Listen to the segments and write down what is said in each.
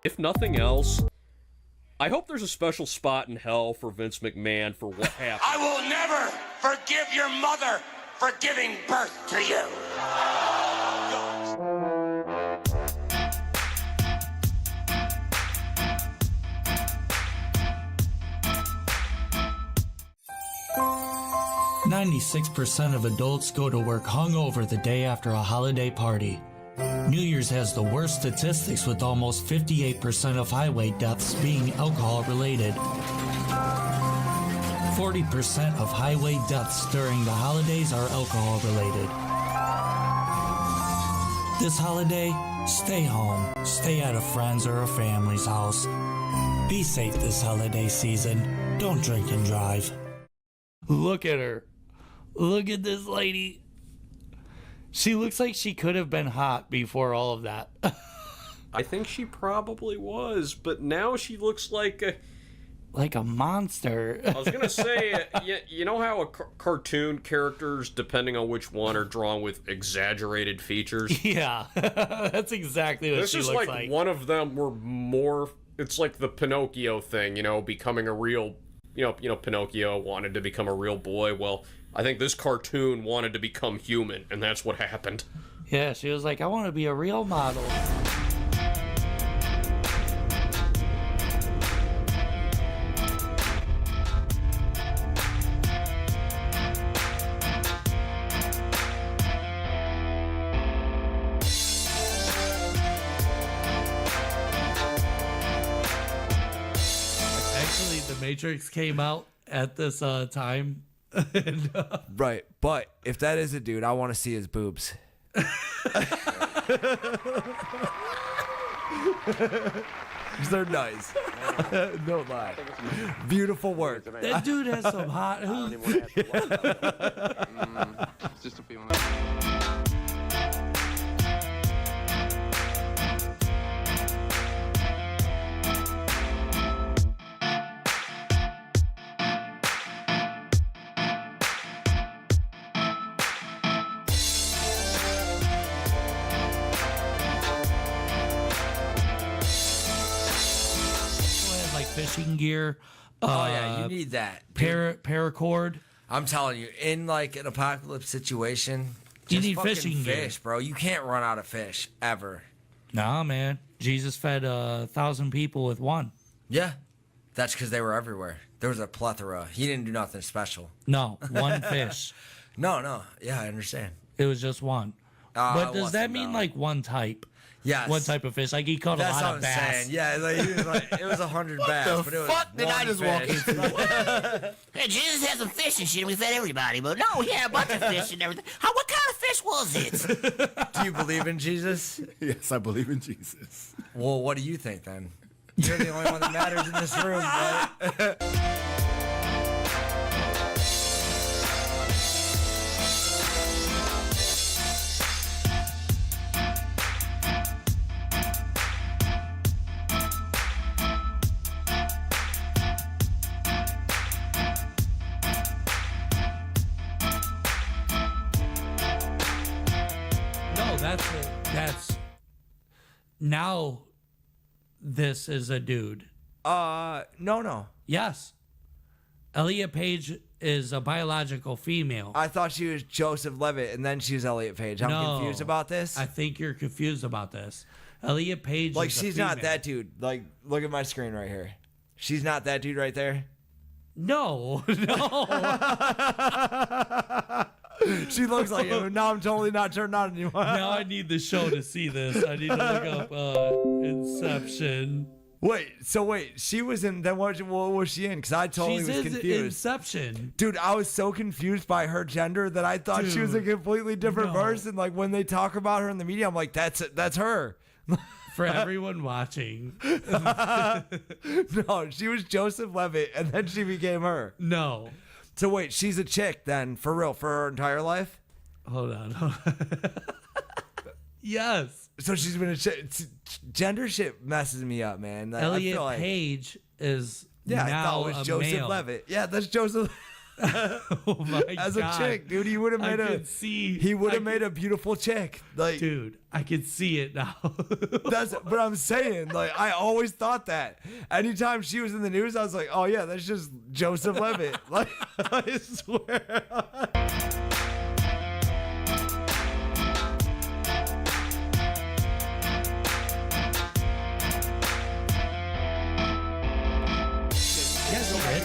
If nothing else, I hope there's a special spot in hell for Vince McMahon for what happened. I will never forgive your mother for giving birth to you. 96% of adults go to work hungover the day after a holiday party. New Year's has the worst statistics, with almost 58% of highway deaths being alcohol related. 40% of highway deaths during the holidays are alcohol related. This holiday, stay home, stay at a friend's or a family's house. Be safe this holiday season. Don't drink and drive. Look at her. Look at this lady. She looks like she could have been hot before all of that. I think she probably was, but now she looks like a monster. I was going to say, you know how cartoon characters, depending on which one, are drawn with exaggerated features? Yeah, that's exactly what she looks like. This is like one of them were more, it's like the Pinocchio thing, becoming a real, Pinocchio wanted to become a real boy. Well, I think this cartoon wanted to become human, and that's what happened. Yeah, she was like, I want to be a real model. Actually, The Matrix came out at this time. Right, but if that is a dude, I want to see his boobs. They're nice. No lie. Beautiful work. That dude has some hot hoops. It's just a feeling. Fishing gear. Oh yeah, you need that. Paracord. I'm telling you, in like an apocalypse situation, You just need fucking fishing gear. fish, bro. You can't run out of fish ever. Nah, man. Jesus fed 1,000 people with one. Yeah, that's because they were everywhere. There was a plethora. He didn't do nothing special. No, one fish. No. Yeah, I understand. It was just one. But does that wasn't, mean no. like one type? Yes. One type of fish. Like he caught That's a lot what of I'm bass. saying. Yeah, like, he was like, it was 100 bass, but it was fuck did I one just walk fish. into? Hey, Jesus had some fish and shit, and we fed everybody. But no, he had a bunch of fish and everything. What kind of fish was it? Do you believe in Jesus? Yes, I believe in Jesus. Well, what do you think then? You're the only one that matters in this room, right? That's now this is a dude. No. Yes. Elliot Page is a biological female. I thought she was Joseph Levitt, and then she was Elliot Page. I'm confused about this. I think you're confused about this. Elliot Page Like, is she's a not female. that dude. Like, look at my screen right here. She's not that dude right there. No. She looks like him. Now I'm totally not turned on anymore. Now I need the show to see this. I need to look up Inception. Wait, she was in, then what was she in? Because I totally She's was in confused. Inception. Dude, I was so confused by her gender that I thought she was a completely different person. Like, when they talk about her in the media, I'm like, that's her. For everyone watching. No, she was Joseph Levitt, and then she became her. No. So wait, she's a chick then, for real, for her entire life? Hold on. Yes. So she's been a chick. Gender shit messes me up, man. Elliot I feel like, Page is yeah, I now thought it was a Joseph male. Levitt. Yeah, that's Joseph. Oh my As God. a chick, dude, he would have made made a beautiful chick. Like, dude, I can see it now. that's but I'm saying, like, I always thought that. Anytime she was in the news, I was like, oh yeah, that's just Joseph Levitt. Like, I swear.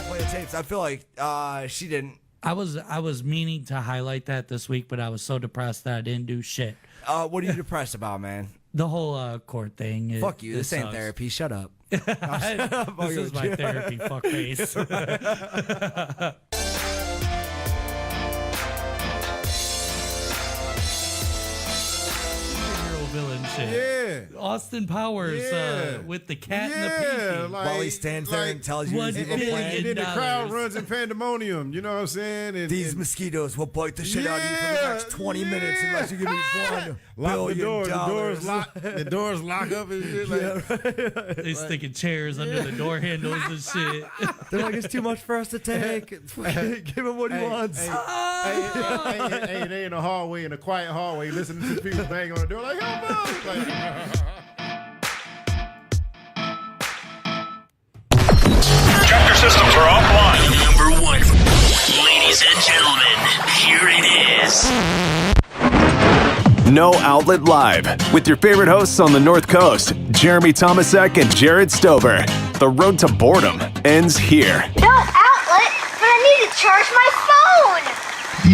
Play the tapes. I feel like she didn't. I was meaning to highlight that this week, but I was so depressed that I didn't do shit. What are you depressed about, man? The whole court thing. Fuck you. This ain't sucks. therapy. Shut up. This is my therapy, fuckface. Villain shit. Yeah. Austin Powers Yeah. with the cat and the pinky. While he stands there and tells you his $1 evil plan. And then the crowd $1 runs in pandemonium. You know what I'm saying? And, These and mosquitoes will bite the shit out of you for the next 20 minutes unless you give me $1 lock the billion. door. The doors lock up and shit. Like, They sticking chairs under the door handles and shit. They're like, it's too much for us to take. Give him what he wants. hey, they in a hallway, in a quiet hallway, listening to people bang on the door like, help us. Like, Chapter systems are offline. Number 1. Ladies and gentlemen, here it is. No Outlet Live, with your favorite hosts on the North Coast, Jeremy Tomesek and Jarrod Stover. The road to boredom ends here. No outlet, but I need to charge my phone.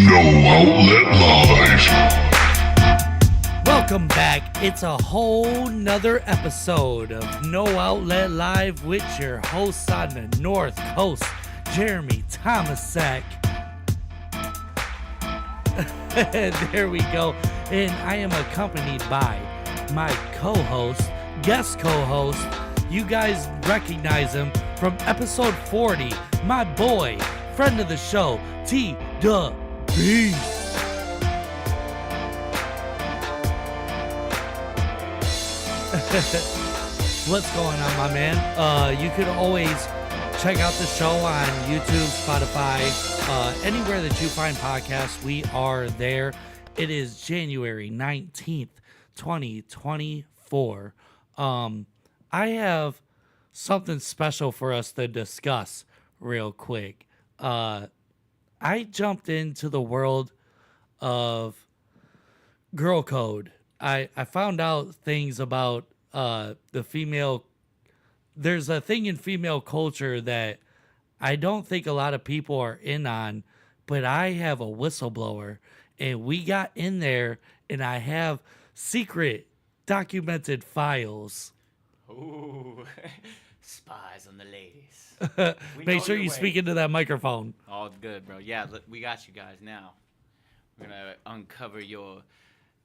No Outlet Live. Welcome back. It's a whole nother episode of No Outlet Live with your hosts on the North Coast, Jeremy Tomesek. There we go. And I am accompanied by my co-host, guest co-host. You guys recognize him from episode 40. My boy, friend of the show, T. Duh Beast. What's going on, my man? You could always check out the show on YouTube, Spotify, anywhere that you find podcasts. We are there. It is January 19th, 2024. I have something special for us to discuss real quick. I jumped into the world of girl code. I found out things about the female. There's a thing in female culture that I don't think a lot of people are in on, but I have a whistleblower, and we got in there, and I have secret documented files. Ooh, spies on the ladies. Make sure you speak into that microphone. All good, bro. Yeah, we got you guys now. We're gonna uncover your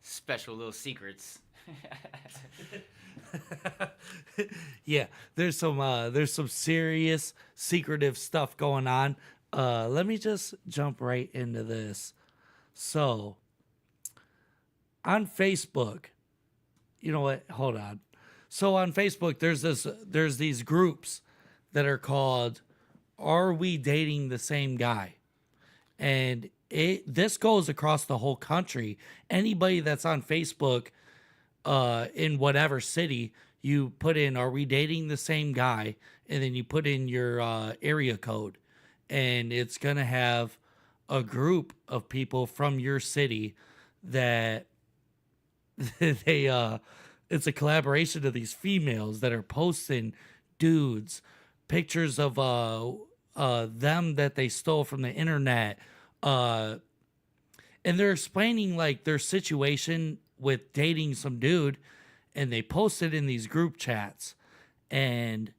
special little secrets. Yeah, there's some serious secretive stuff going on. Let me just jump right into this. So, on Facebook, you know what? Hold on. So on Facebook, there's these groups that are called "Are We Dating the Same Guy?" And this goes across the whole country. Anybody that's on Facebook, in whatever city, you put in "Are we dating the same guy?" and then you put in your area code, and it's gonna have a group of people from your city that it's a collaboration of these females that are posting dudes pictures of them that they stole from the internet, and they're explaining like their situation with dating some dude, and they post it in these group chats, and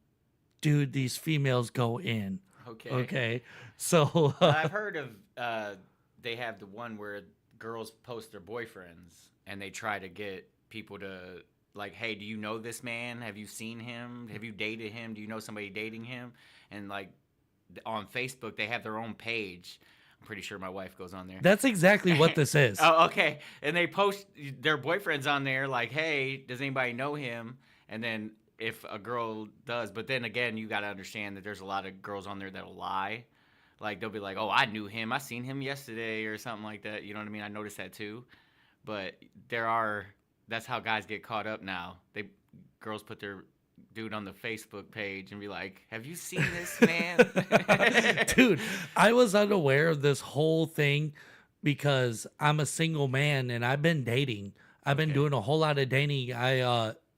dude, these females go in. Okay. So I've heard of they have the one where girls post their boyfriends and they try to get people to like, hey, do you know this man? Have you seen him? Have you dated him? Do you know somebody dating him? And like on Facebook, they have their own page. I'm pretty sure my wife goes on there. That's exactly what this is. Oh, okay. And they post their boyfriends on there like, hey, does anybody know him? And then if a girl does, but then again, you got to understand that there's a lot of girls on there that'll lie. Like they'll be like, "Oh, I knew him. I seen him yesterday," or something like that. You know what I mean? I noticed that too. But that's how guys get caught up now. Girls put their dude on the Facebook page and be like, "Have you seen this man?" Dude, I was unaware of this whole thing because I'm a single man and I've been dating. I've been doing a whole lot of dating.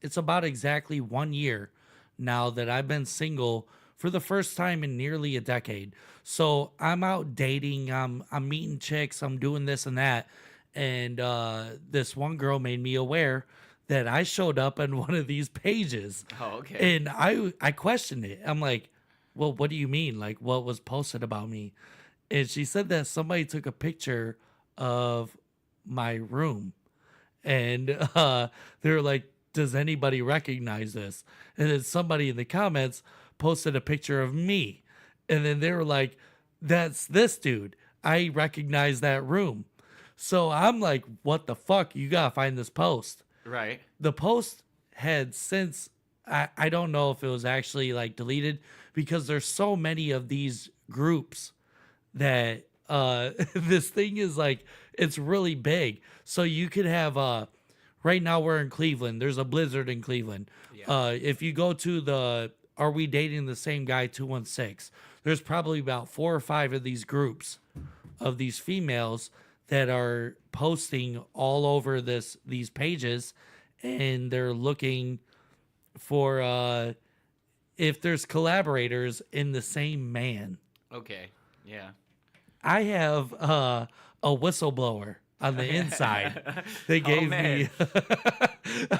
It's about exactly 1 year now that I've been single for the first time in nearly a decade. So I'm out dating, I'm meeting chicks, I'm doing this and that. And this one girl made me aware that I showed up on one of these pages. Oh, okay. And I questioned it. I'm like, well, what do you mean? Like, what was posted about me? And she said that somebody took a picture of my room. And they were like, does anybody recognize this? And then somebody in the comments posted a picture of me. And then they were like, that's this dude. I recognize that room. So I'm like, what the fuck? You gotta find this post. Right. The post had since, I don't know if it was actually like deleted because there's so many of these groups that this thing is like, it's really big. So you could have, right now we're in Cleveland. There's a blizzard in Cleveland. Yeah. If you go to the Are We Dating the Same Guy 216, there's probably about 4 or 5 of these groups of these females that are posting all over these pages, and they're looking for if there's collaborators in the same man. Okay. Yeah. I have a whistleblower on the inside. They gave me.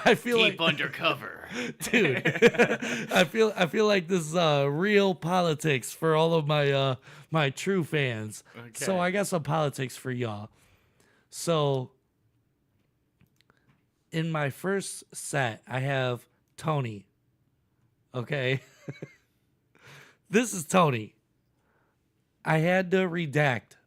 I feel Keep like undercover, dude. I feel like this is real politics for all of my my true fans. Okay. So I got some politics for y'all. So in my first set, I have Tony. Okay. This is Tony. I had to redact,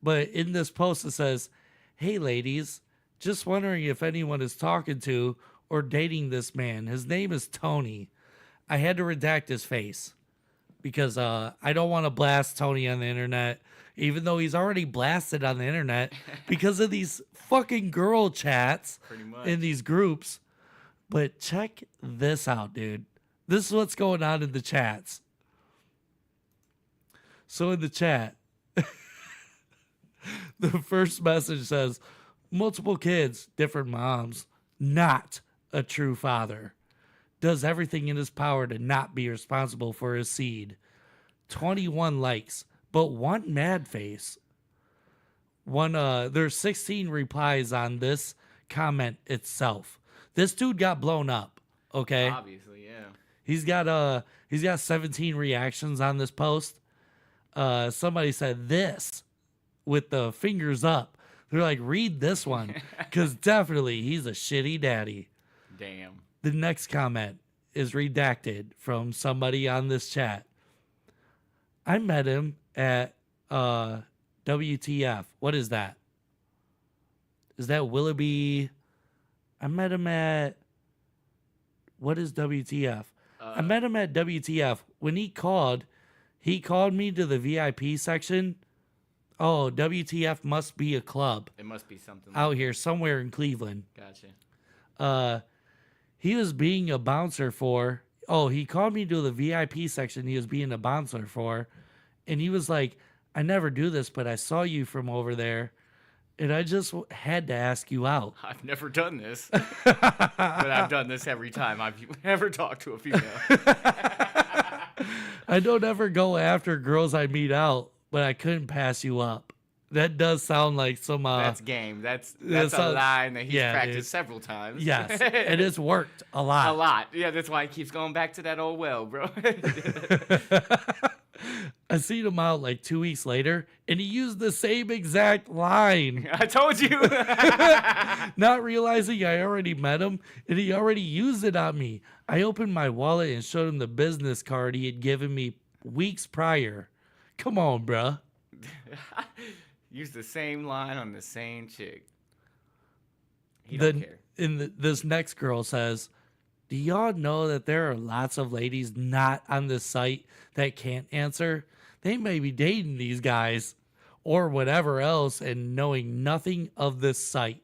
but in this post it says, "Hey ladies, just wondering if anyone is talking to or dating this man. His name is Tony." I had to redact his face because I don't want to blast Tony on the internet, even though he's already blasted on the internet because of these fucking girl chats in these groups. But check this out, dude. This is what's going on in the chats. So in the chat, the first message says, multiple kids, different moms, not a true father. Does everything in his power to not be responsible for his seed. 21 likes, but 1 mad face. There's 16 replies on this comment itself. This dude got blown up, okay? Obviously, yeah. He's got 17 reactions on this post. Somebody said this with the fingers up. They're like, read this one, because definitely he's a shitty daddy. Damn. The next comment is redacted from somebody on this chat. I met him at WTF. What is that? Is that Willoughby? I met him at... What is WTF? I met him at WTF. When he called me to the VIP section. Oh, WTF must be a club. It must be something out here somewhere in Cleveland. Gotcha. He was being a bouncer for. Oh, he called me to the VIP section. He was being a bouncer for, and he was like, "I never do this, but I saw you from over there, and I just had to ask you out." I've never done this, but I've done this every time I've ever talked to a female. I don't ever go after girls I meet out, but I couldn't pass you up. That does sound like some... that's game. That's a line that he's practiced several times. Yes, and it's worked a lot. A lot. Yeah, that's why he keeps going back to that old well, bro. I seen him out like 2 weeks later, and he used the same exact line. I told you. Not realizing I already met him, and he already used it on me. I opened my wallet and showed him the business card he had given me weeks prior. Come on, bruh. Use the same line on the same chick. He don't care. This next girl says, Do y'all know that there are lots of ladies not on this site that can't answer? They may be dating these guys or whatever else and knowing nothing of this site.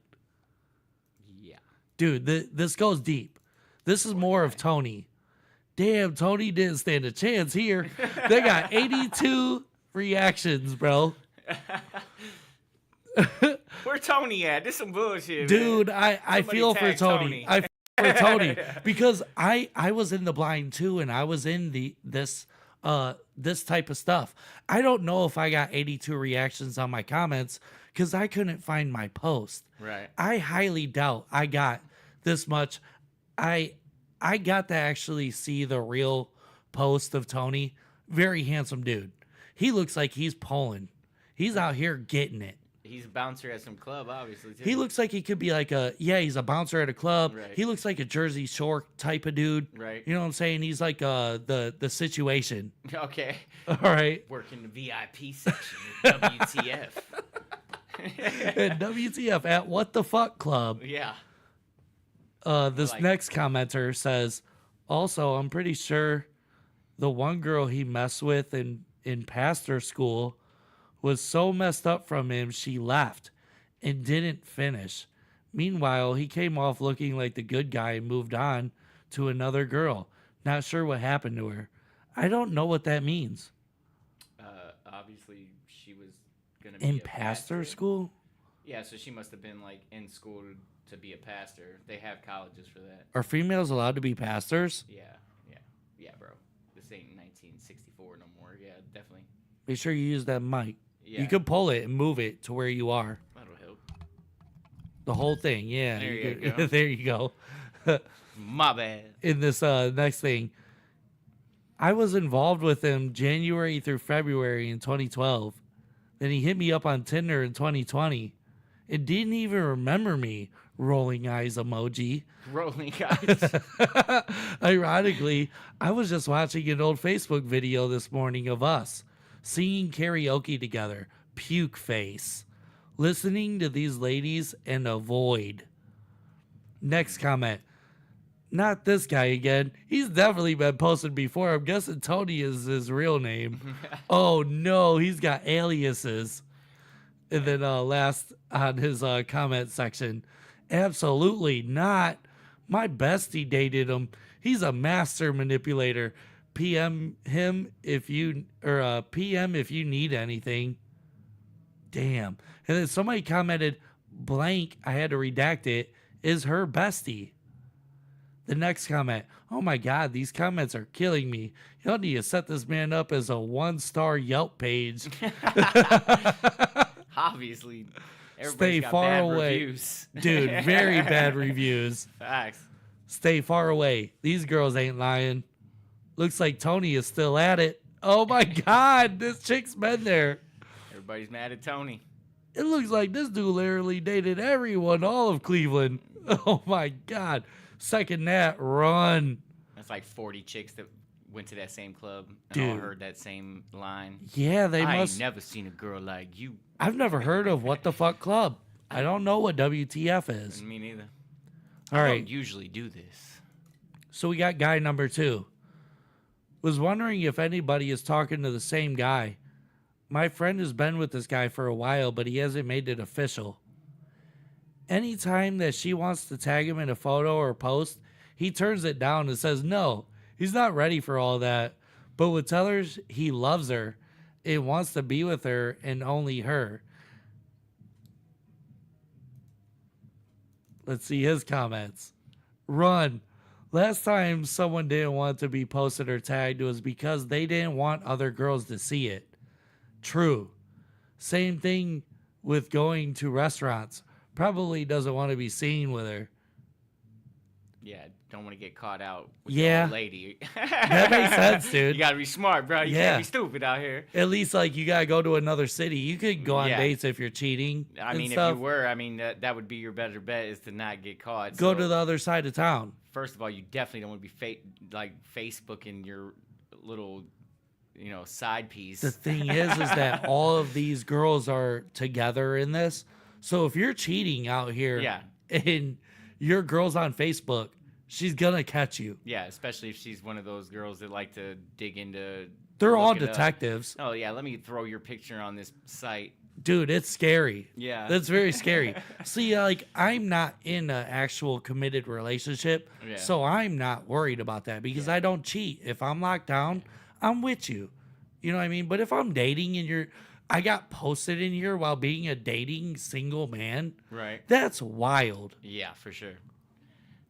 Yeah. Dude, this goes deep. This is more of Tony. Damn, Tony didn't stand a chance here. They got 82 reactions, bro. Where Tony at? This some bullshit, Dude, man. I feel for Tony. I feel for Tony because I was in the blind too, and I was in this type of stuff. I don't know if I got 82 reactions on my comments because I couldn't find my post. Right. I highly doubt I got this much. I got to actually see the real post of Tony. Very handsome dude. He looks like he's pulling. He's out here getting it. He's a bouncer at some club, obviously, too. He looks like he could be like he's a bouncer at a club. Right. He looks like a Jersey Shore type of dude. Right. You know what I'm saying? He's like the situation. Okay. All right. Working the VIP section at WTF. And WTF at What the Fuck Club. Yeah. This next commenter says, also, I'm pretty sure the one girl he messed with in pastor school was so messed up from him she left and didn't finish. Meanwhile, he came off looking like the good guy and moved on to another girl. Not sure what happened to her. I don't know what that means. Obviously, she was gonna be In a pastor school? Yeah, so she must have been like in school to be a pastor. They have colleges for that. Are females allowed to be pastors? Yeah, bro. This ain't 1964 no more. Yeah, definitely. Make sure you use that mic. Yeah. You can pull it and move it to where you are. That'll help. The whole thing, yeah. There you could- go. There you go. My bad. In this next thing, I was involved with him January through February in 2012. Then he hit me up on Tinder in 2020 and didn't even remember me. Rolling eyes emoji. Rolling eyes. Ironically, I was just watching an old Facebook video this morning of us singing karaoke together. Puke face. Listening to these ladies and avoid. Next comment. Not this guy again. He's definitely been posted before. I'm guessing Tony is his real name. Oh no, he's got aliases. And then last on his comment section. Absolutely not. My bestie dated him. He's a master manipulator. PM him if you PM if you need anything. Damn. And then somebody commented blank, I had to redact it, is her bestie. The next comment, oh my God, these comments are killing me. Y'all need to set this man up as a 1-star Yelp page. Obviously. Stay got far bad away. Reviews. Dude, very bad reviews. Facts. Stay far away. These girls ain't lying. Looks like Tony is still at it. Oh my God, this chick's been there. Everybody's mad at Tony. It looks like this dude literally dated everyone, all of Cleveland. Oh my God. Second that, run. That's like 40 chicks that went to that same club and all Dude. heard that same line. Yeah, they I must. ain't never seen a girl like you. I've never heard of What the Fuck Club. I don't know what WTF is. Me neither. All I right. don't usually do this. So we got guy number 2. Was wondering if anybody is talking to the same guy. My friend has been with this guy for a while, but he hasn't made it official. Anytime that she wants to tag him in a photo or post, he turns it down and says no, he's not ready for all that, but would tell her he loves her and wants to be with her and only her. Let's see his comments. Run. Last time someone didn't want to be posted or tagged was because they didn't want other girls to see it. True. Same thing with going to restaurants. Probably doesn't want to be seen with her. Yeah, don't want to get caught out with Yeah. your old lady. That makes sense, dude. You gotta be smart, bro. You Yeah. can't be stupid out here. At least, like, you gotta go to another city. You could go on Yeah. dates if you're cheating. I and mean, stuff. if you were, that would be your better bet is to not get caught. Go So, to the other side of town. First of all, you definitely don't want to be Facebooking your little, side piece. The thing is that all of these girls are together in this. So if you're cheating out here Yeah. and your girl's on Facebook, She's gonna catch you. Yeah, especially if she's one of those girls that like to dig into. They're all look it up. detectives. Oh yeah, let me throw your picture on this site. Dude, it's scary. Yeah. That's very scary. See, like, I'm not in an actual committed relationship, Yeah. so I'm not worried about that because I don't cheat. If I'm locked down, I'm with you. You know what I mean? But if I'm dating and I got posted in here while being a dating single man, Right. that's wild. Yeah, for sure.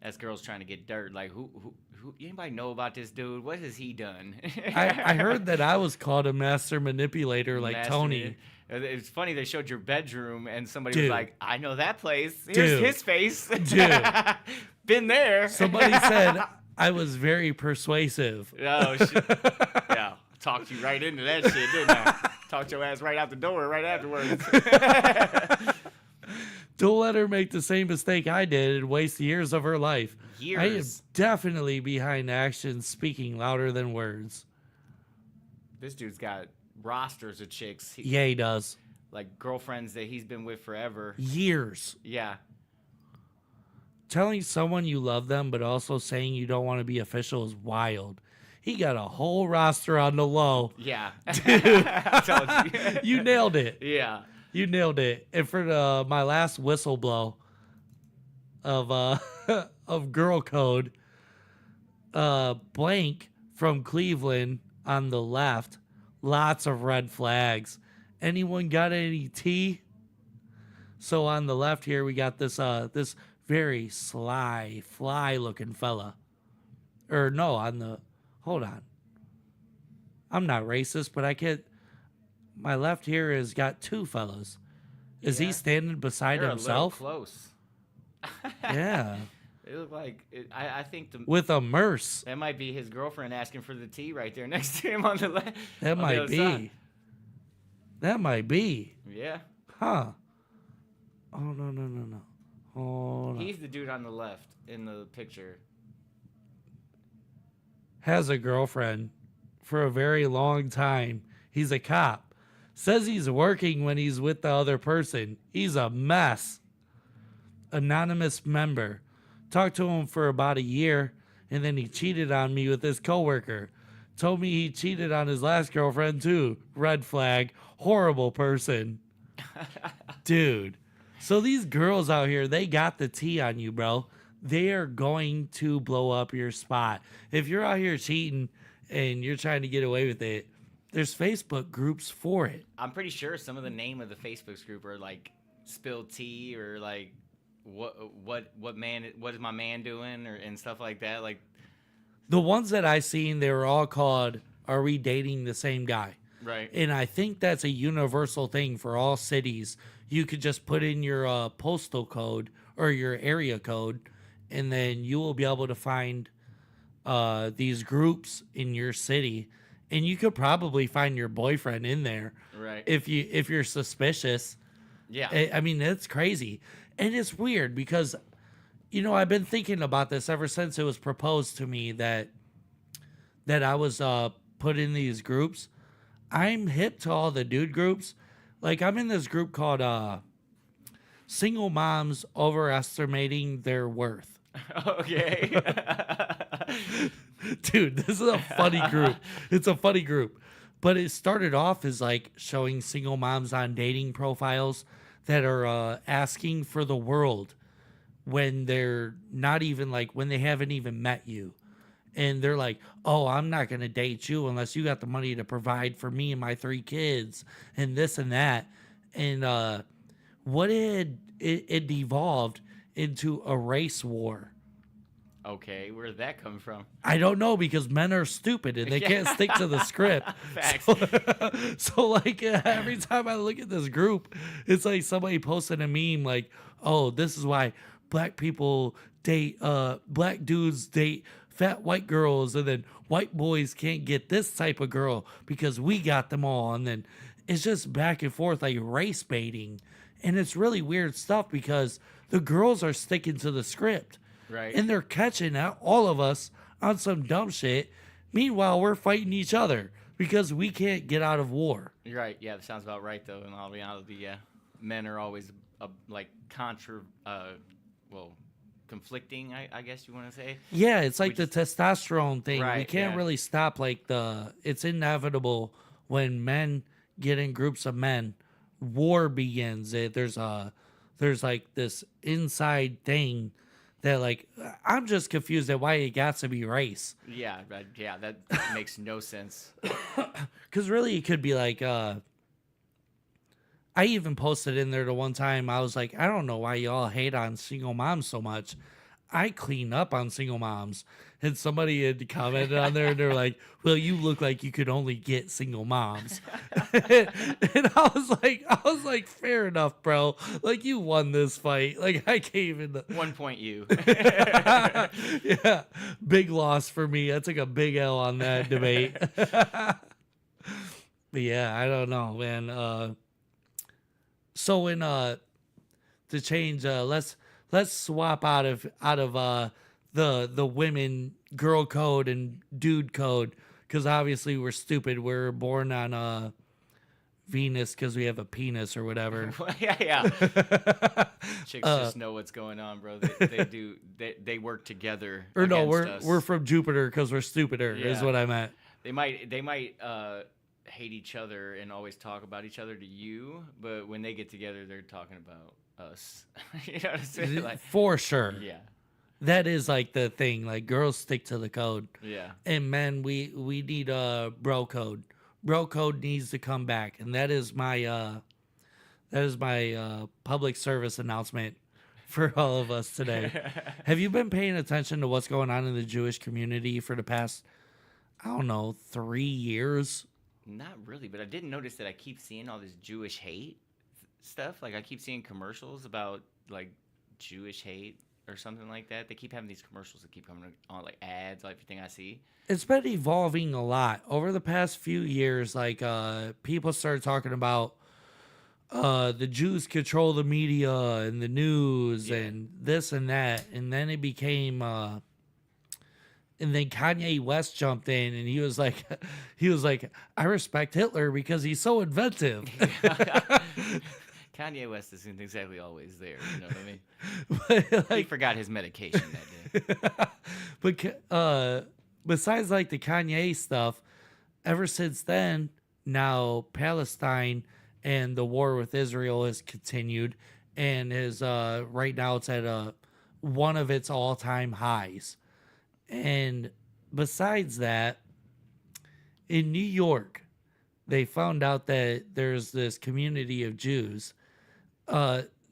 That's girls trying to get dirt. Like, who anybody know about this dude? What has he done? I heard that I was called a master manipulator like Master Tony. It's funny they showed your bedroom and somebody Dude. was like, "I know that place. Here's Dude. his face. Dude. Been there." Somebody said I was very persuasive. Oh shit. Yeah, talked you right into that shit, didn't I? Talked your ass right out the door right afterwards. Don't let her make the same mistake I did and waste years of her life. I am Years. definitely behind actions speaking louder than words. This dude's got rosters of chicks. Yeah, he does. Like girlfriends that he's been with forever. Years. Yeah. Telling someone you love them but also saying you don't want to be official is wild. He got a whole roster on the low. Yeah. I told you. You nailed it. Yeah. You nailed it. And for my last whistle blow of of girl code, blank from Cleveland on the left, lots of red flags. Anyone got any tea? So on the left here we got this this very sly, fly looking fella. Or no, hold on. I'm not racist, but I can't. My left here has got two fellas. Is he standing beside They're himself? A little close. Yeah. They look like I think With a merce. that might be his girlfriend asking for the tea right there next to him on the left. That might be. That might be. Yeah. Huh. Oh, no. Hold on. He's the dude on the left in the picture. Has a girlfriend for a very long time. He's a cop. Says he's working when he's with the other person. He's a mess. Anonymous member. Talked to him for about a year, and then he cheated on me with his coworker. Told me he cheated on his last girlfriend too. Red flag. Horrible person. Dude. So these girls out here, they got the tea on you, bro. They are going to blow up your spot. If you're out here cheating and you're trying to get away with it, there's Facebook groups for it. I'm pretty sure some of the name of the Facebook group are like spilled tea or like what is my man doing or and stuff like that. Like The ones that I seen, they were all called "Are we dating the same guy?" right. And I think that's a universal thing for all cities. You could just put in your postal code or your area code, and then you will be able to find these groups in your city. And you could probably find your boyfriend in there, Right. if you're suspicious. Yeah. I mean, it's crazy. And it's weird because, I've been thinking about this ever since it was proposed to me that I was put in these groups. I'm hip to all the dude groups. Like, I'm in this group called Single Moms Overestimating Their Worth. Okay. Dude, this is a funny group. It's a funny group. But it started off as like showing single moms on dating profiles that are asking for the world when they're not even when they haven't even met you. And they're like, "Oh, I'm not going to date you unless you got the money to provide for me and my 3 kids and this and that." And what it devolved into a race war. Okay, where did that come from? I don't know, because men are stupid and they can't stick to the script. Facts. So every time I look at this group, it's like somebody posted a meme like, "Oh, this is why black people date, black dudes date fat white girls, and then white boys can't get this type of girl because we got them all." And then it's just back and forth like race baiting. And it's really weird stuff because the girls are sticking to the script. Right. And they're catching all of us on some dumb shit. Meanwhile, we're fighting each other because we can't get out of war. You're right. Yeah, that sounds about right, though. And I'll be honest with you, yeah. Men are always, conflicting, I guess you want to say. Yeah, it's like the testosterone thing. We Right, can't yeah. really stop it's inevitable when men get in groups of men, war begins. There's like this inside thing that like I'm just confused at why it got to be race. Yeah, that makes no sense. Cuz really it could be like I even posted in there the one time I was like, I don't know why y'all hate on single moms so much. I clean up on single moms. And somebody had commented on there and they're like, well, you look like you could only get single moms. And I was like, fair enough, bro. Like you won this fight. Like I can't even 1 point you. Yeah. Big loss for me. I took a big L on that debate. But yeah, I don't know, man. So in to change, let's swap out of the women girl code and dude code, because obviously we're stupid. We're born on Venus because we have a penis or whatever. yeah. Chicks just know what's going on, bro. They work together. Or no, against us. we're from Jupiter because we're stupider. Is Yeah. what I meant. They might hate each other and always talk about each other to you, but when they get together, they're talking about us. You know what I'm saying? Like, For sure. yeah, That is like the thing. Like girls stick to the code. yeah. And men, we need bro code. Bro code needs to come back, and that is my public service announcement for all of us today. Have you been paying attention to what's going on in the Jewish community for the past, I don't know, 3 years? Not really, but I did notice that I keep seeing all this Jewish hate stuff. Like I keep seeing commercials about like Jewish hate or something like that. They keep having these commercials that keep coming on, like ads, like everything I see. It's been evolving a lot over the past few years. Like people started talking about the Jews control the media and the news and this and that, and then it became and then Kanye West jumped in and he was like I respect Hitler because he's so inventive. Kanye West isn't exactly always there, you know what I mean? But, He like, forgot his medication that day. but besides like the Kanye stuff, ever since then, now Palestine and the war with Israel has continued and is right now it's at one of its all-time highs. And besides that, in New York, they found out that there's this community of Jews.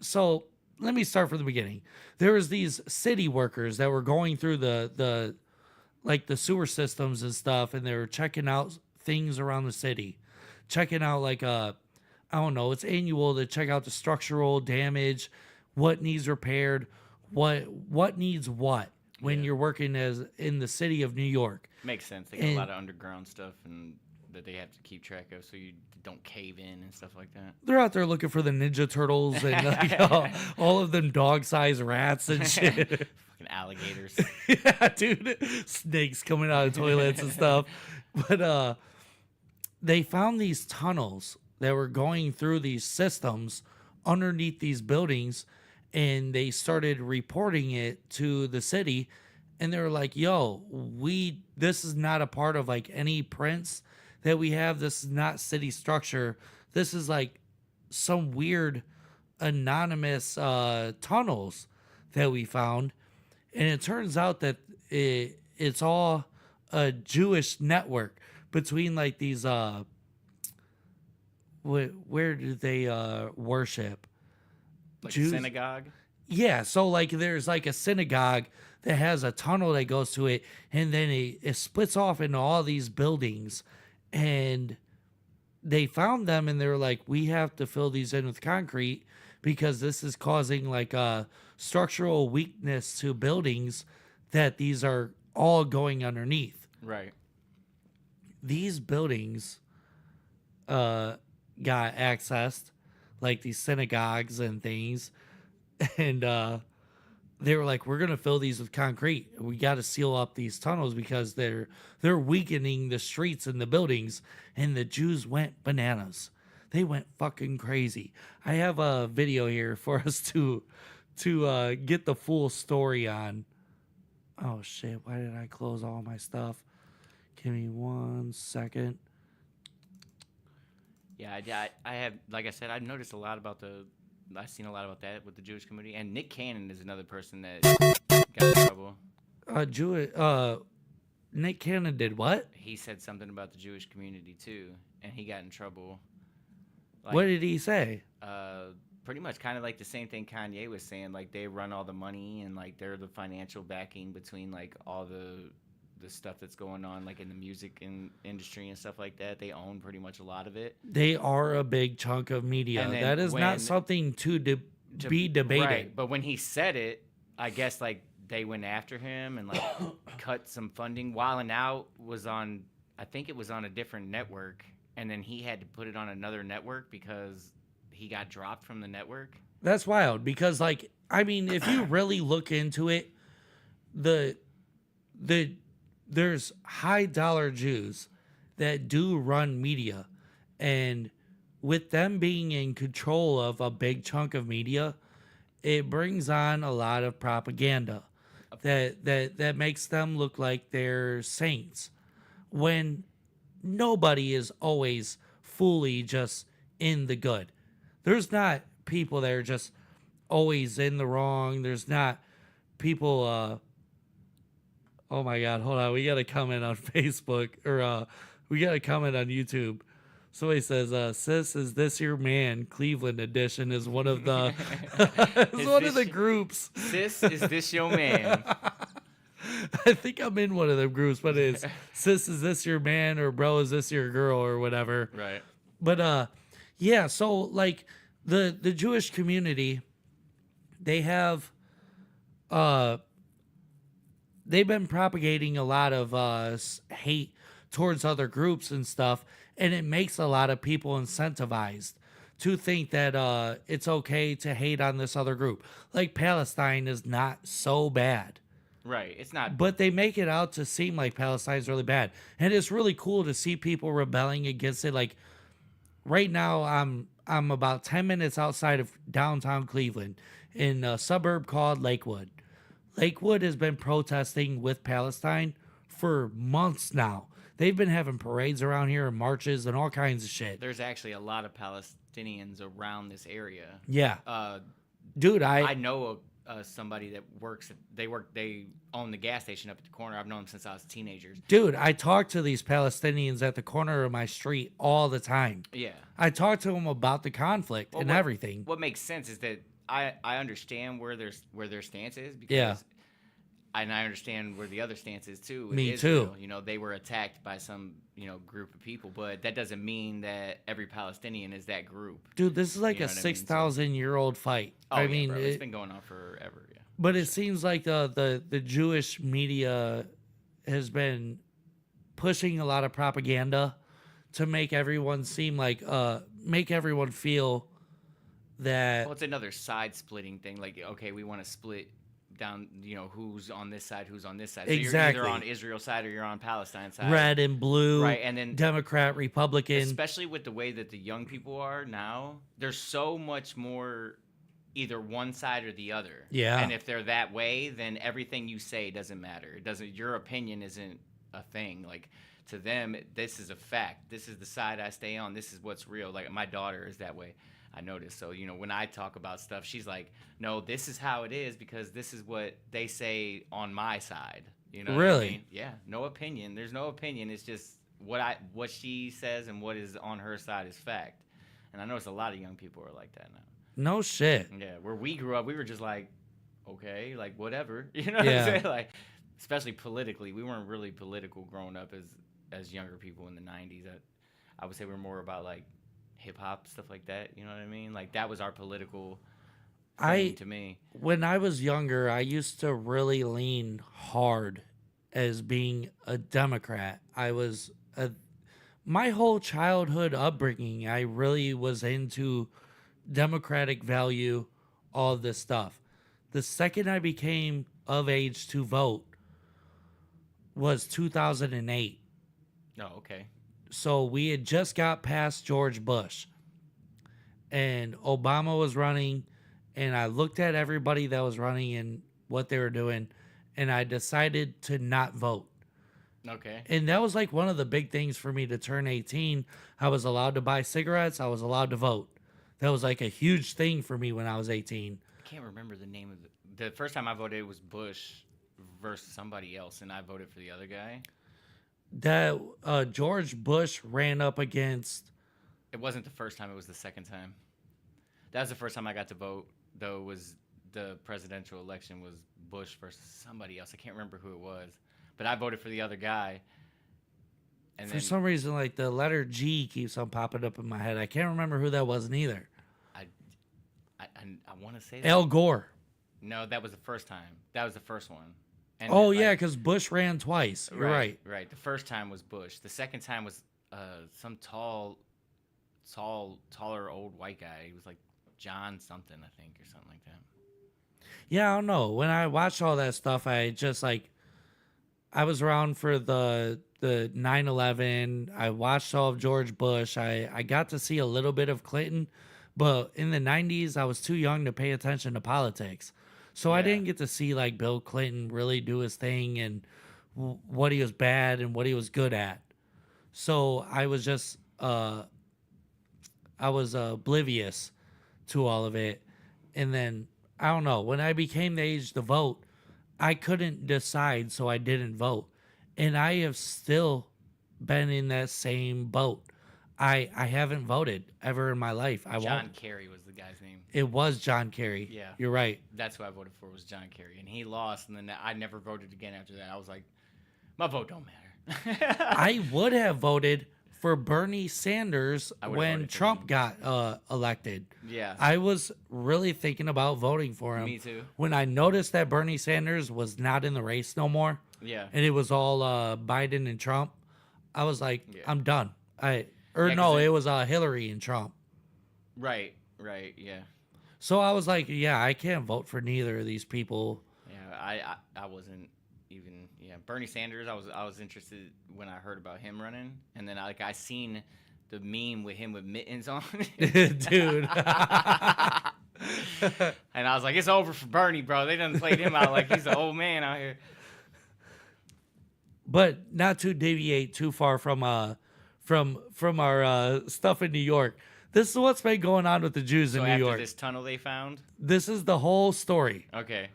So let me start from the beginning. There was these city workers that were going through the sewer systems and stuff, and they were checking out things around the city, checking out like I don't know, it's annual to check out the structural damage, what needs repaired, what needs what. When you're working as in the city of New York. Makes sense. They got a lot of underground stuff and that they have to keep track of so you don't cave in and stuff like that. They're out there looking for the Ninja Turtles and like, all of them dog-sized rats and shit. Fucking alligators. Yeah, dude. Snakes coming out of toilets and stuff. But they found these tunnels that were going through these systems underneath these buildings, and they started reporting it to the city, and they were like, yo, this is not a part of like any prints that we have. This is not city structure. This is like some weird anonymous tunnels that we found. And it turns out that it's all a Jewish network between like these where do they worship? Like Jews? a synagogue? Yeah, so like there's like a synagogue that has a tunnel that goes to it, and then it splits off into all these buildings, and they found them and they were like, we have to fill these in with concrete because this is causing like a structural weakness to buildings that these are all going underneath. Right. These buildings got accessed, like these synagogues and things, and they were like, we're gonna fill these with concrete. We got to seal up these tunnels because they're weakening the streets and the buildings. And the Jews went bananas. They went fucking crazy. I have a video here for us to to get the full story on. Oh shit! Why did I close all my stuff? Give me 1 second. Yeah, I have, like I said, I've noticed a lot about I've seen a lot about that with the Jewish community, and Nick Cannon is another person that got in trouble. Nick Cannon did what? He said something about the Jewish community too, and he got in trouble. What did he say? Pretty much kind of like the same thing Kanye was saying. Like, they run all the money, and like they're the financial backing between like all the stuff that's going on, like in the music industry and stuff like that. They own pretty much a lot of it. They are a big chunk of media. That is not something to be debated. Right, but when he said it, I guess like they went after him and like cut some funding. Wild 'N Out was on, I think it was on a different network, and then he had to put it on another network because he got dropped from the network. That's wild because, like, I mean, if you really look into it, there's high dollar Jews that do run media, and with them being in control of a big chunk of media, it brings on a lot of propaganda that makes them look like they're saints when nobody is always fully just in the good. There's not people that are just always in the wrong. There's not people oh my God, hold on. We got a comment on Facebook, or we got a comment on YouTube. Somebody says, "Sis, is this your man?" Cleveland edition is one of the one of the groups. Sis, is this your man? I think I'm in one of them groups, but it's "Sis, is this your man?" or "Bro, is this your girl?" or whatever. Right. But yeah. So like the Jewish community, they have they've been propagating a lot of hate towards other groups and stuff, and it makes a lot of people incentivized to think that it's okay to hate on this other group. Like, Palestine is not so bad. Right, it's not. But they make it out to seem like Palestine's really bad. And it's really cool to see people rebelling against it. Like, right now, I'm about 10 minutes outside of downtown Cleveland in a suburb called Lakewood. Lakewood has been protesting with Palestine for months now. They've been having parades around here and marches and all kinds of shit. There's actually a lot of Palestinians around this area. Yeah. Dude, I know somebody that works. They own the gas station up at the corner. I've known them since I was teenagers. Dude, I talk to these Palestinians at the corner of my street all the time. Yeah. I talk to them about the conflict and everything. What makes sense is that I understand where their stance is, because yeah. And I understand where the other stance is too. Me Israel. too. You know, they were attacked by some, group of people, but that doesn't mean that every Palestinian is that group. Dude, this is like a 6,000-year-old fight. Oh, I mean, bro, it's been going on forever. Yeah. But it seems like the Jewish media has been pushing a lot of propaganda to make everyone seem like make everyone feel that. Well, it's another side splitting thing. Like, okay, we want to split down, who's on this side, who's on this side. So exactly. You're either on Israel side or you're on Palestine side. Red and blue, right? And then Democrat, Republican. Especially with the way that the young people are now, there's so much more either one side or the other. Yeah. And if they're that way, then everything you say doesn't matter. Your opinion isn't a thing. Like, to them, this is a fact. This is the side I stay on. This is what's real. Like, my daughter is that way. I noticed. So, when I talk about stuff, she's like, no, this is how it is because this is what they say on my side. You know really? What I mean? Yeah. No opinion. There's no opinion. It's just what she says and what is on her side is fact. And I notice a lot of young people are like that now. No shit. Yeah. Where we grew up, we were just like, okay, like whatever. You know what yeah. I'm saying? Like, especially politically, we weren't really political growing up as younger people in the 90s. I would say we're more about like hip hop, stuff like that. You know what I mean? Like, that was our political thing to me. When I was younger, I used to really lean hard as being a Democrat. My whole childhood upbringing, I really was into democratic value, all this stuff. The second I became of age to vote was 2008. Oh, okay. So we had just got past George Bush, and Obama was running, and I looked at everybody that was running and what they were doing, and I decided to not vote. Okay. And that was like one of the big things for me to turn 18. I was allowed to buy cigarettes. I was allowed to vote. That was like a huge thing for me when I was 18. I can't remember the name of the first time I voted. It was Bush versus somebody else, and I voted for the other guy. That George Bush ran up against. It wasn't the first time. It was the second time. That was the first time I got to vote, though. Was the presidential election was Bush versus somebody else. I can't remember who it was, but I voted for the other guy. And For some reason, like the letter G keeps on popping up in my head. I can't remember who that was neither. I want to say that. Al Gore. No, that was the first time. That was the first one. And Oh yeah, because Bush ran twice. You're right. Right. The first time was Bush. The second time was some taller old white guy. He was like John something, I think, or something like that. Yeah, I don't know. When I watched all that stuff, I just like I was around for the 9/11. I watched all of George Bush. I got to see a little bit of Clinton, but in the 90s, I was too young to pay attention to politics. So I didn't get to see like Bill Clinton really do his thing and what he was bad and what he was good at. So I was just I was oblivious to all of it. And then I don't know, when I became the age to vote, I couldn't decide, so I didn't vote. And I have still been in that same boat. I haven't voted ever in my life. John Kerry was the guy's name. It was John Kerry. Yeah. You're right. That's who I voted for, was John Kerry. And he lost, and then I never voted again after that. I was like, my vote don't matter. I would have voted for Bernie Sanders when Trump got elected. Yeah. I was really thinking about voting for him. Me too. When I noticed that Bernie Sanders was not in the race no more. Yeah. And it was all Biden and Trump. I was like, I'm done. It was Hillary and Trump. Right, yeah. So I was like, yeah, I can't vote for neither of these people. Yeah, I wasn't even. Yeah, Bernie Sanders. I was interested when I heard about him running, and then I seen the meme with him with mittens on, dude. And I was like, it's over for Bernie, bro. They done played him out like he's an old man out here. But not to deviate too far from our stuff in New York. This is what's been going on with the Jews in New York. So after this tunnel they found? This is the whole story. Okay.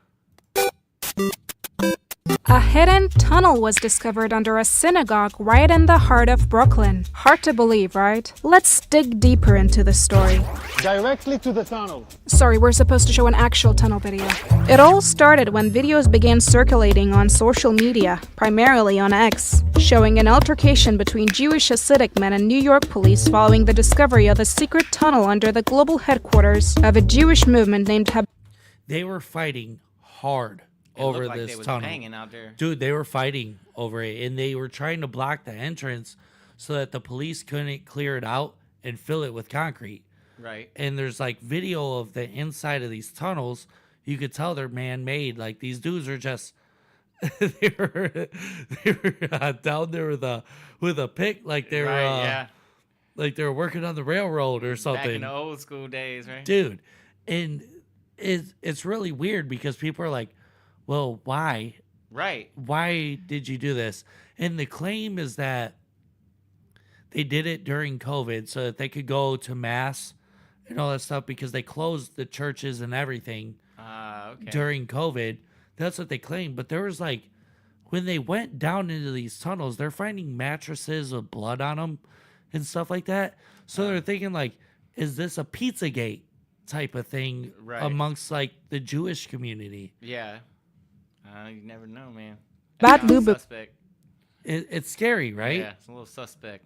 A hidden tunnel was discovered under a synagogue right in the heart of Brooklyn. Hard to believe, right? Let's dig deeper into the story. Directly to the tunnel. Sorry, we're supposed to show an actual tunnel video. It all started when videos began circulating on social media, primarily on X, showing an altercation between Jewish Hasidic men and New York police following the discovery of a secret tunnel under the global headquarters of a Jewish movement named They were fighting hard over like this they was tunnel. banging out there. Dude, they were fighting over it, and they were trying to block the entrance so that the police couldn't clear it out and fill it with concrete. Right. And there's like video of the inside of these tunnels. You could tell they're man-made. Like these dudes are just they were down there with a pick, like they were like they were working on the railroad or something. Back in the old school days, right? Dude, and it's really weird because people are like, well, why? Right. Why did you do this? And the claim is that they did it during COVID so that they could go to mass and all that stuff because they closed the churches and everything during COVID. That's what they claim. But there was like, when they went down into these tunnels, they're finding mattresses with blood on them and stuff like that. So they're thinking like, is this a Pizzagate type of thing amongst like the Jewish community? Yeah. You never know, man. Bad Lubavitch, It's scary, right? Yeah, it's a little suspect.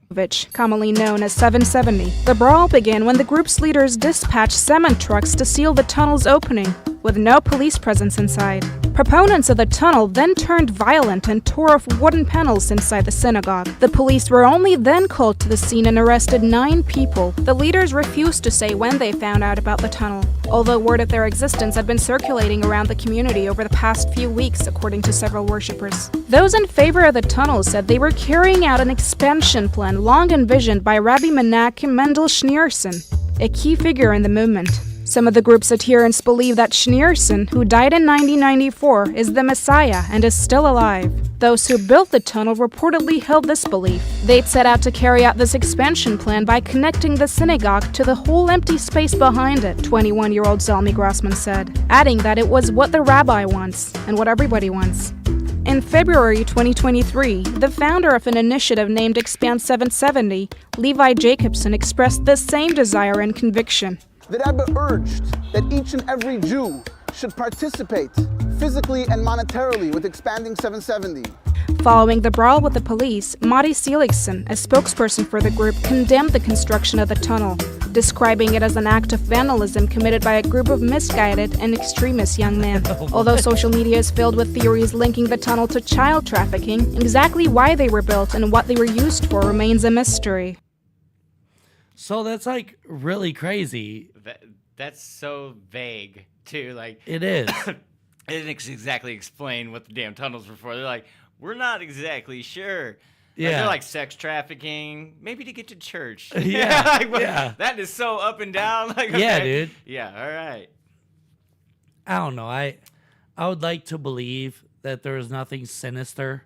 commonly known as 770. The brawl began when the group's leaders dispatched cement trucks to seal the tunnel's opening, with no police presence inside. Proponents of the tunnel then turned violent and tore off wooden panels inside the synagogue. The police were only then called to the scene and arrested 9 people. The leaders refused to say when they found out about the tunnel, although word of their existence had been circulating around the community over the past few weeks, according to several worshippers. Those in favor of the tunnel said they were carrying out an expansion plan long envisioned by Rabbi Menachem Mendel Schneerson, a key figure in the movement. Some of the group's adherents believe that Schneerson, who died in 1994, is the Messiah and is still alive. Those who built the tunnel reportedly held this belief. They'd set out to carry out this expansion plan by connecting the synagogue to the whole empty space behind it, 21-year-old Zalmi Grossman said, adding that it was what the rabbi wants and what everybody wants. In February 2023, the founder of an initiative named Expand 770, Levi Jacobson, expressed the same desire and conviction. The Rebbe urged that each and every Jew should participate physically and monetarily with Expanding 770. Following the brawl with the police, Mari Seligson, a spokesperson for the group, condemned the construction of the tunnel, describing it as an act of vandalism committed by a group of misguided and extremist young men. Although social media is filled with theories linking the tunnel to child trafficking, exactly why they were built and what they were used for remains a mystery. So that's like really crazy. That's so vague too. Like it is. It didn't exactly explain what the damn tunnels were for. They're like, we're not exactly sure. Like, Yeah. they're like sex trafficking, maybe to get to church. Yeah, Like, yeah. That is so up and down. Like, Yeah, okay. dude. Yeah, all right. I don't know. I would like to believe that there is nothing sinister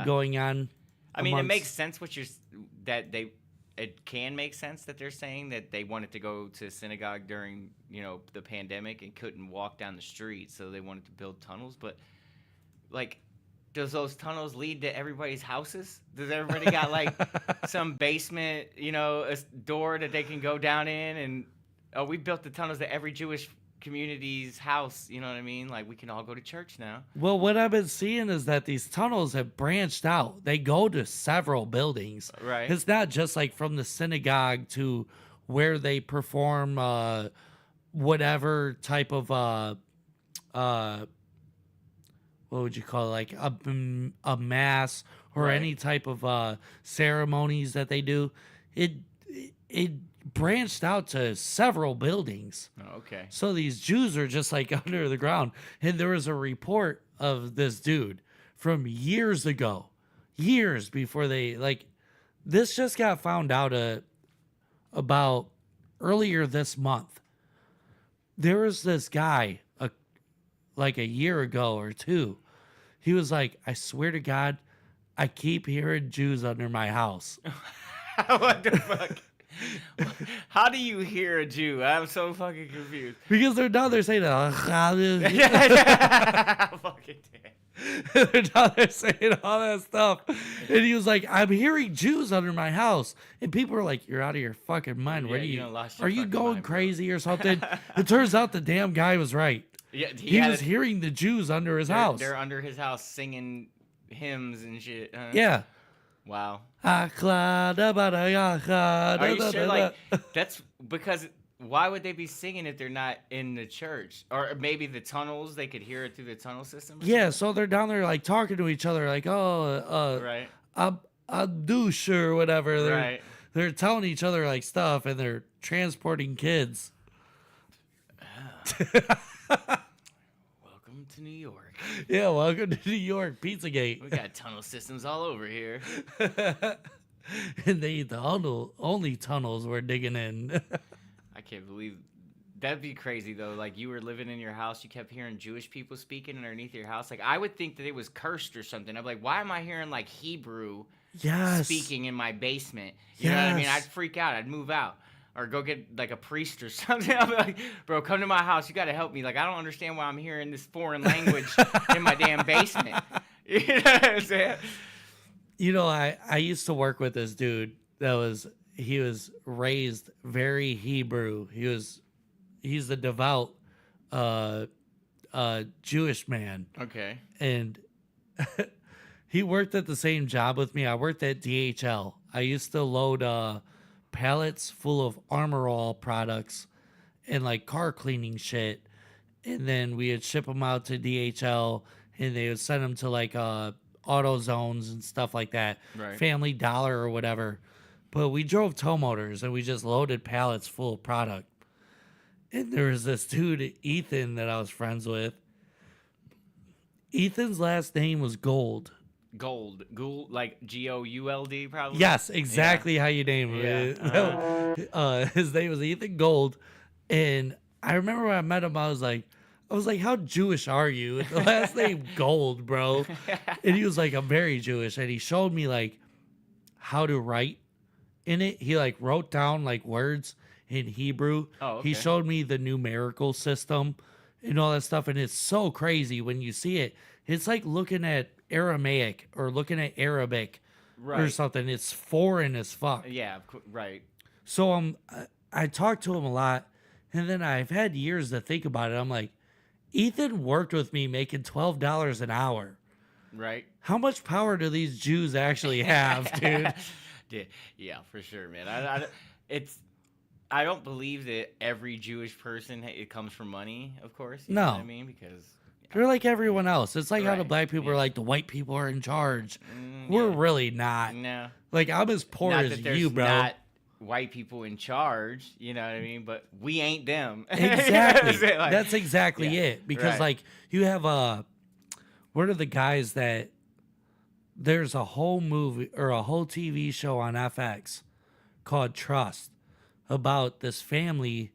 going on. I mean, it makes sense it can make sense that they're saying that they wanted to go to synagogue during, the pandemic and couldn't walk down the street, so they wanted to build tunnels. But, like, does those tunnels lead to everybody's houses? Does everybody got, like, some basement, a door that they can go down in? And, we built the tunnels to every Jewish community's house, you know what I mean? Like, we can all go to church now. Well, what I've been seeing is that these tunnels have branched out. They go to several buildings. Right. It's not just like from the synagogue to where they perform whatever type of what would you call it? Like a mass or Right. any type of ceremonies that they do. It branched out to several buildings. Oh, okay. So these Jews are just like under the ground. And there was a report of this dude from years ago, years before they, like, this just got found out about earlier this month. There was this guy like a year ago or two. He was like, I swear to God, I keep hearing Jews under my house. What the fuck? How do you hear a Jew? I'm so fucking confused. Because they're down there saying, Fucking damn. they're down there saying all that stuff. And he was like, I'm hearing Jews under my house. And people were like, you're out of your fucking mind. What Yeah, are you you, done lost your are you fucking going mind, bro. crazy or something? It turns out the damn guy was right. Yeah, He was hearing the Jews under his house. They're under his house singing hymns and shit. Huh? Yeah. Wow. Are Are you sure? Like, that's because why would they be singing if they're not in the church? Or maybe the tunnels, they could hear it through the tunnel system? Yeah, so they're down there like talking to each other, like, Right. a douche or whatever. They're, Right. They're telling each other like stuff, and they're transporting kids. Welcome to New York. Yeah, welcome to New York, Pizzagate. We got tunnel systems all over here. And they the only tunnels we're digging in. I can't believe that'd be crazy though. Like you were living in your house, you kept hearing Jewish people speaking underneath your house. Like I would think that it was cursed or something. I'm like, why am I hearing like Hebrew speaking in my basement? You know what I mean? I'd freak out. I'd move out. Or go get like a priest or something. I'd be like, bro, come to my house. You got to help me. Like, I don't understand why I'm hearing this foreign language in my damn basement. You know what I'm saying? You know, I used to work with this dude he was raised very Hebrew. He's a devout Jewish man. Okay. And he worked at the same job with me. I worked at DHL. I used to load pallets full of Armor All products and like car cleaning shit, and then we would ship them out to DHL, and they would send them to like auto zones and stuff like that, Right. Family Dollar or whatever. But we drove tow motors and we just loaded pallets full of product. And there was this dude, Ethan, that I was friends with. Ethan's last name was Gould. Gould, like Gould, probably. Yes, exactly how you name him. Yeah. His name was Ethan Gould, and I remember when I met him, I was like, how Jewish are you? The last name Gold, bro. And he was like, I'm very Jewish. And he showed me like how to write in it. He like wrote down like words in Hebrew. Oh, okay. He showed me the numerical system and all that stuff. And it's so crazy when you see it. It's like looking at Aramaic or looking at Arabic or Right. something. It's foreign as fuck. Yeah, right. So I talked to him a lot, and then I've had years to think about it. I'm like, Ethan worked with me making $12 an hour. Right. How much power do these Jews actually have, dude? Yeah, for sure, man. I don't believe that every Jewish person it comes from money, of course. You know what I mean? Because they're like everyone else. It's like how the Right, black people are like the white people are in charge. We're really not. No. Like I'm as poor not as that there's you, bro. not white people in charge, you know what I mean? But we ain't them. Exactly. Like, That's exactly yeah, it. Because right. like you have what are the guys that there's a whole movie or a whole TV show on FX called Trust about this family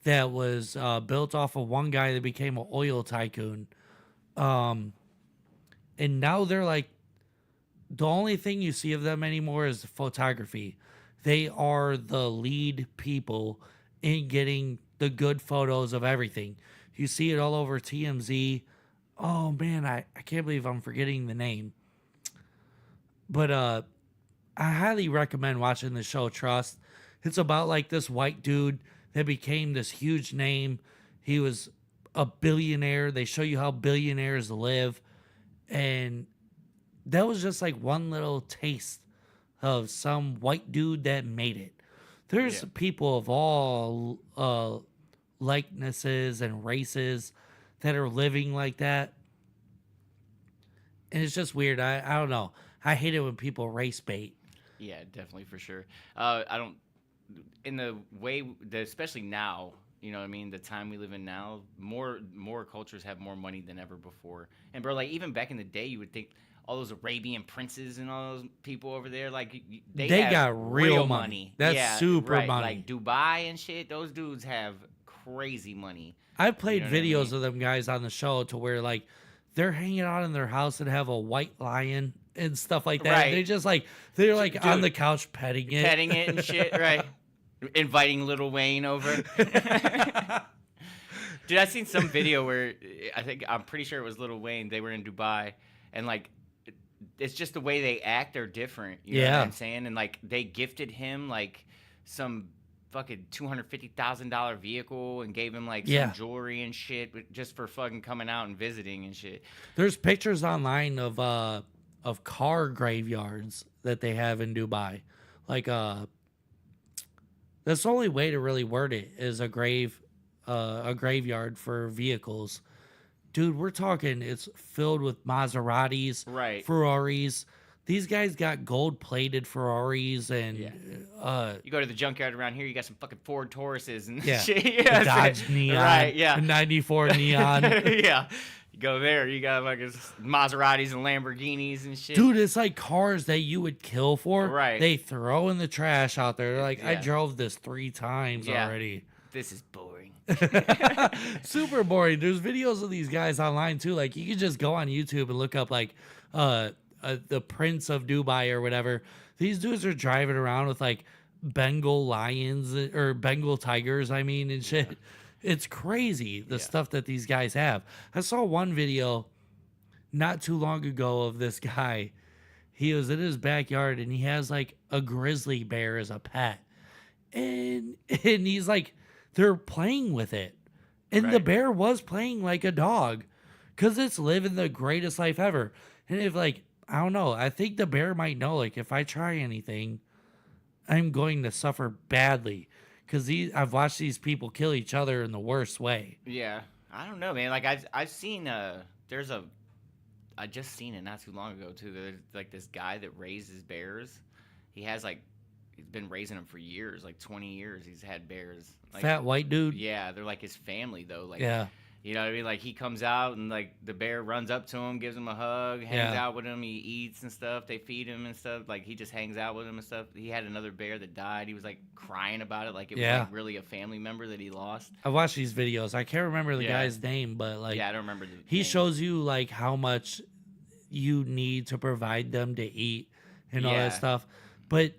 that was built off of one guy that became an oil tycoon. And now they're like, the only thing you see of them anymore is photography. They are the lead people in getting the good photos of everything. You see it all over TMZ. Oh man, I can't believe I'm forgetting the name. But I highly recommend watching the show Trust. It's about like this white dude that became this huge name. He was a billionaire. They show you how billionaires live. And that was just like one little taste of some white dude that made it. There's people of all likenesses and races that are living like that. And it's just weird. I don't know. I hate it when people race bait. Yeah, definitely for sure. I don't in the way that especially now, you know what I mean, the time we live in now, more cultures have more money than ever before. And bro, like even back in the day, you would think all those Arabian princes and all those people over there, like they got real money. That's super right, money. Like Dubai and shit, those dudes have crazy money. I've played You know what I videos mean? of them guys on the show to where like they're hanging out in their house and have a white lion and stuff like that. Right. They're just like they're like Dude, on the couch petting it and shit, right? Inviting Lil Wayne over. Dude, I seen some video where I'm pretty sure it was Lil Wayne. They were in Dubai, and like, it's just the way they act are different. You know what I'm saying? And like, they gifted him like some fucking $250,000 vehicle and gave him like some jewelry and shit just for fucking coming out and visiting and shit. There's pictures online of car graveyards that they have in Dubai. Like that's the only way to really word it is a graveyard for vehicles. Dude, we're talking it's filled with Maseratis, right, Ferraris. These guys got gold-plated Ferraris and you go to the junkyard around here, you got some fucking Ford Tauruses and yeah, shit. The Dodge Neon, right? Yeah, the '94 Neon. Yeah, you go there, you got fucking Maseratis and Lamborghinis and shit. Dude, it's like cars that you would kill for. Right. They throw in the trash out there. They're like, I Yeah. drove this 3 times already. This is boring. Super boring. There's videos of these guys online too. Like you can just go on YouTube and look up like the Prince of Dubai or whatever. These dudes are driving around with like Bengal lions or Bengal tigers, I mean, and shit. Yeah. It's crazy the stuff that these guys have. I saw one video not too long ago of this guy. He was in his backyard and he has like a grizzly bear as a pet. And he's like, they're playing with it. And the bear was playing like a dog because it's living the greatest life ever. And if like, I don't know, I think the bear might know, like, if I try anything, I'm going to suffer badly because I've watched these people kill each other in the worst way. Yeah, I don't know, man. Like I've seen I just seen it not too long ago too. There's like this guy that raises bears. He's been raising them for years, like 20 years. He's had bears. Like, Fat white dude. Yeah, they're like his family though. Like, yeah. You know what I mean? Like he comes out and like the bear runs up to him, gives him a hug, hangs out with him, he eats and stuff. They feed him and stuff. Like he just hangs out with him and stuff. He had another bear that died. He was like crying about it, like it was like really a family member that he lost. I watched these videos. I can't remember the guy's name, but like I don't remember the he name. shows you like how much you need to provide them to eat and all that stuff. But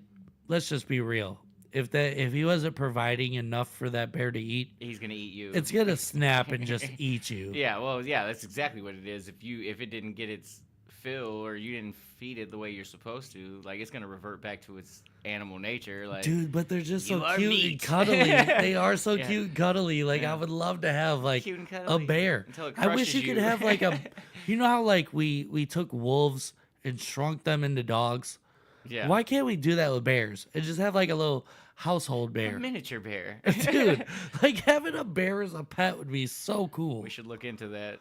let's just be real. If he wasn't providing enough for that bear to eat, he's gonna eat you. It's gonna snap and just eat you. That's exactly what it is. If it didn't get its fill or you didn't feed it the way you're supposed to, like it's gonna revert back to its animal nature. Like, dude, but they're just so cute meat. and cuddly. They are so cute and cuddly. Like I would love to have like a bear. I wish you could have like a. You know how like we took wolves and shrunk them into dogs. Yeah. Why can't we do that with bears and just have like a little household bear? A miniature bear. Dude, like having a bear as a pet would be so cool. We should look into that.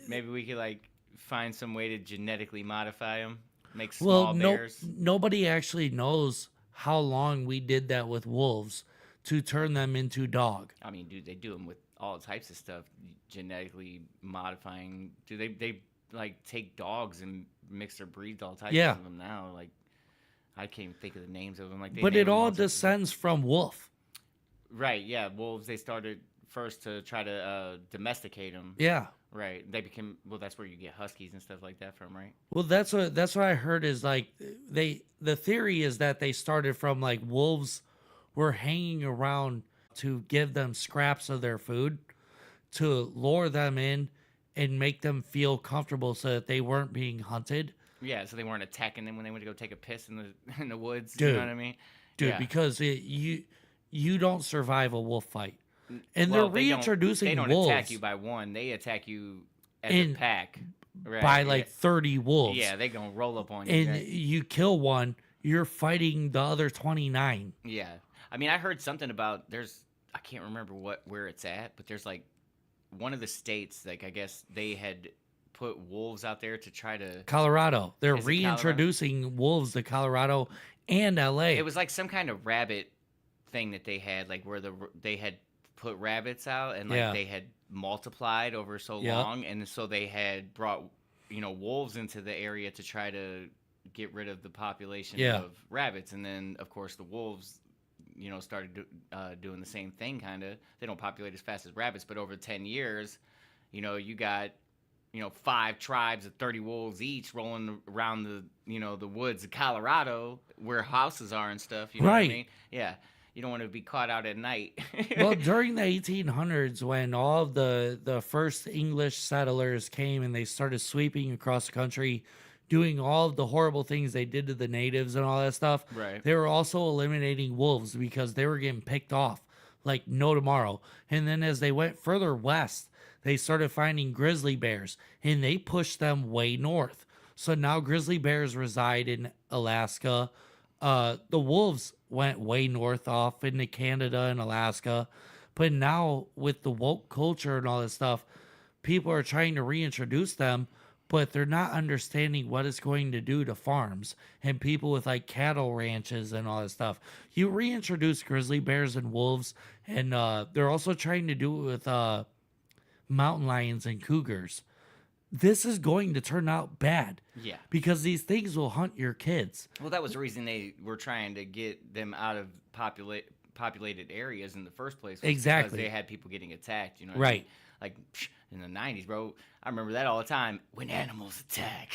Maybe we could like find some way to genetically modify them, make small bears. Nobody actually knows how long we did that with wolves to turn them into dog. I mean, dude, they do them with all types of stuff, genetically modifying. Dude, they like take dogs and mix their breeds, all types of them now. Like, I can't even think of the names of them. Like, but it all descends from wolf. Right? Yeah, wolves. They started first to try to domesticate them. Yeah. Right. They became that's where you get huskies and stuff like that from, right? Well, that's what I heard is like the theory is that they started from like wolves were hanging around to give them scraps of their food to lure them in and make them feel comfortable so that they weren't being hunted. Yeah, so they weren't attacking them when they went to go take a piss in the woods. Dude, you know what I mean? Dude, because you don't survive a wolf fight. And they're reintroducing wolves. They don't attack you by one. They attack you as a pack. Right, by like 30 wolves. Yeah, they gonna roll up on you. And you kill one, you're fighting the other 29. Yeah. I mean, I heard something about I can't remember where it's at, but there's like one of the states, like I guess they had put wolves out there to try to Colorado. They're reintroducing wolves to Colorado and LA. It was like some kind of rabbit thing that they had, like where they had put rabbits out and like they had multiplied over so long, and so they had brought wolves into the area to try to get rid of the population of rabbits, and then of course the wolves started doing the same thing. Kind of, they don't populate as fast as rabbits, but over 10 years, you got 5 tribes of 30 wolves each rolling around the woods of Colorado where houses are and stuff. You know what I mean? Yeah. You don't want to be caught out at night. Well, during the 1800s, when all of the first English settlers came and they started sweeping across the country, doing all of the horrible things they did to the natives and all that stuff, right? They were also eliminating wolves because they were getting picked off like no tomorrow. And then as they went further west, they started finding grizzly bears, and they pushed them way north. So now grizzly bears reside in Alaska. The wolves went way north off into Canada and Alaska. But now with the woke culture and all this stuff, people are trying to reintroduce them, but they're not understanding what it's going to do to farms and people with like cattle ranches and all this stuff. You reintroduce grizzly bears and wolves, and they're also trying to do it with mountain lions and cougars. This is going to turn out bad. Yeah. Because these things will hunt your kids. Well, that was the reason they were trying to get them out of populated areas in the first place. Exactly. Because they had people getting attacked, Right. I mean? Like in the 90s, bro. I remember that all the time. When animals attack.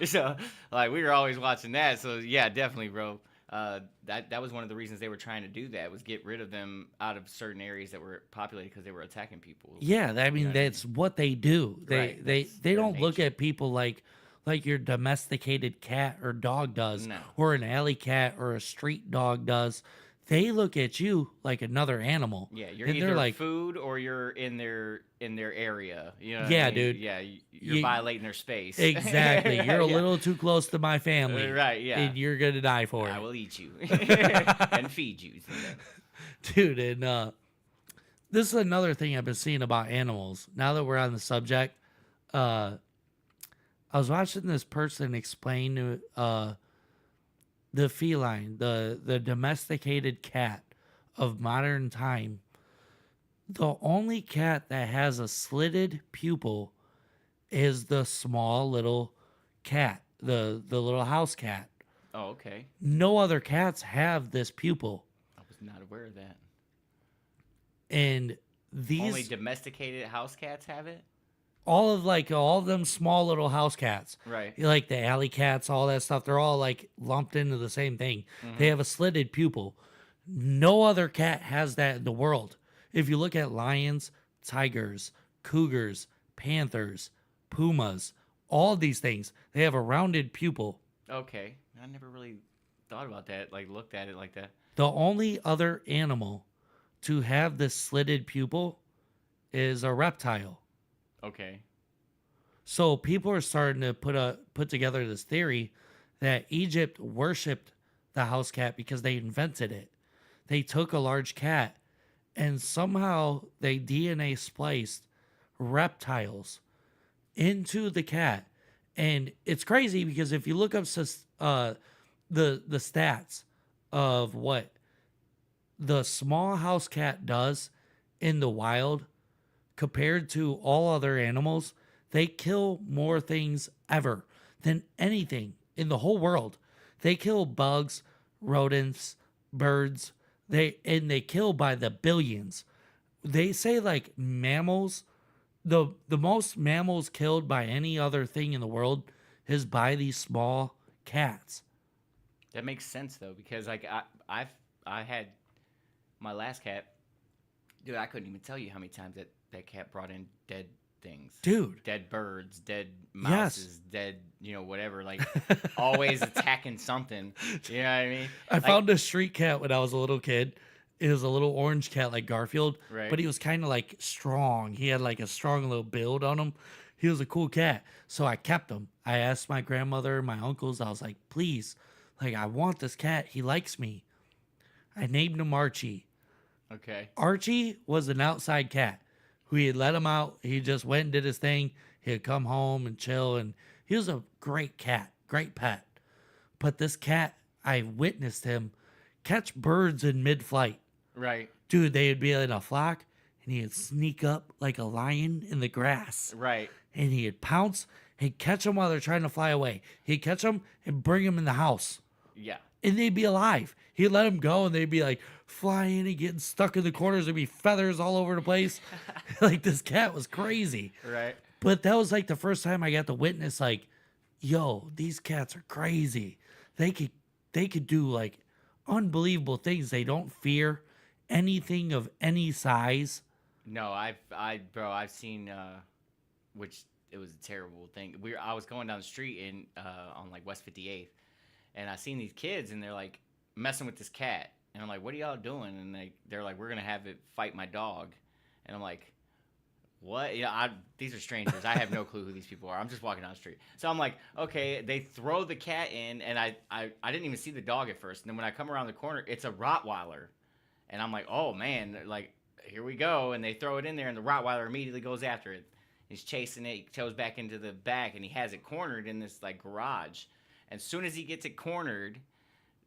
So we were always watching that. So yeah, definitely, bro. That was one of the reasons they were trying to do that, was get rid of them out of certain areas that were populated because they were attacking people. Yeah, I mean that's what they do. They don't look at people like your domesticated cat or dog does, or an alley cat or a street dog does. They look at you like another animal. Yeah, you're either like food or you're in their area. You know what I mean? Dude. Yeah, you're violating their space. Exactly. You're a little too close to my family. Right, yeah. And you're going to die for it. I will eat you and feed you. Dude, and this is another thing I've been seeing about animals. Now that we're on the subject, I was watching this person explain the feline, the domesticated cat of modern time. The only cat that has a slitted pupil is the small little cat, the little house cat. Oh, okay. No other cats have this pupil. I was not aware of that. And these only domesticated house cats have it? all of them small little house cats. Right. Like the alley cats, all that stuff, they're all like lumped into the same thing. Mhm. They have a slitted pupil. No other cat has that in the world. If you look at lions, tigers, cougars, panthers, pumas, all these things, they have a rounded pupil. Okay. I never really thought about that, like looked at it like that. The only other animal to have this slitted pupil is a reptile. Okay. So people are starting to put together this theory that Egypt worshipped the house cat because they invented it. They took a large cat and somehow they DNA spliced reptiles into the cat. And it's crazy because if you look up the stats of what the small house cat does in the wild compared to all other animals, they kill more things ever than anything in the whole world. They kill bugs, rodents, birds. They kill by the billions. They say like mammals, the most mammals killed by any other thing in the world is by these small cats. That makes sense though, because like I had my last cat. Dude, I couldn't even tell you how many times that cat brought in dead things. Dude. Dead birds, dead mouses, dead, whatever. Like, always attacking something. You know what I mean? I found a street cat when I was a little kid. It was a little orange cat like Garfield. Right. But he was kind of like strong. He had like a strong little build on him. He was a cool cat. So I kept him. I asked my grandmother, my uncles, I was like, please, like, I want this cat. He likes me. I named him Archie. Okay. Archie was an outside cat. We had let him out. He just went and did his thing. He'd come home and chill. And he was a great cat, great pet. But this cat, I witnessed him catch birds in mid-flight. Right. Dude, they'd be in a flock, and he'd sneak up like a lion in the grass. Right. And he'd pounce. He'd catch them while they're trying to fly away. He'd catch them and bring them in the house. Yeah. And they'd be alive. He'd let them go, and they'd be like flying and getting stuck in the corners. There'd be feathers all over the place. Like, this cat was crazy. Right. But that was like the first time I got to witness, like, yo, these cats are crazy. They could do like unbelievable things. They don't fear anything of any size. No, I've seen, which it was a terrible thing. I was going down the street on like West 58th, and I seen these kids, and they're like messing with this cat, and I'm like, what are y'all doing? And they're like, we're gonna have it fight my dog, and I'm like, what? Yeah, these are strangers. I have no clue who these people are. I'm just walking down the street. So I'm like, okay, they throw the cat in, and I didn't even see the dog at first. And then when I come around the corner, it's a Rottweiler. And I'm like, oh, man, like, here we go. And they throw it in there, and the Rottweiler immediately goes after it. He's chasing it. He goes back into the back, and he has it cornered in this, like, garage. And as soon as he gets it cornered,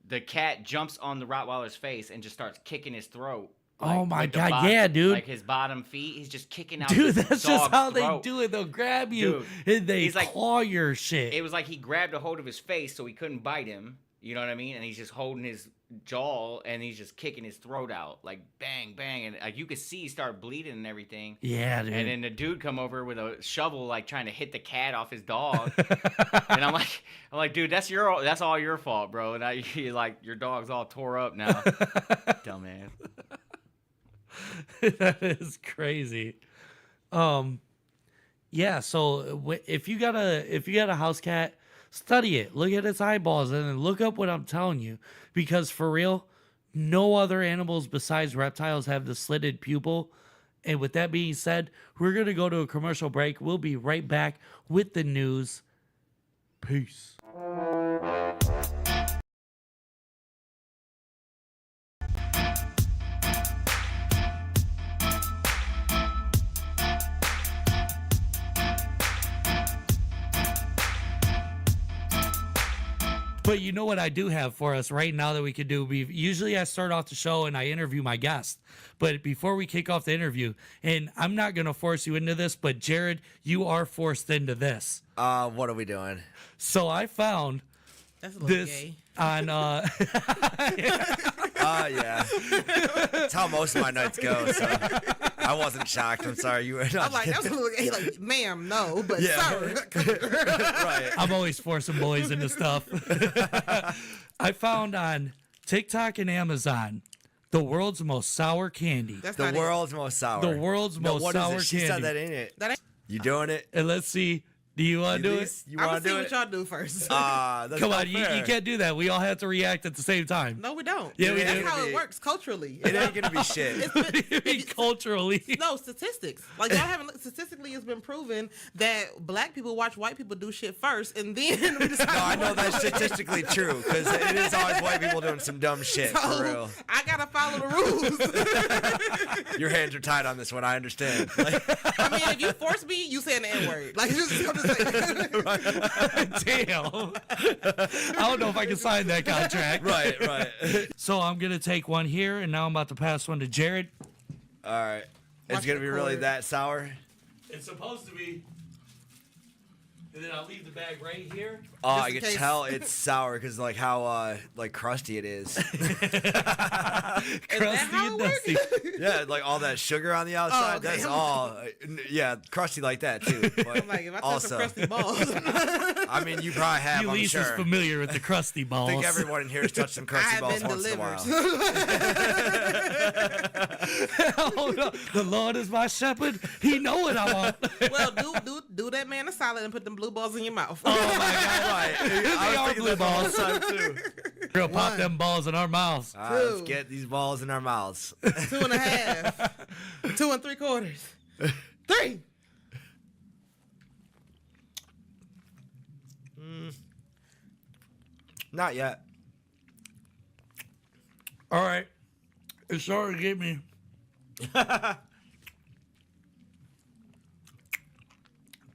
the cat jumps on the Rottweiler's face and just starts kicking his throat. Like, oh my God, yeah, dude. Like his bottom feet, he's just kicking out. Dude, this that's just how throat. they do it. They'll grab you Dude, and they he's like, claw your shit. It was like he grabbed a hold of his face so he couldn't bite him. You know what I mean? And he's just holding his jaw and he's just kicking his throat out. Like, bang, bang. And like, you could see he start bleeding and everything. Yeah, dude. And then the dude come over with a shovel, like trying to hit the cat off his dog. And I'm like, dude, that's all your fault, bro. And your dog's all tore up now. Dumbass. That is crazy. Yeah, so if you got a house cat, study it. Look at its eyeballs and then look up what I'm telling you, because for real, no other animals besides reptiles have the slitted pupil. And with that being said, we're going to go to a commercial break. We'll be right back with the news. Peace. But you know what I do have for us right now that we could do? Usually I start off the show and I interview my guest. But before we kick off the interview, and I'm not going to force you into this, but Jarrod, you are forced into this. What are we doing? So I found this gay. on... yeah. That's how most of my nights go, so I wasn't shocked. I'm sorry. You were not. I'm like, that was a little gay. Like, ma'am, no, but sir. Right. I'm always forcing boys into stuff. I found on TikTok and Amazon the world's most sour candy. That's The world's most sour. The world's most what sour is it? She candy. said that ain't it. That ain't. You doing it? And let's see. Do you want to do it? You I'm want gonna to see do what it? y'all do first. That's Come not on, you fair. can't do that. We all have to react at the same time. No, we don't. Yeah, we That's do. how it works culturally. It ain't gonna be shit. Culturally. No, statistics. Like y'all haven't statistically, it's been proven that black people watch white people do shit first, and then we decide. No, I know that's statistically true because it is always white people doing some dumb shit for So, real. I gotta follow the rules. Your hands are tied on this one. I understand. Like, I mean, if you force me, you saying the N word. Like, just come to say. Damn. I don't know if I can sign that contract. right. So I'm going to take one here, and now I'm about to pass one to Jarrod. All right. It's Watch gonna the be really cord. that sour. It's supposed to be. And then I'll leave the bag right here. Oh, Just I in can case. tell it's sour because like how like crusty it is. Crusty how and it dusty. Yeah, like all that sugar on the outside. okay. That's all. Yeah, crusty like that too. But I'm like, if I touch also, some crusty balls. I mean, you probably have. I'm Elise sure. is familiar with the crusty balls. I think everyone in here has touched some crusty I've balls been once in a while. Oh, no. The Lord is my shepherd. He know what I want. Well, do that man a solid and put them blue balls in your mouth. Oh, my God. Right. They I are was thinking blue that the whole balls. time too. We'll pop them balls in our mouths. Let's get these balls in our mouths. 2.5. 2 3/4. 3. Not yet. All right. It's starting to get me.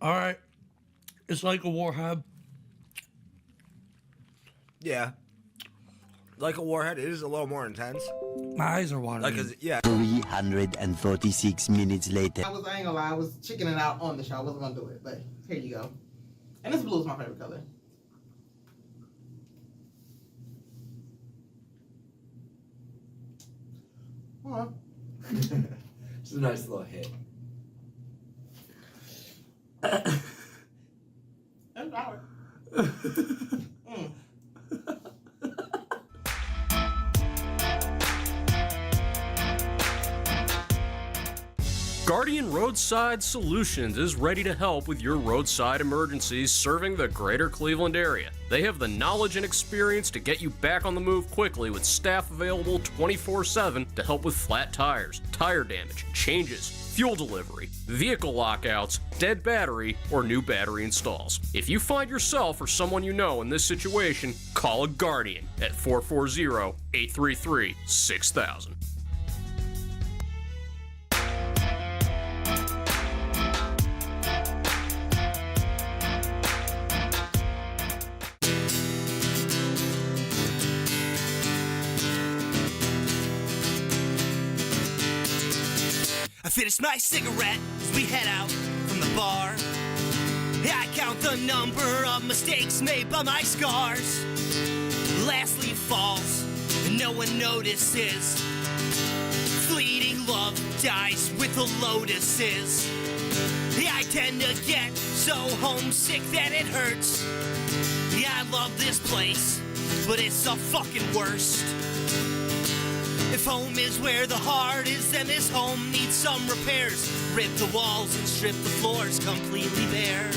All right. It's like a warhead. Yeah. Like a warhead, it is a little more intense. My eyes are watering. Like, 'cause- yeah. 346 minutes later. I ain't gonna lie, I was chickening out on the show. I wasn't gonna do it, but here you go. And this blue is my favorite color. Hold on. It's a nice little hit. That's sour. Guardian Roadside Solutions is ready to help with your roadside emergencies serving the greater Cleveland area. They have the knowledge and experience to get you back on the move quickly with staff available 24/7 to help with flat tires, tire damage, changes, fuel delivery, vehicle lockouts, dead battery, or new battery installs. If you find yourself or someone you know in this situation, call a Guardian at 440-833-6000. I finish my cigarette as we head out from the bar. I count the number of mistakes made by my scars. Last leaf falls and no one notices. Fleeting love dies with the lotuses. I tend to get so homesick that it hurts. Yeah, I love this place, but it's the fucking worst. If home is where the heart is, then this home needs some repairs. Rip the walls and strip the floors completely bare.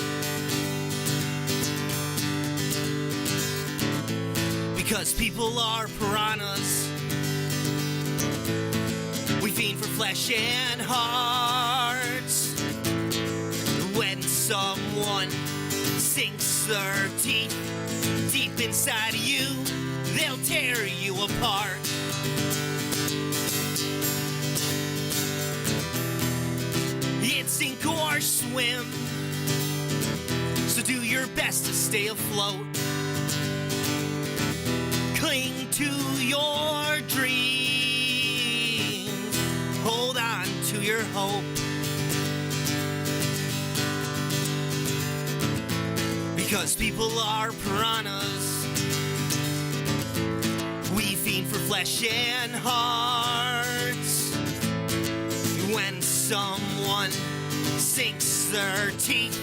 Because people are piranhas. We fiend for flesh and hearts. When someone sinks their teeth deep inside of you, they'll tear you apart. It's sink or swim, so do your best to stay afloat. your dreams. Hold on to your hope. Because people are piranhas. We fiend for flesh and hearts. When someone sinks their teeth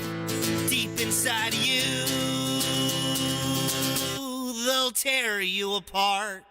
deep inside you, they'll tear you apart.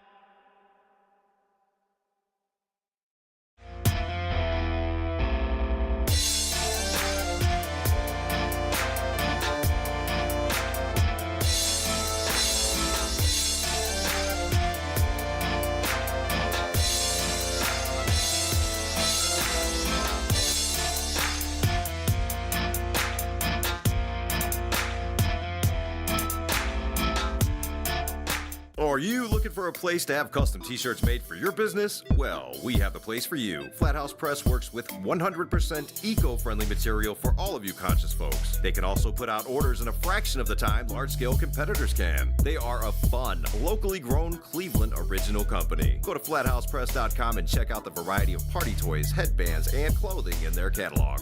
Are you looking for a place to have custom t-shirts made for your business? Well, we have the place for you. Flathouse Press works with 100% eco-friendly material for all of you conscious folks. They can also put out orders in a fraction of the time large-scale competitors can. They are a fun, locally grown Cleveland original company. Go to flathousepress.com and check out the variety of party toys, headbands, and clothing in their catalog.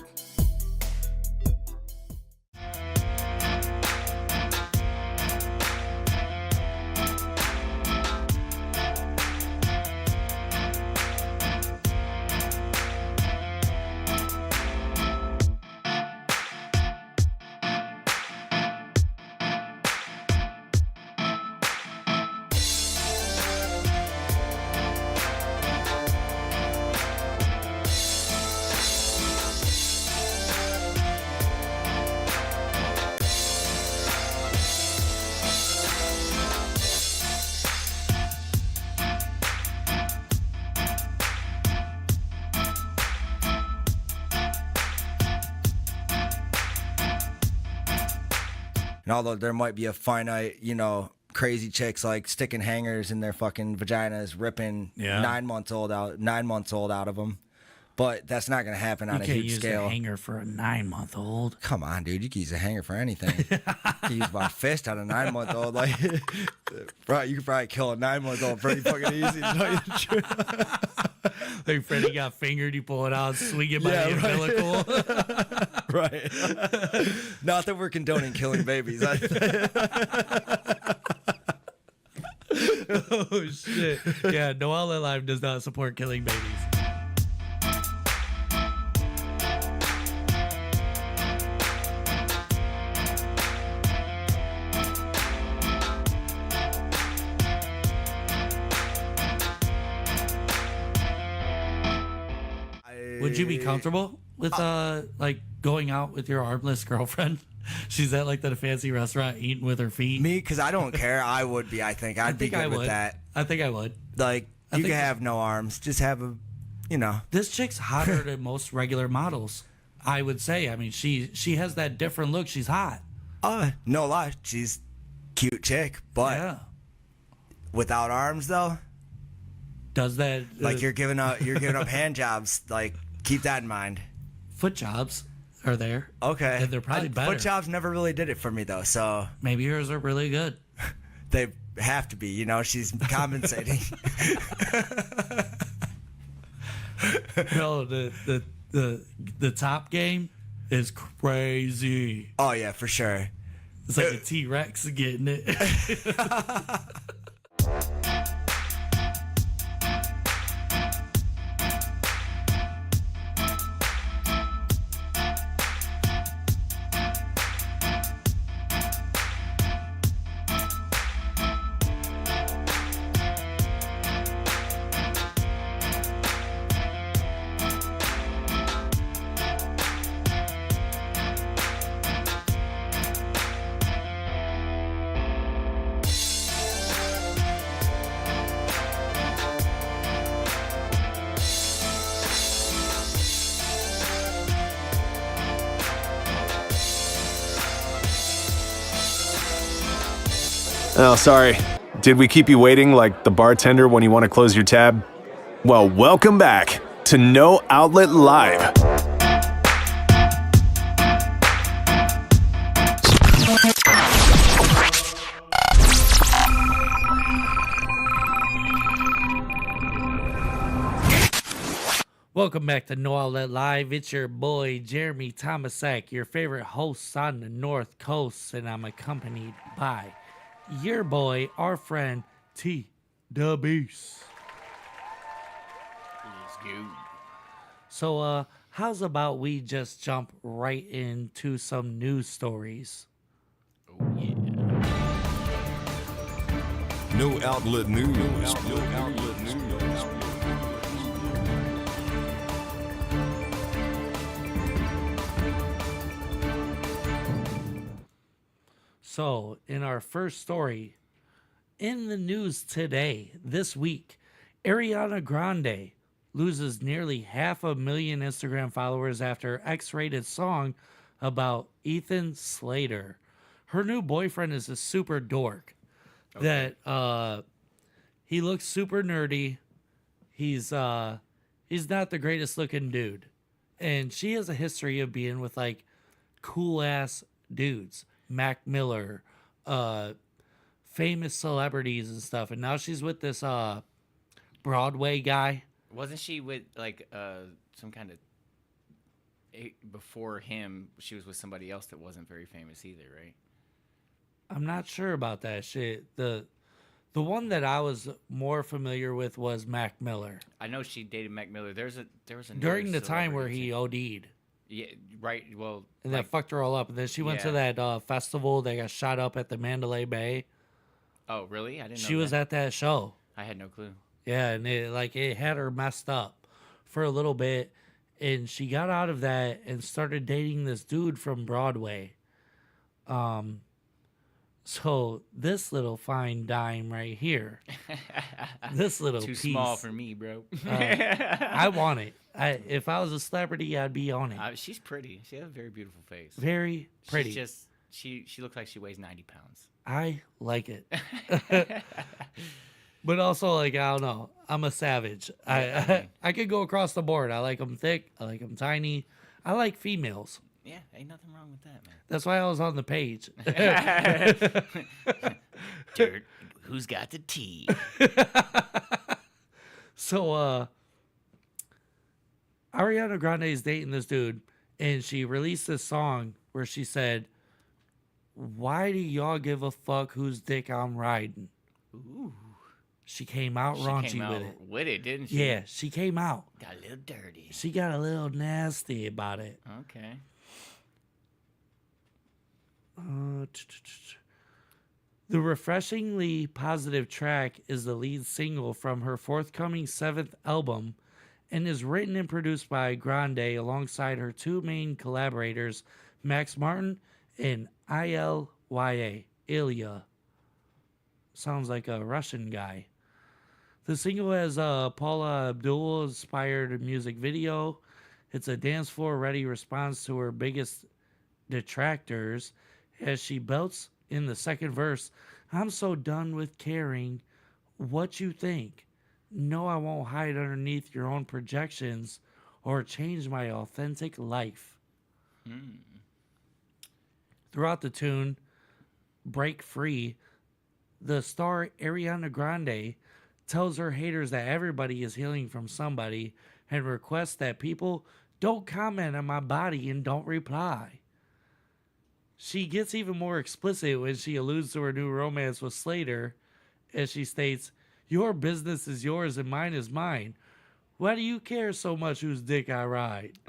And although there might be a finite, crazy chicks like sticking hangers in their fucking vaginas, ripping 9 months old out of them, but that's not gonna happen on a huge scale. You can't use a hanger for a 9-month-old. Come on, dude, you can use a hanger for anything. You can use my fist on a 9-month-old. Like, bro, you could probably kill a 9-month-old pretty fucking easy. To tell you the truth. Like Freddie got fingered, you pull it out, swing it by the umbilical. Right. Not that we're condoning killing babies. Oh shit! Yeah, NoOutletLive does not support killing babies. Would you be comfortable with like going out with your armless girlfriend? She's at like the fancy restaurant eating with her feet. Me, because I don't care. I would be. I think I'd be good with that. I think I would. Like you can have no arms, just have a, This chick's hotter than most regular models. I would say. I mean, she has that different look. She's hot. No lie, she's cute chick, but without arms though. Does that like you're giving up hand jobs? Like keep that in mind. Foot jobs are there. Okay, and they're probably better. Foot jobs never really did it for me though, so maybe hers are really good. They have to be. She's compensating. No, the top game is crazy. Oh yeah, for sure. It's like a T-Rex getting it. Oh, sorry. Did we keep you waiting like the bartender when you want to close your tab? Well, welcome back to No Outlet Live. Welcome back to No Outlet Live. It's your boy, Jeremy Tomesek, your favorite host on the North Coast, and I'm accompanied by your boy, our friend, T. The Beast. Let's go. So, how's about we just jump right into some news stories? Oh, yeah. No Outlet News. No Outlet News. So, in our first story, in the news today, this week, Ariana Grande loses nearly 500,000 Instagram followers after X-rated song about Ethan Slater. Her new boyfriend is a super dork. Okay. That he looks super nerdy. He's not the greatest looking dude. And she has a history of being with like cool ass dudes. Mac Miller, famous celebrities and stuff. And now she's with this Broadway guy. Wasn't she with like some kind of before him? She was with somebody else that wasn't very famous either, right? I'm not sure about that shit. The one that I was more familiar with was Mac Miller. I know she dated Mac Miller. There was a during the time where he OD'd. Yeah, right. Well, And that fucked her all up. And then she went to that festival. They got shot up at the Mandalay Bay. Oh, really? I didn't know She was at that show. I had no clue. Yeah, and it had her messed up for a little bit. And she got out of that and started dating this dude from Broadway. So this little fine dime right here, this little Too piece, small for me, bro. I want it. If I was a celebrity, I'd be on it. She's pretty. She has a very beautiful face. Very pretty. She looks like she weighs 90 pounds. I like it. But also, like, I don't know. I'm a savage. I could go across the board. I like them thick. I like them tiny. I like females. Yeah, ain't nothing wrong with that, man. That's why I was on the page. Dirt, who's got the tea? So, Ariana Grande is dating this dude, and she released this song where she said, "Why do y'all give a fuck whose dick I'm riding?" Ooh. She came out raunchy with it. With it, didn't she? Yeah, she came out. Got a little dirty. She got a little nasty about it. Okay. The refreshingly positive track is the lead single from her forthcoming 7th album and is written and produced by Grande alongside her two main collaborators, Max Martin and Ilya. Sounds like a Russian guy. The single has a Paula Abdul-inspired music video. It's a dance floor ready response to her biggest detractors as she belts in the second verse, "I'm so done with caring what you think. No, I won't hide underneath your own projections or change my authentic life." Throughout the tune, Break Free, the star Ariana Grande tells her haters that everybody is healing from somebody and requests that people don't comment on my body and don't reply. She gets even more explicit when she alludes to her new romance with Slater, as she states, "Your business is yours and mine is mine. Why do you care so much whose dick I ride?"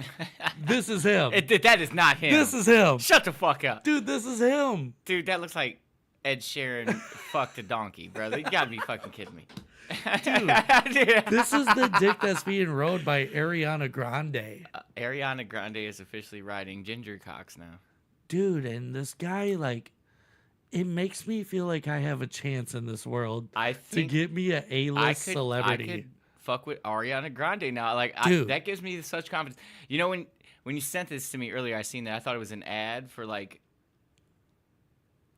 This is him. That is not him. This is him. Shut the fuck up. Dude, this is him. Dude, that looks like Ed Sheeran fucked a donkey, brother. You gotta be fucking kidding me. Dude, this is the dick that's being rode by Ariana Grande. Ariana Grande is officially riding ginger cocks now. Dude, and this guy, like, it makes me feel like I have a chance in this world to get me a A-list celebrity. I could fuck with Ariana Grande now. Like, that gives me such confidence. You know, when you sent this to me earlier, I seen that. I thought it was an ad for, like,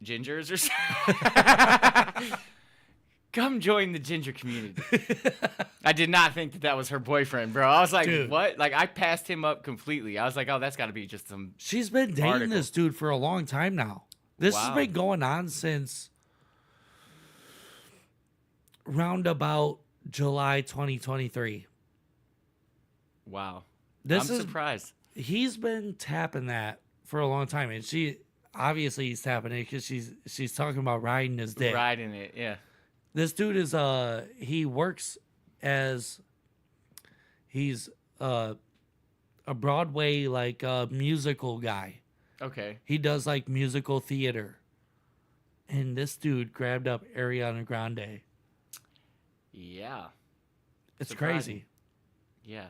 gingers or something. Come join the ginger community. I did not think that was her boyfriend, bro. I was like, dude, what? Like, I passed him up completely. I was like, oh, that's got to be just some. She's been dating this dude for a long time now. This has been going on since round about July 2023. Wow. I'm surprised. He's been tapping that for a long time, and she obviously he's tapping it because she's talking about riding his dick. Riding it, yeah. This dude is he works as he's a Broadway like musical guy. Okay. He does like musical theater. And this dude grabbed up Ariana Grande. Yeah. It's Surprising. crazy. Yeah.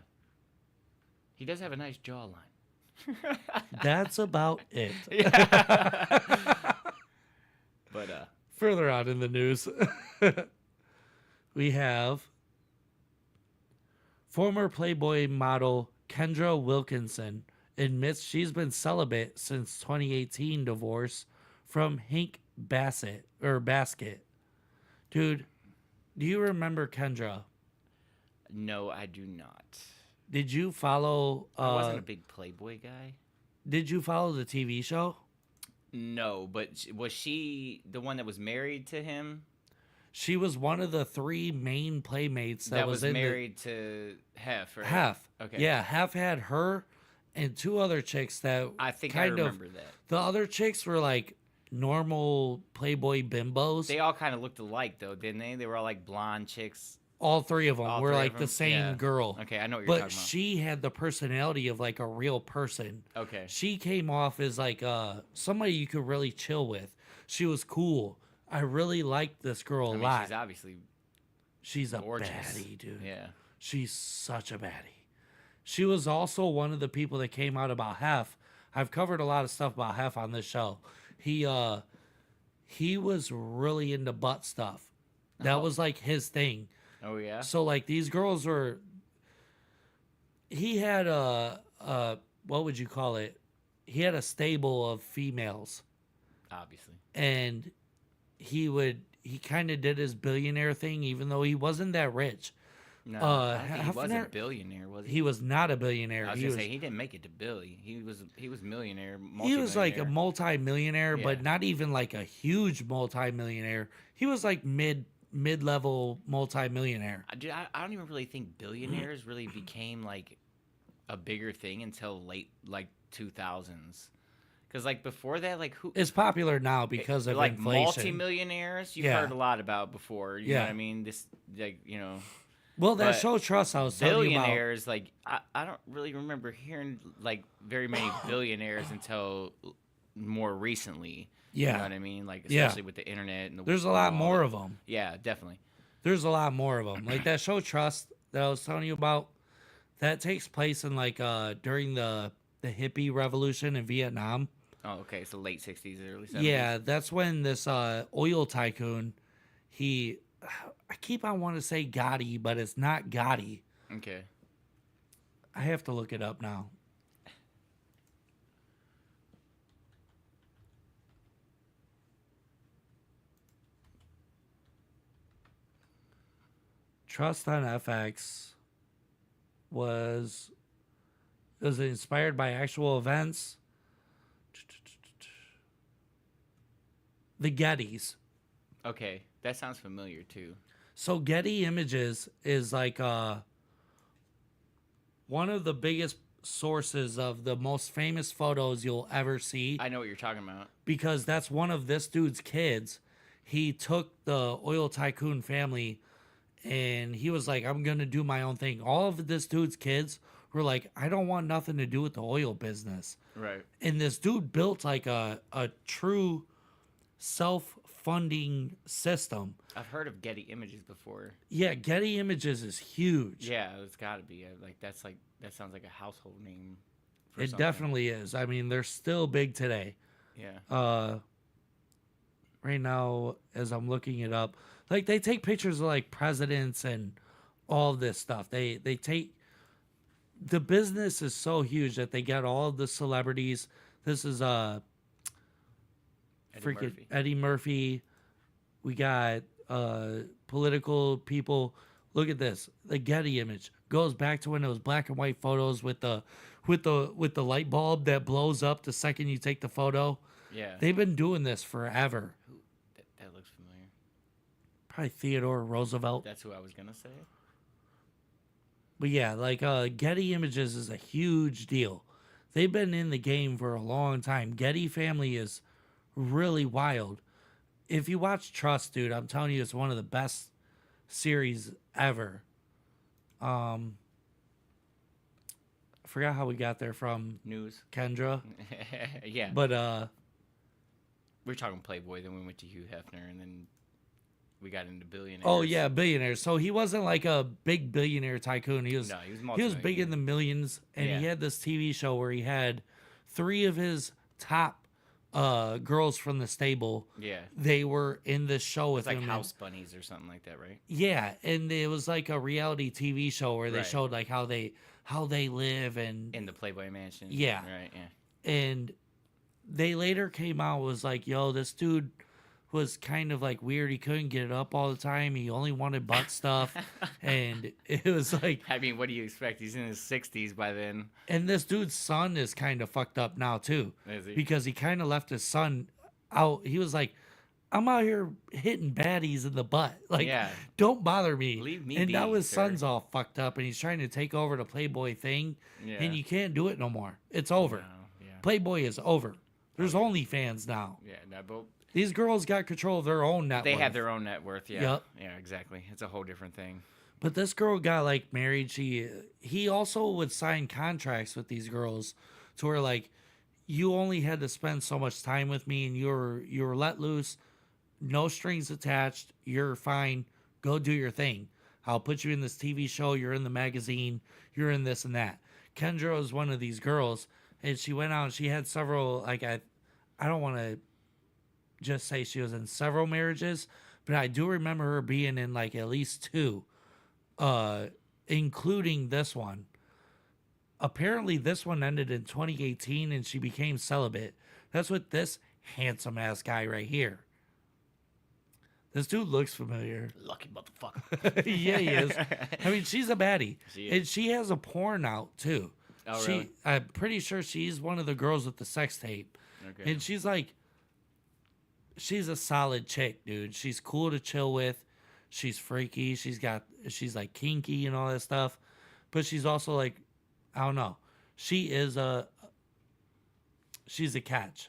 He does have a nice jawline. That's about it. But further on in the news, we have former Playboy model Kendra Wilkinson admits she's been celibate since 2018 divorce from Hank Basket. Dude, do you remember Kendra? no, I do not. Did you follow I wasn't a big Playboy guy. Did you follow the TV show? No, but was she the one that was married to him? She was one of the 3 main playmates That was in married to Hef, right? Hef. Okay. Yeah, Hef had her and 2 other chicks that I think kind I remember that. The other chicks were like normal Playboy bimbos. They all kind of looked alike, though, didn't they? They were all like blonde chicks. All 3 of them All were 3 of like the them? same Yeah. girl. Okay, I know what you're but talking about. she had the personality of like a real person. Okay. She came off as like somebody you could really chill with. She was cool. I really liked this girl a lot. She's obviously She's a gorgeous. baddie, dude. Yeah. She's such a baddie. She was also one of the people that came out about Hef. I've covered a lot of stuff about Hef on this show. He was really into butt stuff. That was like his thing. Oh yeah. So like these girls were. He had a what would you call it? He had a stable of females. Obviously. And he kind of did his billionaire thing, even though he wasn't that rich. No, I don't think he wasn't a billionaire, was he? He was not a billionaire. I was gonna say he didn't make it to Billy. He was millionaire. He was like a multi-millionaire, Yeah. but not even like a huge multi-millionaire. He was like mid-level multi-millionaire. I don't even really think billionaires really became like a bigger thing until late like 2000s. Because like before that, like who? It's popular now because of like inflation. Multi-millionaires. You've heard a lot about before. You know what I mean? This like Well, that but show Trust I was telling you about. Billionaires, like I don't really remember hearing like very many billionaires until more recently. Yeah. You know what I mean? Like especially with the internet and There's a lot more of them. Yeah, definitely. There's a lot more of them. Like that show Trust that I was telling you about. That takes place in like during the hippie revolution in Vietnam. Oh, okay. So late 60s, early 70s. Yeah, that's when this oil tycoon, I keep on wanting to say Gotti, but it's not Gotti. Okay. I have to look it up now. Trust on FX was inspired by actual events. The Gettys. Okay, that sounds familiar too. So Getty Images is like one of the biggest sources of the most famous photos you'll ever see. I know what you're talking about. Because that's one of this dude's kids. He took the oil tycoon family and he was like, I'm going to do my own thing. All of this dude's kids were like, I don't want nothing to do with the oil business. Right. And this dude built like a true self-funding system. I've heard of Getty Images before. Yeah, Getty Images is huge. Yeah, it's got to be. Like that sounds like a household name. It something. definitely is. I mean, they're still big today. Yeah. Right now, as I'm looking it up, like they take pictures of like presidents and all this stuff. They take the business is so huge that they get all of the celebrities. This is Eddie Murphy. We got political people. Look at this. The Getty image goes back to when it was black and white photos with the light bulb that blows up the second you take the photo. Yeah. They've been doing this forever. That looks familiar. Probably Theodore Roosevelt. That's who I was gonna say. But yeah, like Getty Images is a huge deal. They've been in the game for a long time. Getty family is really wild. If you watch Trust, dude, I'm telling you, it's one of the best series ever. I forgot how we got there from News. Kendra. Yeah. But we were talking Playboy, then we went to Hugh Hefner, and then we got into billionaires. oh yeah, billionaires. So he wasn't like a big billionaire tycoon. He was big in the millions, and he had this TV show where he had 3 of his top girls from the stable. Yeah. They were in this show with It's like him. House Bunnies or something like that, right? Yeah, and it was like a reality TV show where they Right. showed like how they live and In the Playboy Mansion. Yeah. Right, yeah. and they later came out was like, yo, this dude was kind of like weird. He couldn't get it up all the time. He only wanted butt stuff, and it was like, I mean, what do you expect? He's in his 60s by then. and this dude's son is kind of fucked up now too, Is he? because he kind of left his son out. He was like, I'm out here hitting baddies in the butt. Like, Yeah. don't bother me. Leave me and be, now his sir. son's all fucked up, and he's trying to take over the Playboy thing, Yeah. and you can't do it no more. It's over. Playboy is over. There's OnlyFans now. Yeah, no, but These girls got control of their own net they worth. have their own net worth. Yeah. Yep. Yeah, exactly. It's a whole different thing. But this girl got like married. He also would sign contracts with these girls to where like you only had to spend so much time with me, and you were let loose, no strings attached. You're fine. Go do your thing. I'll put you in this TV show. You're in the magazine. You're in this and that. Kendra was one of these girls, and she went out and she had several, like, I don't want to just say she was in several marriages, but I do remember her being in like at least 2, including this one. Apparently this one ended in 2018 and she became celibate. That's what this handsome ass guy right here. This dude looks familiar. Lucky motherfucker. Yeah, he is. I mean, she's a baddie. She is. And she has a porn out too. Oh, really? I'm pretty sure she's one of the girls with the sex tape. Okay. And she's like, she's a solid chick, dude. She's cool to chill with. She's freaky. She's like kinky and all that stuff. But she's also like, I don't know. She's a catch.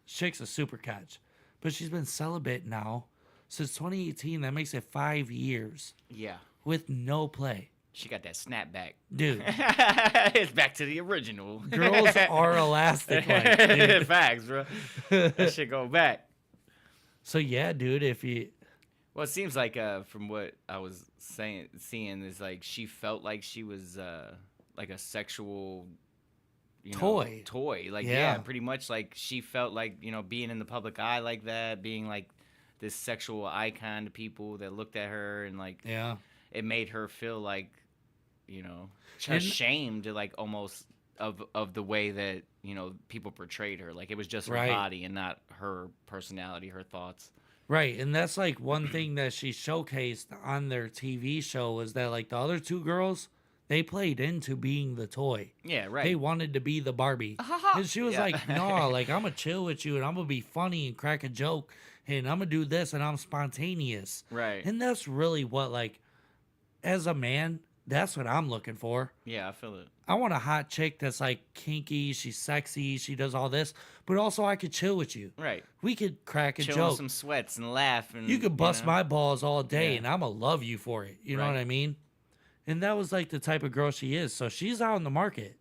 Chick's a super catch. But she's been celibate now since 2018. That makes it 5 years. Yeah. With no play. She got that snapback. Dude. It's back to the original. Girls are elastic like, dude. Facts, bro. That shit go back. So yeah, dude, if you... Well, it seems like from what I was seeing is like she felt like she was like a sexual toy. Like, yeah, pretty much like she felt like, being in the public eye like that, being like this sexual icon to people that looked at her, and like, yeah, it made her feel like, ashamed, like almost of the way that, people portrayed her. Like it was just her body and not her personality, her thoughts. Right, and that's like one thing that she showcased on their TV show was that like the other 2 girls, they played into being the toy. Yeah, right. They wanted to be the Barbie. And she was like, no, like I'm going to chill with you and I'm going to be funny and crack a joke and I'm going to do this and I'm spontaneous. Right. And that's really what, like, as a man, that's what I'm looking for. Yeah, I feel it. I want a hot chick that's like kinky, she's sexy, she does all this, but also I could chill with you. Right. We could crack a Chill joke. with some sweats and laugh. And You could bust my balls all day and I'm going to love you for it. You know what I mean? And that was like the type of girl she is. So she's out in the market.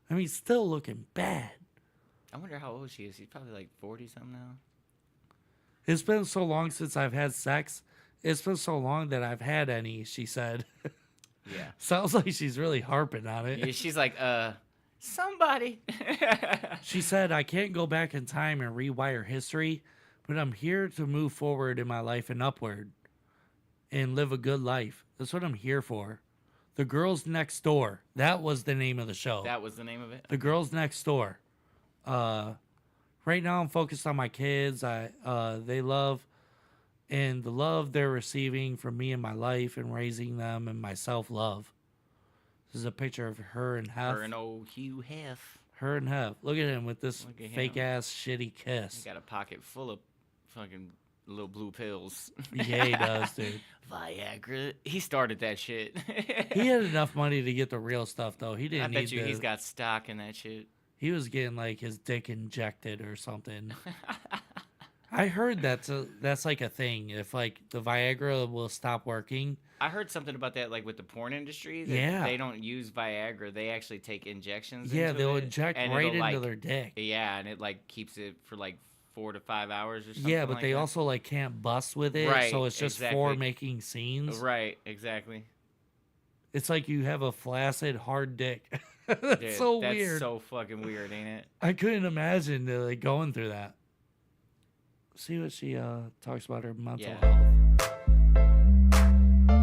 I mean, still looking bad. I wonder how old she is. She's probably like 40-something now. It's been so long since I've had sex. It's been so long that I've had any, she said. Yeah. Sounds like she's really harping on it. Yeah, she's like, somebody. She said, I can't go back in time and rewire history, but I'm here to move forward in my life and upward and live a good life. That's what I'm here for. The Girls Next Door. That was the name of the show. That was the name of it? The Girls Next Door. Right now I'm focused on my kids. They love, and the love they're receiving from me in my life and raising them and my self-love. This is a picture of her and Hef. Her and old Hugh Hef. Her and Hef. Look at him with this fake-ass shitty kiss. He got a pocket full of fucking little blue pills. Yeah, he does, dude. Viagra. He started that shit. He had enough money to get the real stuff, though. He didn't I bet need you he's got stock in that shit. He was getting, like, his dick injected or something. I heard that's like a thing. If, like, the Viagra will stop working. I heard something about that, like, with the porn industry. That Yeah. They don't use Viagra. They actually take injections Yeah, into they'll it, inject and right it'll, into like, their dick. Yeah, and it, like, keeps it for, like, 4 to 5 hours or something. Yeah, but like they that. also, like, can't bust with it. Right, So it's just for exactly. making scenes. Right, exactly. It's like you have a flaccid, hard dick. That's Dude, so that's weird. so fucking weird, ain't it? I couldn't imagine like going through that. See what she talks about her mental health.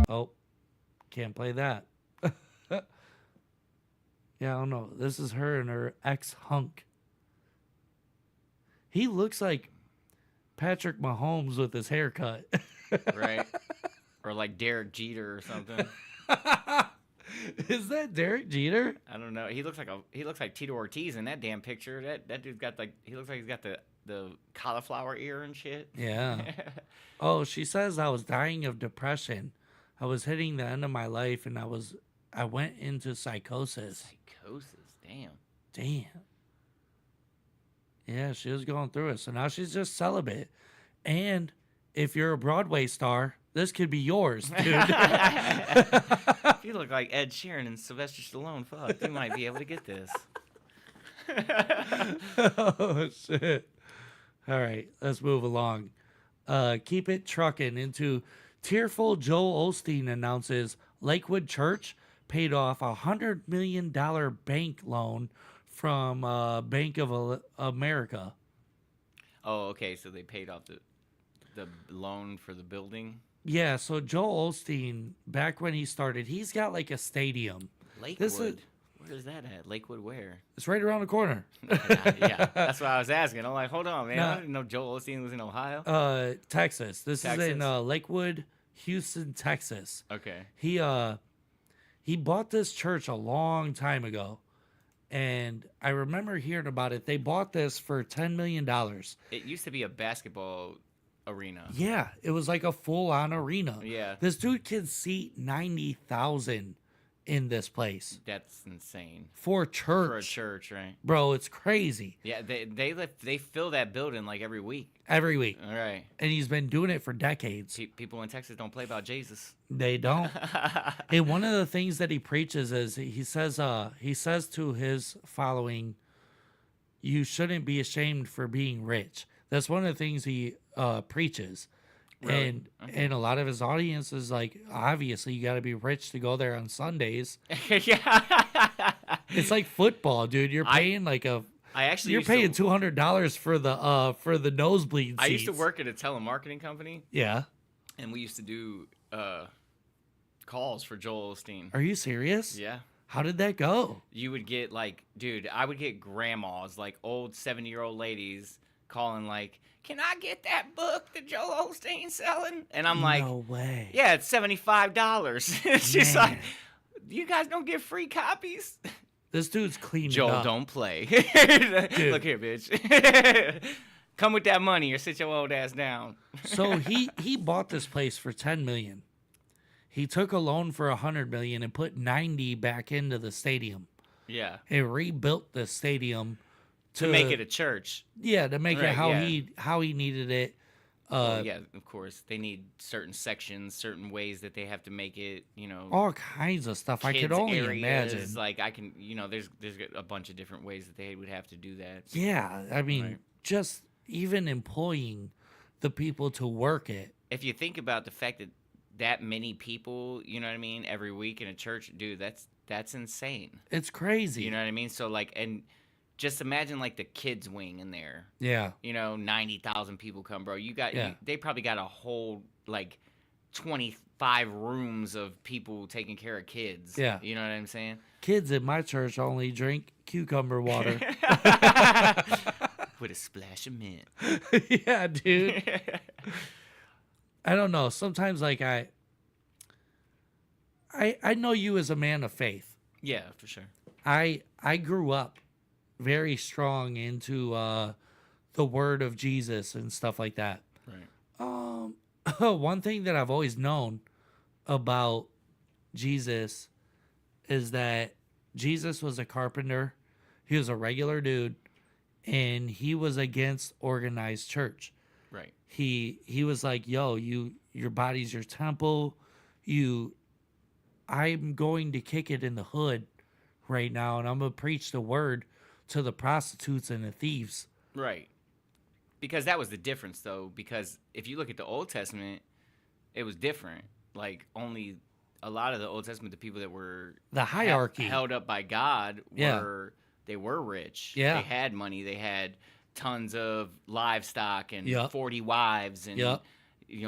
Oh, can't play that. Yeah, I don't know. This is her and her ex-hunk. He looks like Patrick Mahomes with his haircut. Right. Or like Derek Jeter or something. Is that Derek Jeter? I don't know. He looks like Tito Ortiz in that damn picture. That dude's got he looks like he's got the cauliflower ear and shit. Yeah. Oh, she says I was dying of depression. I was hitting the end of my life and I went into psychosis. Psychosis, damn. Damn. Yeah, she was going through it. So now she's just celibate. And if you're a Broadway star, this could be yours, dude. If you look like Ed Sheeran and Sylvester Stallone, fuck, you might be able to get this. Oh, shit. All right, let's move along. Keep it trucking into tearful Joel Osteen announces Lakewood Church paid off $100 million bank loan from Bank of America. Oh, okay, so they paid off the loan for the building. Yeah, so Joel Osteen, back when he started, he's got like a stadium. Lakewood. Where is that at? Lakewood where? It's right around the corner. Yeah, that's what I was asking. I'm like, hold on, man. Nah. I didn't know Joel Osteen was in Ohio. Texas. This is in Lakewood, Houston, Texas. Okay. He bought this church a long time ago, and I remember hearing about it. They bought this for $10 million. It used to be a basketball arena. Yeah, it was like a full-on arena. Yeah. This dude can seat 90,000 in this place. That's insane. For church. For a church, right? Bro, it's crazy. Yeah, they fill that building like every week. Every week. All right. And he's been doing it for decades. People in Texas don't play about Jesus. They don't. And one of the things that he preaches is he says to his following, you shouldn't be ashamed for being rich. That's one of the things he preaches. Really? And a lot of his audience is like, obviously you got to be rich to go there on Sundays. Yeah. It's like football, dude. You're paying you're paying $200 for the nosebleed seats. I used to work at a telemarketing company. Yeah. And we used to do calls for Joel Osteen. Are you serious? Yeah. How did that go? You would get I would get grandmas, like old 70-year-old ladies calling like, can I get that book that Joel Osteen's selling? And I'm like, no way. Yeah, it's $75. She's like, you guys don't get free copies? This dude's cleaning Joel, up. don't play. Look here, bitch. Come with that money or sit your old ass down. So he bought this place for $10 million. He took a loan for $100 million and put 90 back into the stadium. Yeah. And rebuilt the stadium to make it a church. Yeah, to make it how he needed it. Yeah, of course. They need certain sections, certain ways that they have to make it, all kinds of stuff. I could only imagine. Like I can, there's a bunch of different ways that they would have to do that. Yeah, I mean, just even employing the people to work it. If you think about the fact that many people, you know what I mean, every week in a church, dude, that's insane. It's crazy. You know what I mean? So and just imagine like the kids wing in there. Yeah. 90,000 people come, bro. Yeah. They probably got a whole 25 rooms of people taking care of kids. Yeah. You know what I'm saying? Kids in my church only drink cucumber water. With a splash of mint. Yeah, dude. I don't know. Sometimes I know you as a man of faith. Yeah, for sure. I grew up very strong into the word of Jesus and stuff like that. One thing that I've always known about Jesus is that Jesus was a carpenter. He was a regular dude, and he was against organized church. Right. He was like, yo, your body's your temple. I'm going to kick it in the hood right now, and I'm going to preach the word to the prostitutes and the thieves. Right. Because that was the difference, though. Because if you look at the Old Testament, it was different. Like, only a lot of the Old Testament, the people that were the hierarchy held up by God were they were rich. Yeah. They had money. They had tons of livestock and Yep. 40 wives and Yep.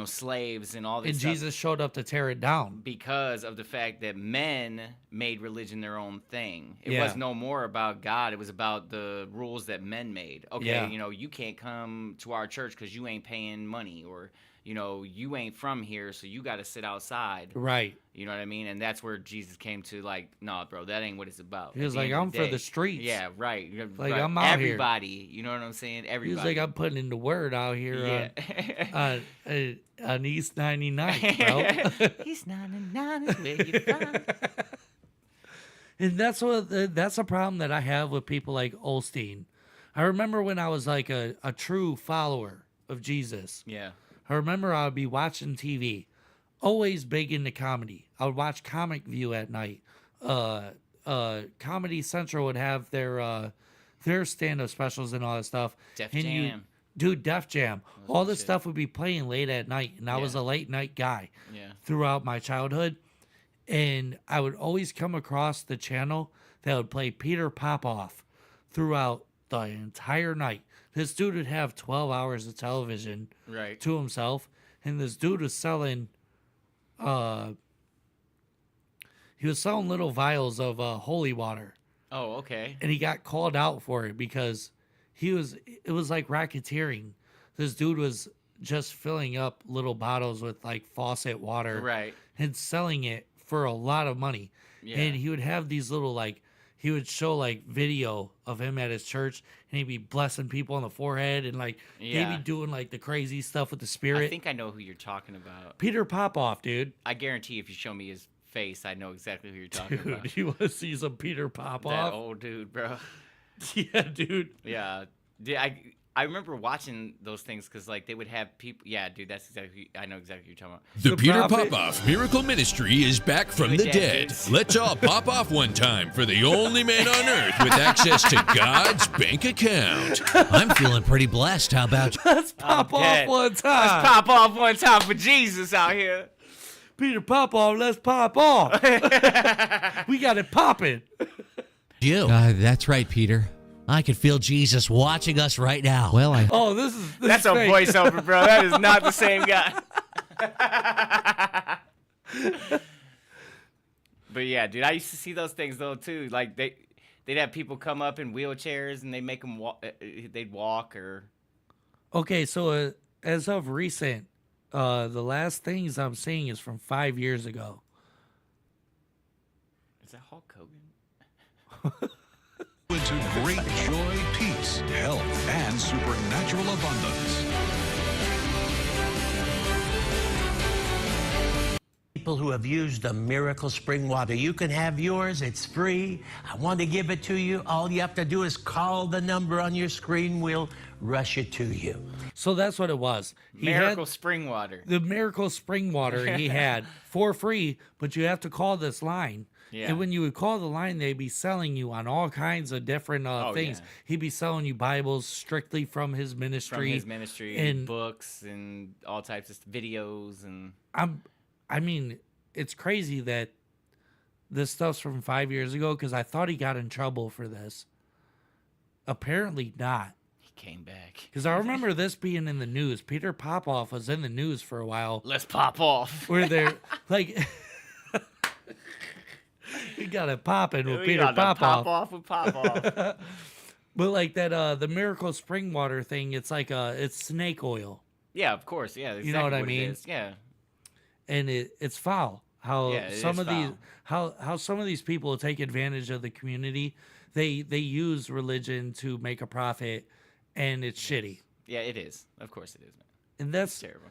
slaves and all this And stuff. Jesus showed up to tear it down. Because of the fact that men made religion their own thing. It Yeah. was no more about God. It was about the rules that men made. Okay, Yeah. you can't come to our church because you ain't paying money, or, you ain't from here, so you got to sit outside. Right. You know what I mean? And that's where Jesus came to, like, nah, bro, that ain't what it's about. He was At the like, end of I'm for day. the streets. Yeah, right. Like, right. I'm out here. Everybody, you know what I'm saying? He Everybody. was like, I'm putting in the word out here on East 99, bro. East 99 is where you from. And that's a problem that I have with people like Olstein. I remember when I was like a true follower of Jesus. Yeah. I remember I would be watching TV, always big into comedy. I would watch Comic View at night. Comedy Central would have their stand-up specials and all that stuff. Def and Jam. Dude, Def Jam. All this stuff would be playing late at night, and I was a late night guy throughout my childhood. And I would always come across the channel that would play Peter Popoff throughout the entire night. This dude would have 12 hours of television to himself, and this dude was selling little vials of holy water. Oh, okay. And he got called out for it because it was like racketeering. This dude was just filling up little bottles with like faucet water and selling it for a lot of money. Yeah. And he would have these little he would show like video of him at his church, and he'd be blessing people on the forehead, and he'd be doing like the crazy stuff with the spirit. I think I know who you're talking about. Peter Popoff, dude. I guarantee if you show me his face, I know exactly who you're talking about. Dude, you want to see some Peter Popoff? That old dude, bro. Yeah, dude. Yeah. I remember watching those things because they would have people. Yeah, dude, that's exactly. I know exactly who you're talking about. The Peter Popoff Miracle Ministry is back from the dead. Let's all pop off one time for the only man on earth with access to God's bank account. I'm feeling pretty blessed. How about you? Let's pop off one time. Let's pop off one time for Jesus out here. Peter Popoff, let's pop off. We got it popping. You. That's right, Peter. I can feel Jesus watching us right now. Well, That's a fake. voiceover, bro. That is not the same guy. But yeah, dude, I used to see those things though too. Like they'd have people come up in wheelchairs and they make them walk. They'd walk or. Okay, so as of recent, the last things I'm seeing is from 5 years ago. Is that Hulk Hogan? Into great joy, peace, health, and supernatural abundance. people who have used the miracle spring water. You can have yours. It's free. I want to give it to you. All you have to do is call the number on your screen. We'll rush it to you. So that's what it was. Miracle spring water. The miracle spring water he had for free, but you have to call this line. Yeah. And when you would call the line, they'd be selling you on all kinds of different things. Yeah. He'd be selling you Bibles strictly from his ministry. And books and all types of videos and. I mean, it's crazy that this stuff's from 5 years ago because I thought he got in trouble for this. Apparently not. He came back. Because I remember this being in the news. Peter Popoff was in the news for a while. Let's pop off. Where they're like, he got it popping with Peter Popoff. Pop off with pop off. But like that, the miracle spring water thing, it's like it's snake oil. Yeah, of course. Yeah, exactly you know what I it mean? is. Yeah. And it's foul how some of foul. these how some of these people take advantage of the community. They use religion to make a profit, and it's shitty. Yeah, it is. Of course it is, man. And that's terrible.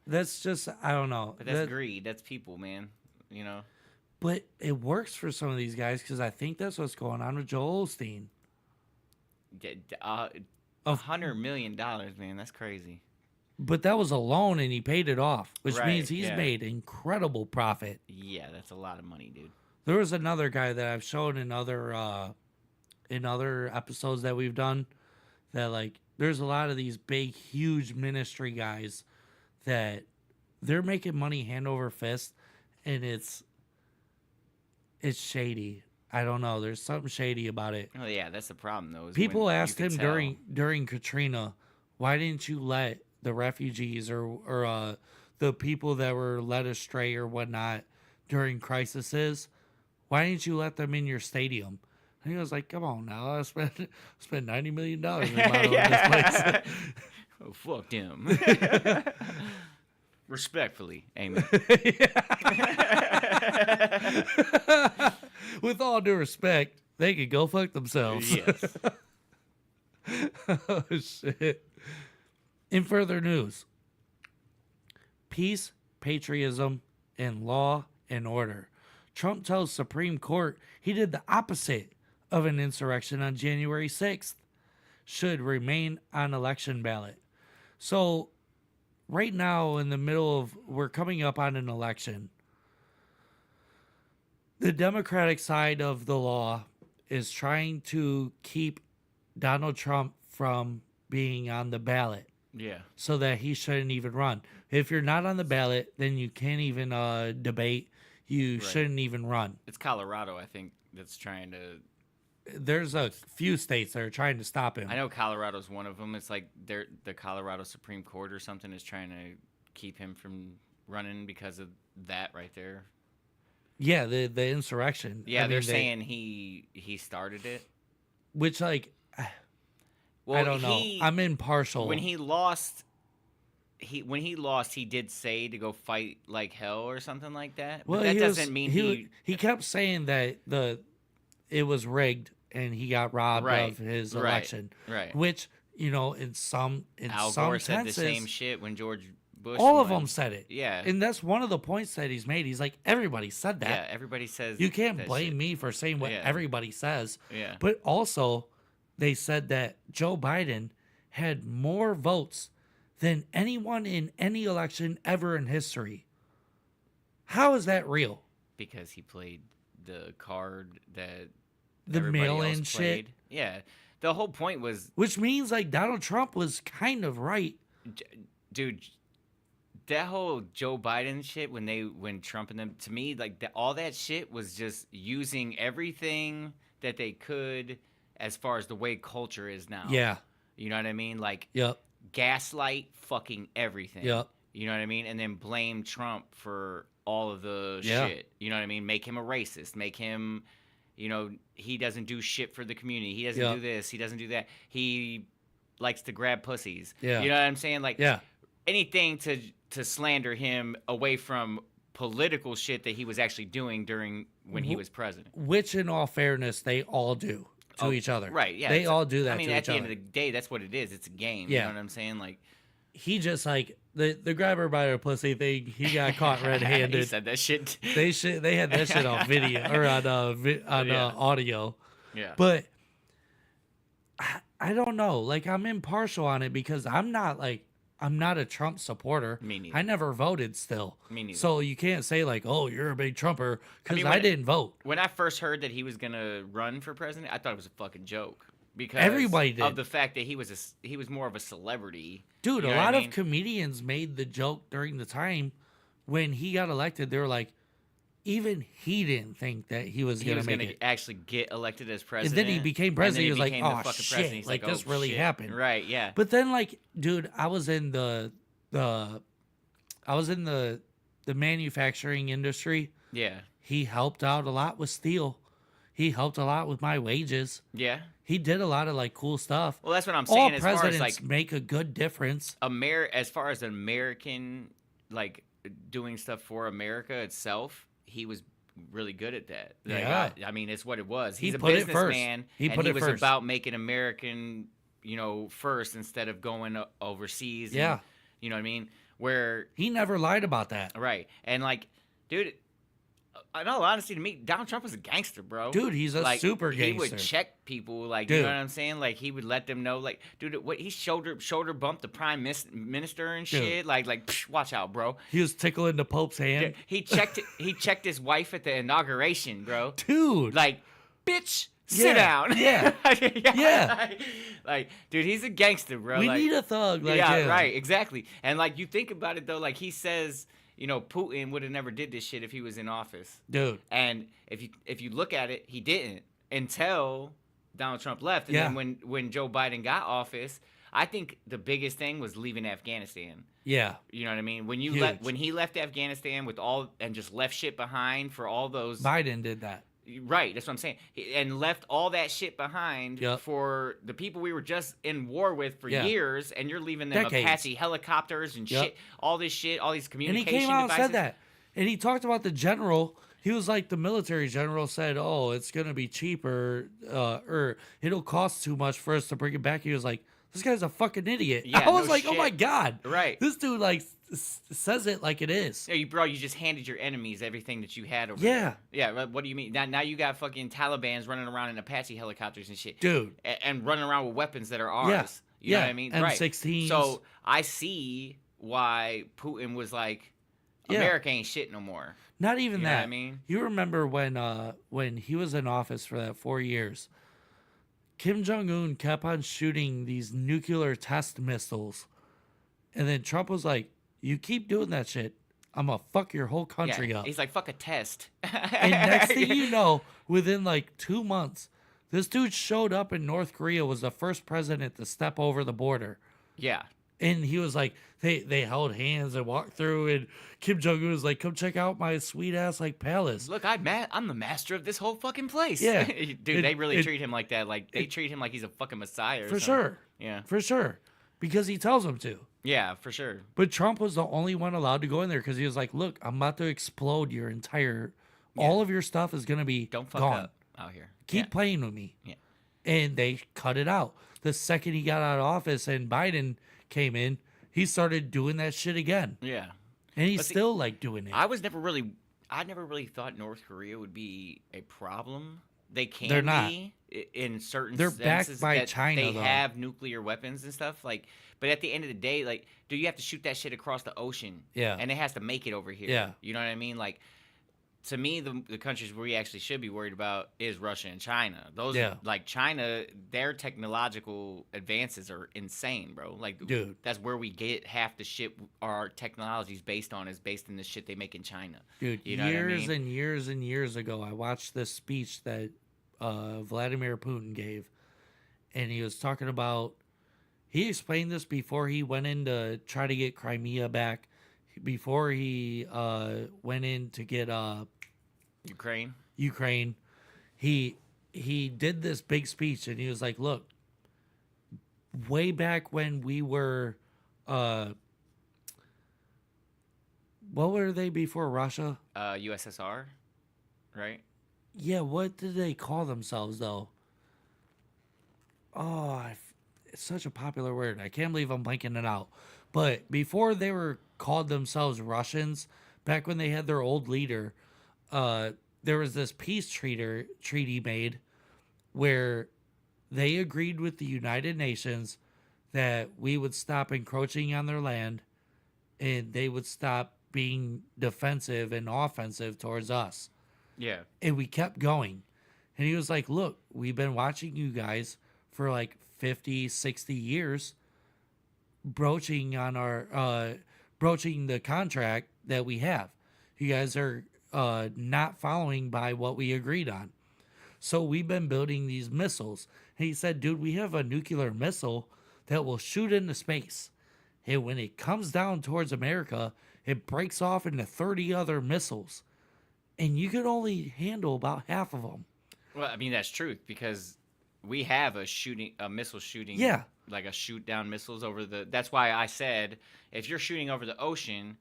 That's just, I don't know. But that's greed. That's people, man. You know. But it works for some of these guys because I think that's what's going on with Joel Osteen. $100 million, man. That's crazy. But that was a loan and he paid it off, which Right, means he's yeah. made incredible profit. Yeah, that's a lot of money, dude. There was another guy that I've shown in other episodes that we've done that, like, there's a lot of these big, huge ministry guys that they're making money hand over fist, and it's shady. I don't know. There's something shady about it. Oh yeah, that's the problem though. is People when you asked can him tell. during Katrina, why didn't you let the refugees or the people that were led astray or whatnot during crises, why didn't you let them in your stadium? And he was like, come on now, I spent $90 million remodeling this place. Oh, fuck them. Respectfully, amen. With all due respect, they could go fuck themselves. Yes. Oh, shit. In further news, peace, patriotism, and law and order. Trump tells Supreme Court he did the opposite of an insurrection on January 6th. Should remain on election ballot. So, right now, in the middle of, we're coming up on an election. The Democratic side of the law is trying to keep Donald Trump from being on the ballot. Yeah. So that he shouldn't even run. If you're not on the ballot, then you can't even debate. You shouldn't even run. It's Colorado, I think, that's trying to. There's a few states that are trying to stop him. I know Colorado's one of them. It's like the Colorado Supreme Court or something is trying to keep him from running because of that right there. Yeah, the insurrection. Yeah, they're saying he started it. Which, like, well, I don't know. I'm impartial. When he lost, he did say to go fight like hell or something like that. But that doesn't mean he kept saying that it was rigged and he got robbed of his election. Right. Which, you know, in some Al Gore said the same shit when George Bush. All of them said it. Yeah. And that's one of the points that he's made. He's like, everybody said that. Yeah, everybody says you can't that blame shit. me for saying what everybody says. Yeah. But also, they said that Joe Biden had more votes than anyone in any election ever in history. How is that real? Because he played the card that the everybody mail-in else shit. played. Yeah. The whole point was, which means like Donald Trump was kind of right. Dude, that whole Joe Biden shit when Trump and them, to me, like all that shit was just using everything that they could as far as the way culture is now. Yeah. You know what I mean? Like, yep. Gaslight fucking everything. Yep. You know what I mean? And then blame Trump for all of the Yeah. shit. You know what I mean? Make him a racist. Make him, you know, he doesn't do shit for the community. He doesn't Yep. do this. He doesn't do that. He likes to grab pussies. Yeah. You know what I'm saying? Like, yeah. anything to slander him away from political shit that he was actually doing during when he was president. Which, in all fairness, they all do to each other. Right, yeah. They all do that I mean, to at each the other. end of the day, that's what it is. It's a game. Yeah. You know what I'm saying? Like, he just like the grabber by her pussy thing. He got caught red-handed. he said that shit. They had that shit on video or on audio. Yeah. But I don't know. Like, I'm impartial on it because I'm not a Trump supporter. Me neither. I never voted still. Me neither. So you can't say like, oh, you're a big Trumper because mean, I didn't vote. When I first heard that he was gonna run for president, I thought it was a fucking joke because Everybody did. of the fact that he was more of a celebrity. Dude, You a know what lot I of mean? comedians made the joke during the time when he got elected. They were like, even he didn't think that he was going to make it. Actually get elected as And president. then he became and president. then He was like, became the oh, fucking shit. president. He's Like, oh, this really shit. happened. Right, yeah. But then, like, dude, I was in the manufacturing industry. Yeah. He helped out a lot with steel. He helped a lot with my wages. Yeah. He did a lot of like cool stuff. Well, that's what I'm saying. All as far presidents as like make a good difference. As far as American, like doing stuff for America itself, he was really good at that. Like, Yeah. I mean, it's what it was. He He's a put it first. businessman, He put and he it was first. about making American, first instead of going overseas. Yeah. And, you know what I mean? where he never lied about that. Right. And like, dude, in all honesty, to me, Donald Trump was a gangster, bro. Dude, he's a like, super He gangster. would check people, like, Dude. you know what I'm saying? Like, he would let them know, like, dude, what he shoulder bumped the prime minister and Dude. shit. Like, psh, watch out, bro. He was tickling the Pope's hand. He checked his wife at the inauguration, bro. Dude. Like, bitch, sit down. Yeah. Yeah. Like, dude, he's a gangster, bro. We like, need a thug like yeah, him. right, exactly. And like, you think about it though, like he says, you know, Putin would have never did this shit if he was in office. Dude. And if you look at it, he didn't until Donald Trump left. And then when Joe Biden got office, I think the biggest thing was leaving Afghanistan. Yeah. You know what I mean? When Huge. when he left Afghanistan with all and just left shit behind for all those Biden did that. Right, that's what I'm saying. And left all that shit behind for the people we were just in war with for years, and you're leaving them Decades. Apache helicopters and shit, all this shit, all these And communication he came out devices. and said that. And he talked about the general. He was like, the military general said, oh, it's going to be cheaper, or it'll cost too much for us to bring it back. He was like, this guy's a fucking idiot. Yeah, I was no like, oh shit. my God. Right. This dude, like, says it like it is. Yeah, you just handed your enemies everything that you had over Yeah. there. Yeah, what do you mean? Now you got fucking Talibans running around in Apache helicopters and shit. Dude. And running around with weapons that are ours. Yeah. You know what I mean? M16s. So I see why Putin was like, America ain't shit no more. Not even You know that. what I mean? You remember when he was in office for that 4 years, Kim Jong-un kept on shooting these nuclear test missiles. And then Trump was like, you keep doing that shit, I'm going to fuck your whole country up. He's like, fuck a test. And next thing you know, within like 2 months, this dude showed up in North Korea, was the first president to step over the border. Yeah. And he was like, they held hands and walked through, and Kim Jong-un was like, come check out my sweet ass like palace. Look, I'm the master of this whole fucking place. Yeah. Dude, they really treat him like that. Like, they treat him like he's a fucking messiah or For something. sure. Yeah. For sure. Because he tells them to. Yeah, for sure. But Trump was the only one allowed to go in there because he was like, look, I'm about to explode your entire, all of your stuff is going to be Don't fuck gone. up out here. Keep playing with me. Yeah. And they cut it out. The second he got out of office and Biden came in, he started doing that shit again. Yeah. And he's But see, still like doing it. I never really thought North Korea would be a problem. They can They're not. be in certain They're senses backed by that China, they though. have nuclear weapons and stuff. Like, but at the end of the day, like, do you have to shoot that shit across the ocean? Yeah. And it has to make it over here. Yeah. You know what I mean? Like, to me, the countries we actually should be worried about is Russia and China. Those, like China, their technological advances are insane, bro. Like, Dude. that's where we get half the shit our technology's based on is based in the shit they make in China. Dude, you know what I years mean? and years and years ago, I watched this speech that Vladimir Putin gave. And he was talking about, he explained this before he went in to try to get Crimea back, before he went in to get Ukraine. He did this big speech and he was like, look, way back when we were what were they before Russia? USSR, right? Yeah, what did they call themselves though? Oh, it's such a popular word. I can't believe I'm blanking it out. But before they were called themselves Russians, back when they had their old leader, there was this peace treaty made where they agreed with the United Nations that we would stop encroaching on their land and they would stop being defensive and offensive towards us. Yeah. And we kept going. And he was like, look, we've been watching you guys for like 50, 60 years broaching on our broaching the contract that we have. You guys are not following by what we agreed on. So we've been building these missiles. And he said, dude, we have a nuclear missile that will shoot into space. And when it comes down towards America, it breaks off into 30 other missiles. And you can only handle about half of them. Well, I mean, that's truth because we have a missile shooting. Yeah. Like a shoot down missiles over the. That's why I said if you're shooting over the ocean,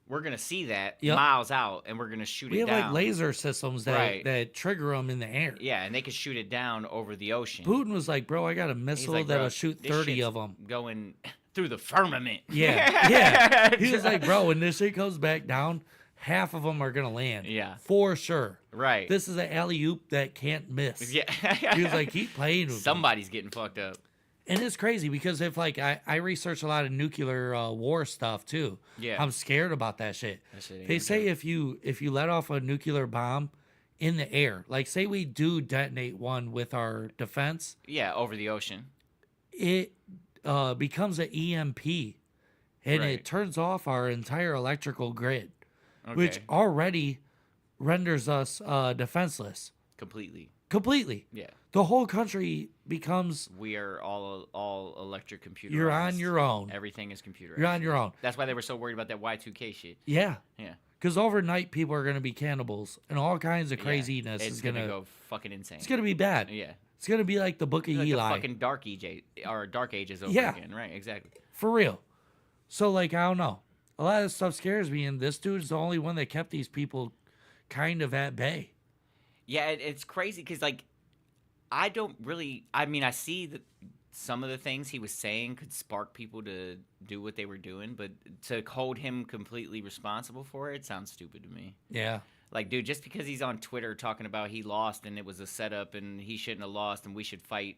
we're gonna see that miles out, and we're gonna shoot We it have down. like laser systems that trigger them in the air. Yeah, and they can shoot it down over the ocean. Putin was like, bro, I got a He's missile like, that'll bro, shoot this 30 shit's of them. Going through the firmament. Yeah. He was like, bro, when this shit comes back down, half of them are gonna land. Yeah. For sure. Right. This is an alley-oop that can't miss. Yeah. He was like, keep playing with me. Somebody's getting fucked up. And it's crazy because if like I research a lot of nuclear war stuff too. Yeah. I'm scared about that shit. That shit ain't They no say joke. if you let off a nuclear bomb in the air, like say we do detonate one with our defense. Yeah, over the ocean. It becomes an EMP, and Right. it turns off our entire electrical grid, which Okay. already renders us defenseless. Completely. Yeah. The whole country becomes We are all electric computerized. You're on your own. Everything is computerized. You're on your own. That's why they were so worried about that Y2K shit. Yeah. Yeah. Because overnight people are going to be cannibals and all kinds of Yeah, craziness it's is going to go fucking insane. It's going to be bad. Yeah. It's going to be like the Book of Like the Eli. fucking dark ages over Yeah. again. Right, exactly. For real. So like I don't know. A lot of this stuff scares me, and this dude's the only one that kept these people kind of at bay. Yeah, it's crazy because like I don't really. I mean, I see that some of the things he was saying could spark people to do what they were doing, but to hold him completely responsible for it sounds stupid to me. Yeah. Like, dude, just because he's on Twitter talking about he lost and it was a setup and he shouldn't have lost and we should fight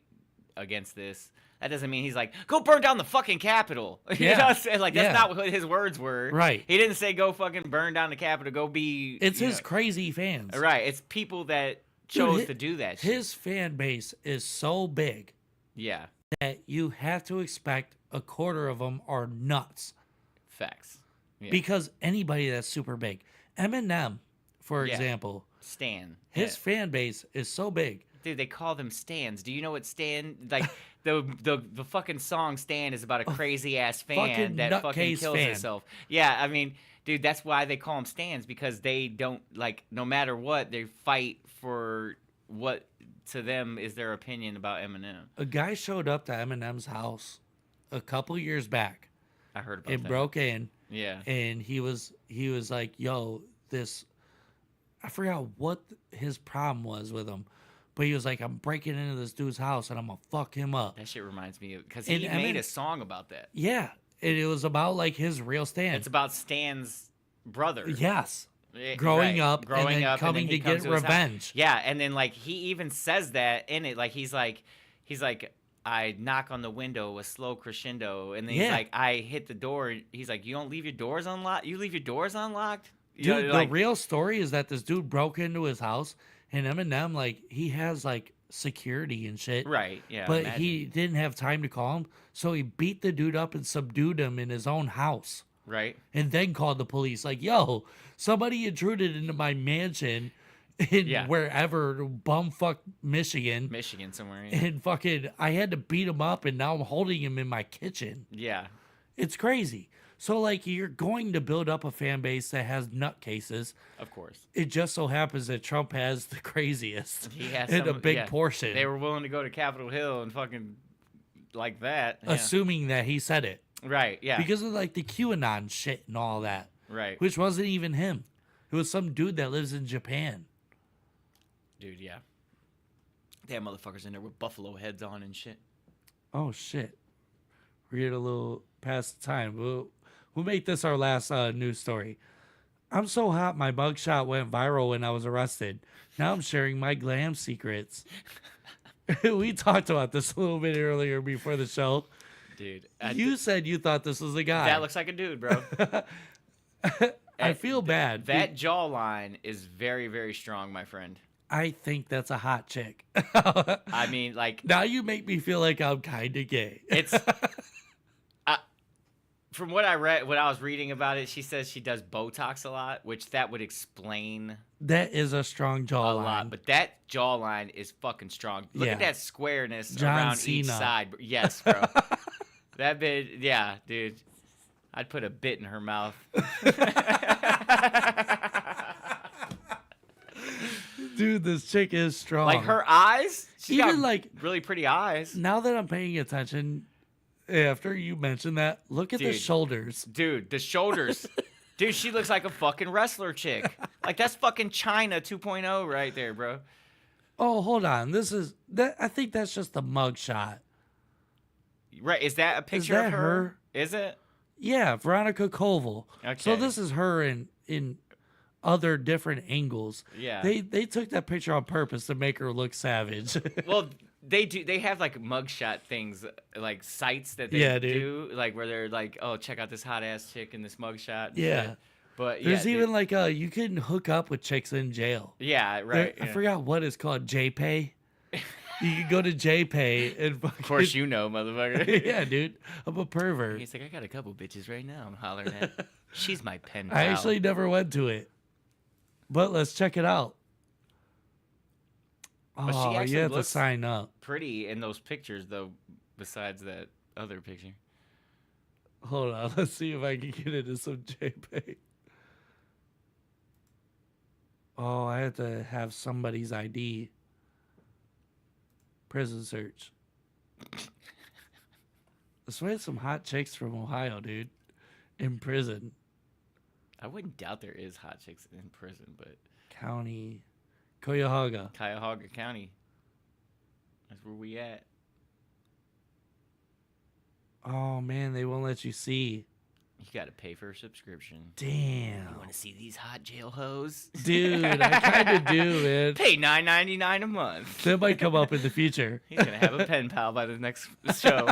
against this, that doesn't mean he's like, go burn down the fucking Capitol. You know what I'm saying? Like, that's not what his words were. Right. He didn't say go fucking burn down the Capitol, go be... It's his crazy fans. Right. It's people that chose to do that shit. His fan base is so big Yeah. that you have to expect a quarter of them are nuts. Facts. Yeah. Because anybody that's super big. Eminem, for Yeah. example. Stan. His fan base is so big. Dude, they call them Stans. Do you know what Stan... Like, the fucking song Stan is about a crazy-ass fan fucking that fucking nutcase kills fan. himself. Yeah, I mean... Dude, that's why they call them Stans, because they don't, like, no matter what, they fight for what, to them, is their opinion about Eminem. A guy showed up to Eminem's house a couple years back. I heard about and that. broke in. Yeah. And he was like, yo, this, I forgot what his problem was with him, but he was like, I'm breaking into this dude's house and I'm gonna fuck him up. That shit reminds me of, because he made a song about that. Yeah. And it was about like his real Stan. It's about Stan's brother. Yes. Right. Growing up and then coming and then he to comes get his house. revenge. Yeah, and then like he even says that in it, like he's like I knock on the window, a slow crescendo, and then he's Yeah. like I hit the door. He's like, you don't leave your doors unlocked. You leave your doors unlocked. You Dude, know, the like, real story is that this dude broke into his house and Eminem, like, he has like security and shit. Right, yeah, But imagine. he didn't have time to call him, so he beat the dude up and subdued him in his own house. Right. And then called the police, like, yo, somebody intruded into my mansion in wherever, bumfuck Michigan. Michigan somewhere. Yeah. And fucking, I had to beat him up, and now I'm holding him in my kitchen. Yeah. It's crazy. So, like, you're going to build up a fan base that has nutcases. Of course. It just so happens that Trump has the craziest He has and a some- big yeah. portion. They were willing to go to Capitol Hill and fucking like that. Yeah. Assuming that he said it. Right, yeah. Because of, like, the QAnon shit and all that. Right. Which wasn't even him. It was some dude that lives in Japan. Dude, yeah. They have motherfuckers in there with buffalo heads on and shit. Oh, shit. We're getting a little past the time. We'll make this our last news story. I'm so hot, my mugshot went viral when I was arrested. Now I'm sharing my glam secrets. We talked about this a little bit earlier before the show. Dude. You said you thought this was a guy. That looks like a dude, bro. I feel bad. That jawline is very, very strong, my friend. I think that's a hot chick. I mean, like... Now you make me feel like I'm kind of gay. It's... From what I read, what I was reading about it, she says she does Botox a lot, which that would explain That is a strong jawline. a lot. But that jawline is fucking strong. Look Yeah. at that squareness John around each Cena. side. Yes, bro. That bit, yeah, dude. I'd put a bit in her mouth. Dude, this chick is strong. Like her eyes, she's Even got like really pretty eyes. now that I'm paying attention, after you mentioned that, look at the Dude. shoulders. Dude, the shoulders. Dude, she looks like a fucking wrestler chick. Like that's fucking China 2.0 right there, bro. Oh, hold on. This is that. I think that's just a mug shot. Right? Is that a picture that of her? her? Is it? Yeah, Veronica Koval. Okay. So this is her in other different angles. Yeah. They took that picture on purpose to make her look savage. Well, they do. They have like mugshot things, like sites that they do, like where they're like, oh, check out this hot ass chick in this mugshot. and Yeah. shit. But There's yeah, even like you can hook up with chicks in jail. Yeah, right. I forgot what it's called. JPay. You can go to JPay and fucking, Of course, you know, motherfucker. Yeah, dude. I'm a pervert. He's like, I got a couple bitches right now. I'm hollering at. She's my pen pal. I actually never went to it, but let's check it out. But she Oh, actually you have to looks sign up. pretty in those pictures, though. Besides that other picture. Hold on, let's see if I can get into some JPay. Oh, I have to have somebody's ID. Prison search. Let's find some hot chicks from Ohio, dude. In prison. I wouldn't doubt there is hot chicks in prison, but County. Cuyahoga. Cuyahoga County. That's where we at. Oh, man, they won't let you see. You gotta pay for a subscription. Damn. You want to see these hot jail hoes? Dude, I kind of do, man. Pay $9.99 a month. That might come up in the future. He's gonna have a pen pal by the next show.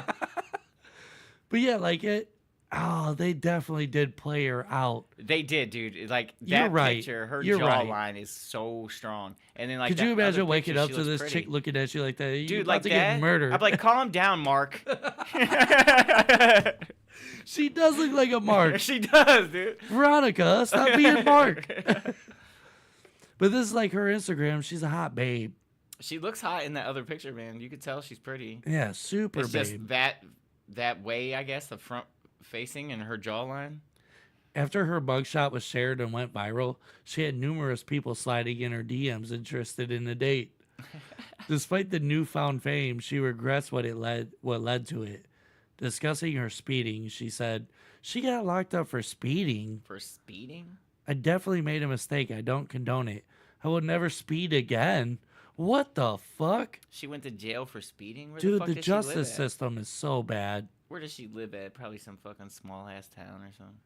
But yeah, like it. Oh, they definitely did play her out. They did, dude. Like that You're right. picture, her You're right. jawline is so strong. And then like, Could that you imagine other waking picture, up she to looks this pretty. chick looking at you like that? You're Dude, about like to that. get murdered. I'm like, calm down, Mark. She does look like a Mark. She does, dude. Veronica, stop being Mark. But this is like her Instagram. She's a hot babe. She looks hot in that other picture, man. You could tell she's pretty. Yeah, super It's babe. just that way, I guess, the front facing and her jawline. After her mugshot was shared and went viral, she had numerous people sliding in her DMs interested in a date. Despite the newfound fame, she regrets what led to it. Discussing her speeding, she said, "She got locked up for speeding. For speeding? I definitely made a mistake. I don't condone it. I will never speed again." What the fuck? She went to jail for speeding? Where Dude, the fuck the does she live justice at? system is so bad. Where does she live at? Probably some fucking small ass town or something.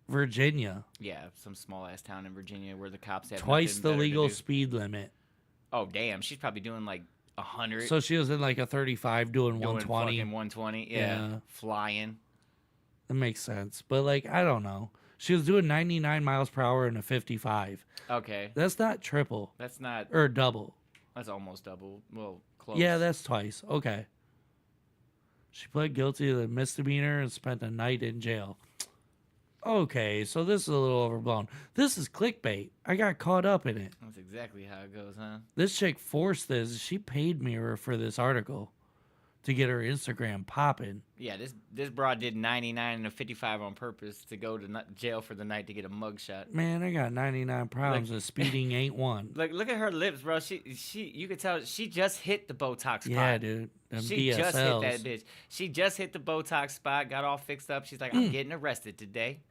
Virginia. Yeah, some small ass town in Virginia where the cops have Twice nothing the better to legal do. speed limit. Oh damn, she's probably doing like 100. So she was in like a 35 doing doing 120. fucking 120. Yeah, flying. That makes sense. But like, I don't know. She was doing 99 miles per hour in a 55. Okay. That's not triple. That's not. Or double. That's almost double. Well, close. Yeah, that's twice. Okay. She pled guilty to the misdemeanor and spent a night in jail. Okay, so this is a little overblown. This is clickbait. I got caught up in it. That's exactly how it goes, huh? This chick forced this. She paid me for this article to get her Instagram popping. Yeah, this broad did 99 and a 55 on purpose to go to jail for the night to get a mugshot. Man, I got 99 problems and speeding ain't one. Like, look at her lips, bro. She, you could tell she just hit the Botox spot. Yeah, dude. Them She DSLs. just hit that bitch. She just hit the Botox spot, got all fixed up. She's like, I'm getting arrested today.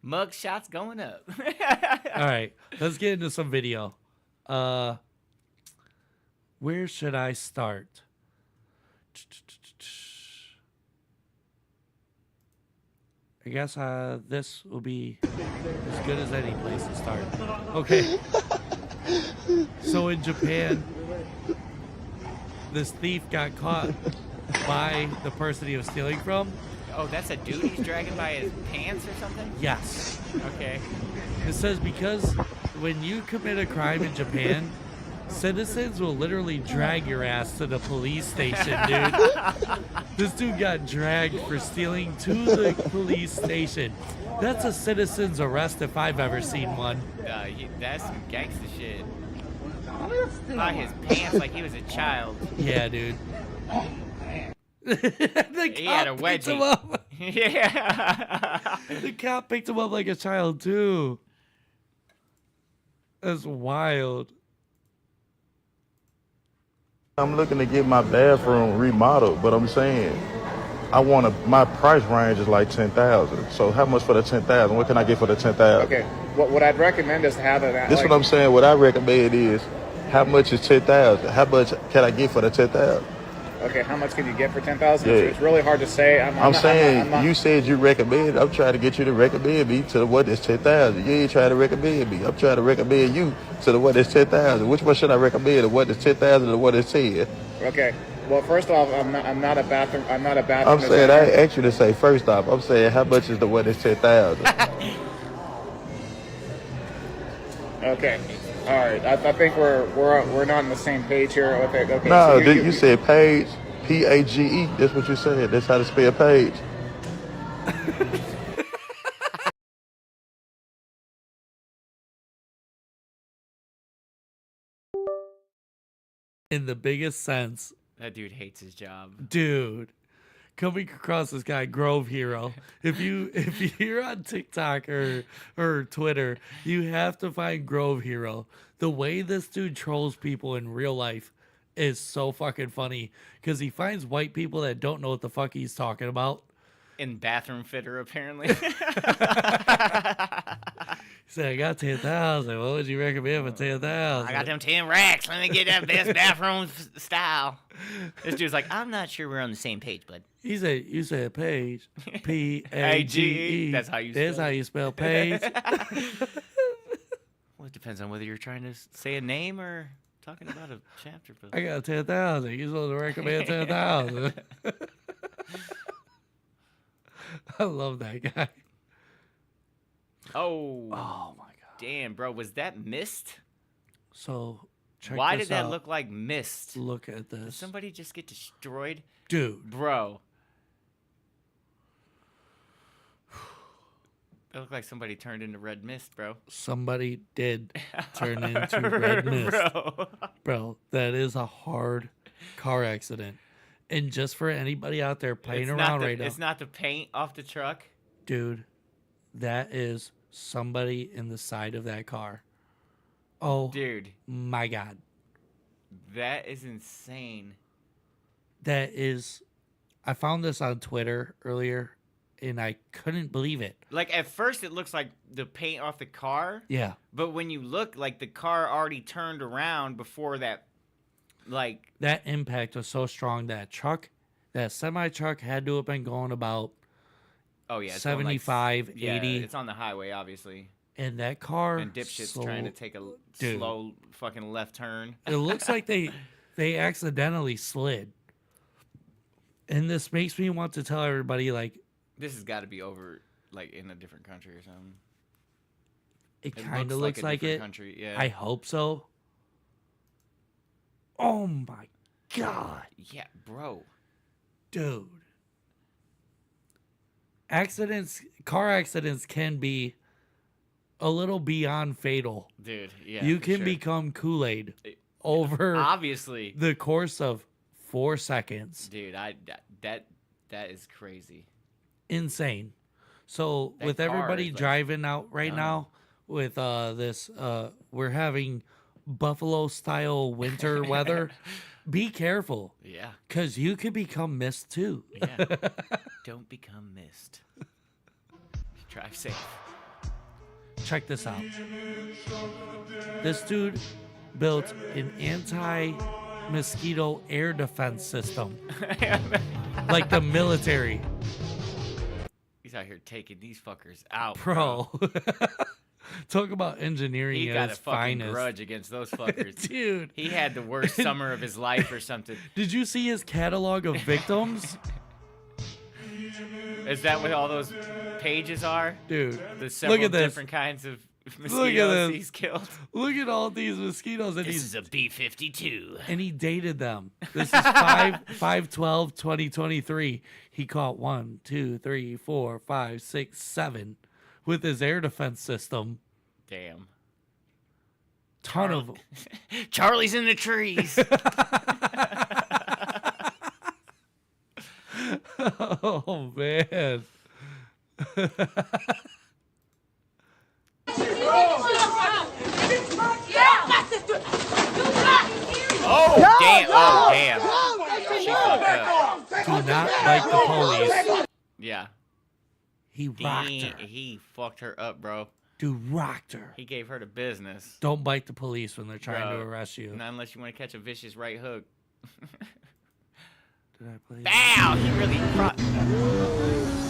Mug shots going up. All right, let's get into some video. Where should I start? I guess this will be as good as any place to start. Okay. So in Japan, this thief got caught by the person he was stealing from. Oh, that's a dude he's dragging by his pants or something? Yes. Okay. It says because when you commit a crime in Japan, citizens will literally drag your ass to the police station, dude. This dude got dragged for stealing to the police station. That's a citizen's arrest if I've ever seen one. That's some gangster shit. By his pants like he was a child. Yeah, dude. He had a picked him wedgie. up. Yeah. The cop picked him up like a child, too. That's wild. I'm looking to get my bathroom remodeled, but I'm saying my price range is like $10,000. So how much for the $10,000? What can I get for the $10,000? Okay, what I'd recommend is having that. This is what I'm saying. What I recommend is how much is $10,000? How much can I get for the $10,000? Okay, how much can you get for 10,000? Yeah. It's really hard to say. I'm saying you said you recommend. I'm trying to get you to recommend me to the one that's 10,000. You ain't trying to recommend me. I'm trying to recommend you to the one that's 10,000. Which one should I recommend? The one that's 10,000 or the one that's 10? Okay. Well, first off, I'm not a bathroom. I'm not a bathroom. I'm saying I ain't asked you to say first off. I'm saying how much is the one that's 10,000? Okay. All right. I think we're not on the same page here. Okay. Okay. No, so you said page, Page. That's what you said. That's how to spell page. In the biggest sense. That dude hates his job. Dude, coming across this guy, Grove Hero. If you're on TikTok or Twitter, you have to find Grove Hero. The way this dude trolls people in real life is so fucking funny because he finds white people that don't know what the fuck he's talking about. In bathroom fitter, apparently. He said, I got 10,000. What would you recommend for 10,000? I got them 10 racks. Let me get that best bathroom style. This dude's like, I'm not sure we're on the same page, bud. He said, you said page. P-A-G-E. That's how you spell That's how you spell page. Well, it depends on whether you're trying to say a name or talking about a chapter. I got 10,000. You're supposed to recommend 10,000. I love that guy. Oh my God. Damn, bro. Was that mist? So, check Why this did that out. look like mist? Look at Did this. somebody just get destroyed? Dude. Bro. It looked like somebody turned into red mist, bro. Somebody did turn into red mist. Bro, that is a hard car accident. And just for anybody out there playing around right now. It's not the paint off the truck. Dude, that is somebody in the side of that car. Oh, dude, my God. That is insane. That is, I found this on Twitter earlier, and I couldn't believe it. Like, at first, it looks like the paint off the car. Yeah. But when you look, like, the car already turned around before that, like... That impact was so strong that that semi-truck had to have been going about 75, 80. Yeah, it's on the highway, obviously. And that car... And dipshit's trying to take a slow fucking left turn. It looks like they accidentally slid. And this makes me want to tell everybody, like... This has got to be over, like, in a different country or something. It kind of looks like it. Country. Yeah. I hope so. Oh, my God. Yeah, bro. Dude. Car accidents can be a little beyond fatal. Dude, yeah. You can become Kool-Aid over obviously the course of 4 seconds. Dude, that is crazy. Insane. So That with car everybody is like- driving out right now with this we're having Buffalo style winter weather. Be careful. Yeah. Cuz you could become mist too. Yeah. Don't become mist. Drive safe. Check this out. This dude built an anti-mosquito air defense system. Like the military. He's out here taking these fuckers out. Bro. Talk about engineering He at got a its fucking finest. grudge against those fuckers. Dude. He had the worst summer of his life or something. Did you see his catalog of victims? Is that what all those pages are? Dude, The several look at this. different kinds of Look at mosquitoes this. he's killed. Look at all these mosquitoes. And This is a B-52. And he dated them. This is 5/12/2023. He caught 1, 2, 3, 4, 5, 6, 7 with his air defense system. Damn. Ton of them. Charlie's in the trees. Oh man. Oh, damn. Oh, damn. She fucked up. Do not bite the police. Yeah. He rocked her. He fucked her up, bro. Dude rocked her. He gave her the business. Don't bite the police when they're trying Bro, to arrest you. Not unless you want to catch a vicious right hook. Did I play? Bow! He really.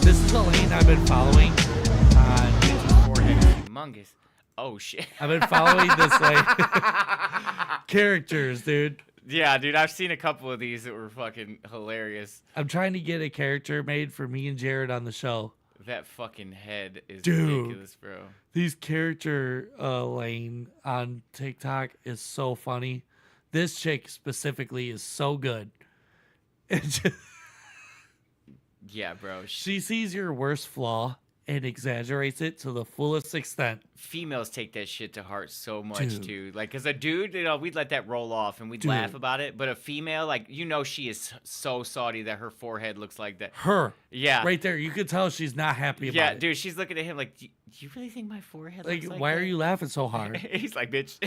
This is a lane I've been following. Bitch's forehead is humongous. Oh shit! I've been following this like characters, dude. Yeah, dude, I've seen a couple of these that were fucking hilarious. I'm trying to get a character made for me and Jarrod on the show. That fucking head is Dude, ridiculous, bro. These character lane on TikTok is so funny. This chick specifically is so good. Yeah, bro. She sees your worst flaw and exaggerates it to the fullest extent. Females take that shit to heart so much, Dude. too. Like, as a dude, we'd let that roll off and we'd Dude. laugh about it. But a female, like, she is so salty that her forehead looks like that. Her. Yeah. Right there. You could tell she's not happy about Yeah, it. dude, she's looking at him like, do you really think my forehead looks like why that? are you laughing so hard? He's like, bitch,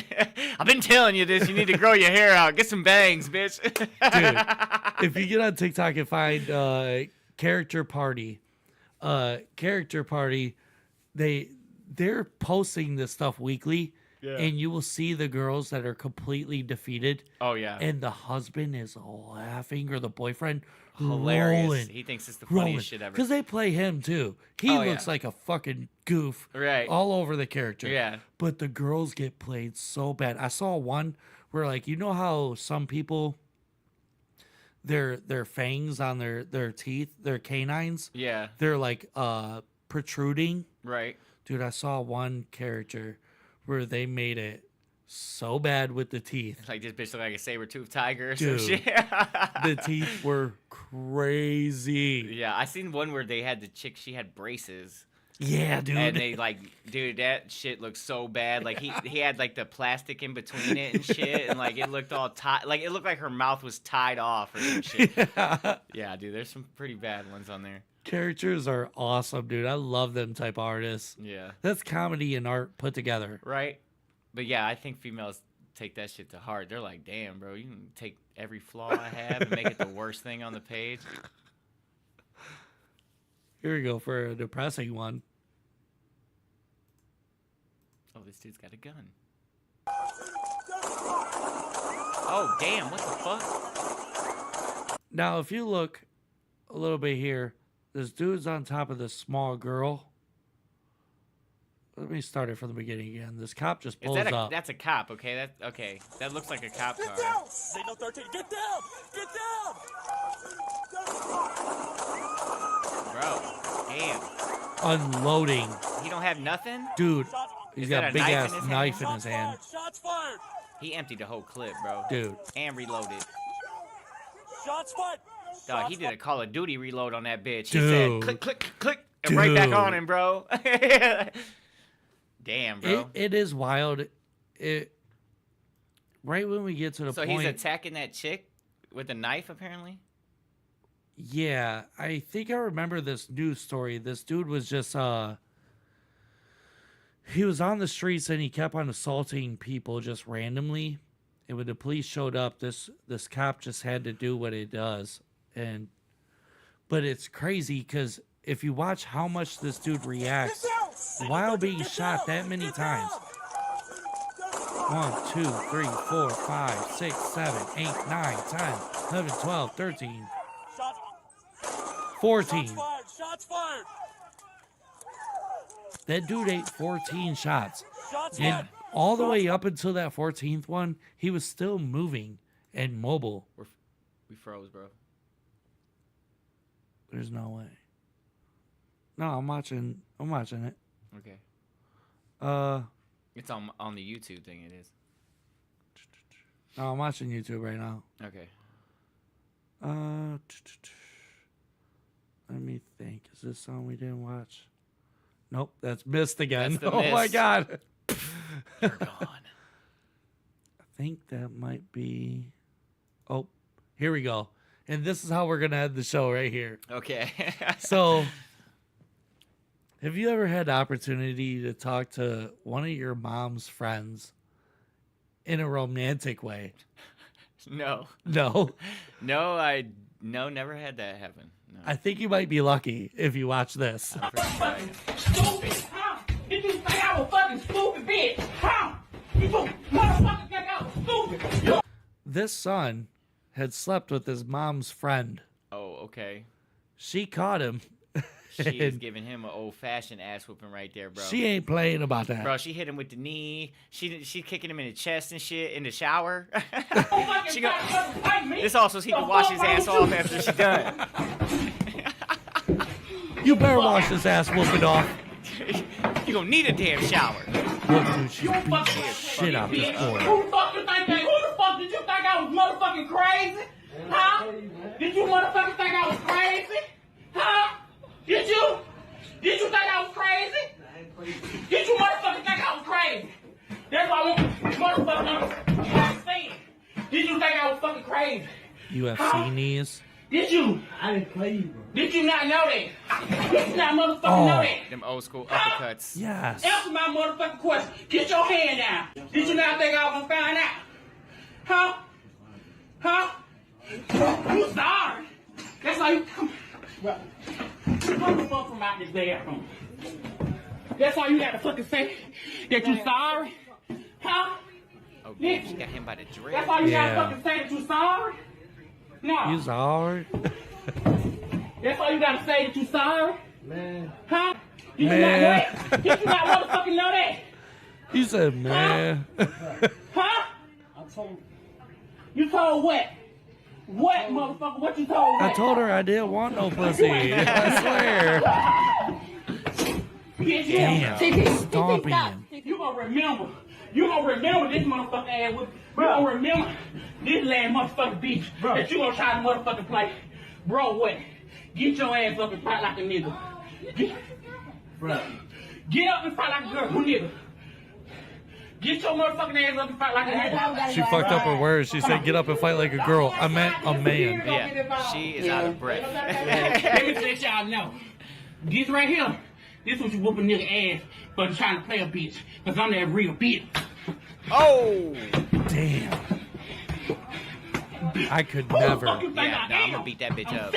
I've been telling you this. You need to grow your hair out. Get some bangs, bitch. Dude, if you get on TikTok and find Character Party, they're posting this stuff weekly, and you will see the girls that are completely defeated. Oh, yeah. And the husband is laughing, or the boyfriend Hilarious. rolling. He thinks it's the funniest shit ever. Because they play him too. He Oh, looks yeah. like a fucking goof, Right. all over the character. Yeah. But the girls get played so bad. I saw one where, like, you know how some people, their fangs on their teeth, their canines, Yeah. they're like protruding. Right. Dude, I saw one character where they made it so bad with the teeth. Like, this bitch look like a saber-toothed tiger or Dude, some shit. the teeth were crazy. Yeah, I seen one where they had the chick, she had braces. Yeah, dude. And they dude, that shit looked so bad. Like he had like the plastic in between it and shit, and like it looked all tied. Like it looked like her mouth was tied off or some shit. Yeah, dude, there's some pretty bad ones on there. Characters are awesome, dude. I love them type artists. Yeah. That's comedy and art put together. Right. But yeah, I think females take that shit to heart. They're like, damn, bro, you can take every flaw I have and make it the worst thing on the page. Here we go for a depressing one. Oh, this dude's got a gun. Oh, damn, what the fuck? Now, if you look a little bit here, this dude's on top of this small girl. Let me start it from the beginning again. This cop just pulls up. That's a cop, okay? That looks like a cop car. Get down! Signal 13, get down! Get down! Bro, damn. Unloading. He don't have nothing? Dude, he's Is got that a big ass hand? knife in his hand. Shots fired! He emptied the whole clip, bro. Dude. And reloaded. Shots fired! Dog, he did a Call of Duty reload on that bitch. Dude. He said, click, click, click, and right back Dude. on him, bro. Damn, bro. It is wild. Right when we get to the So point. he's attacking that chick with a knife, apparently? Yeah, I think I remember this news story. This dude was just he was on the streets and he kept on assaulting people just randomly. And when the police showed up, this cop just had to do what it does. But it's crazy because if you watch how much this dude reacts while being shot that many times. 1, 2, 3, 4, 5, 6, 7, 8, 9, 10, 11, 12, 13, 14. Shots fired! That dude ate 14 shots. Shots And fired! all the way up until that 14th one, he was still moving and mobile. We froze, bro. There's no way. No, I'm watching it. Okay. It's on the YouTube thing, it is. No, I'm watching YouTube right now. Okay. Let me think. Is this something we didn't watch? Nope, that's missed again. That's the Oh my miss. god. You're gone. I think that might be. Oh, here we go. And this is how we're gonna end the show right here. Okay. So, have you ever had the opportunity to talk to one of your mom's friends in a romantic way? No. No. No, never had that happen. No. I think you might be lucky if you watch this. I'm pretty excited. Stupid! Huh? Did you think I was fucking stupid, bitch? Huh? You motherfucker think I was stupid? This son had slept with his mom's friend okay. She caught him. She is giving him an old-fashioned ass whooping right there, bro. She ain't playing about that. Bro, she hit him with the knee. She kicking him in the chest and shit in the shower. This also so he can wash his ass off after she's done. You better wash this ass whooping off. You gonna need a damn shower. Look, dude, she beat the shit out this boy. Who the fuck did you think I was motherfucking crazy? Huh? Did you motherfucking think I was crazy? Huh? Did you think I was crazy? Did you motherfucking think I was crazy? That's why I want motherfucking understand. Did you think I was fucking crazy? UFC knees. Did you? I didn't play you, bro. Did you not know that? Did you not motherfucking know that? Them old school uppercuts. Yes. Answer my motherfucking question. Get your hand down. Did you not think I was gonna find out? Huh? Huh? You sorry. That's why you come. Come the fuck from out this bathroom. That's why you gotta fucking say that you sorry. Huh? Oh, damn, she got him by the dread. That's why you gotta fucking say that you sorry. No. You sorry? That's why you gotta say that you sorry. Man. Huh? Did you not know that? Did you not motherfucking know that? He said, man. Huh? I told. You told what? What, motherfucker? What you told? I told her I didn't want no pussy. I swear. Damn. Stomping him. You gonna remember. You gonna remember this motherfucking ass. You gonna remember this last motherfucking bitch that you gonna try to motherfucking play. Bro, what? Get your ass up and fight like a nigga. Get up and fight like a girl. Who nigga? Get your motherfucking ass up and fight like a nigga. She fucked up her words. She said, get up and fight like a girl. I meant a man. Yeah, she is out of breath. Let me let y'all know. This right here, this what you whoop a nigga ass for trying to play a bitch. Because I'm that real bitch. Oh! Damn. I could never. Yeah, no, I'm gonna beat that bitch up.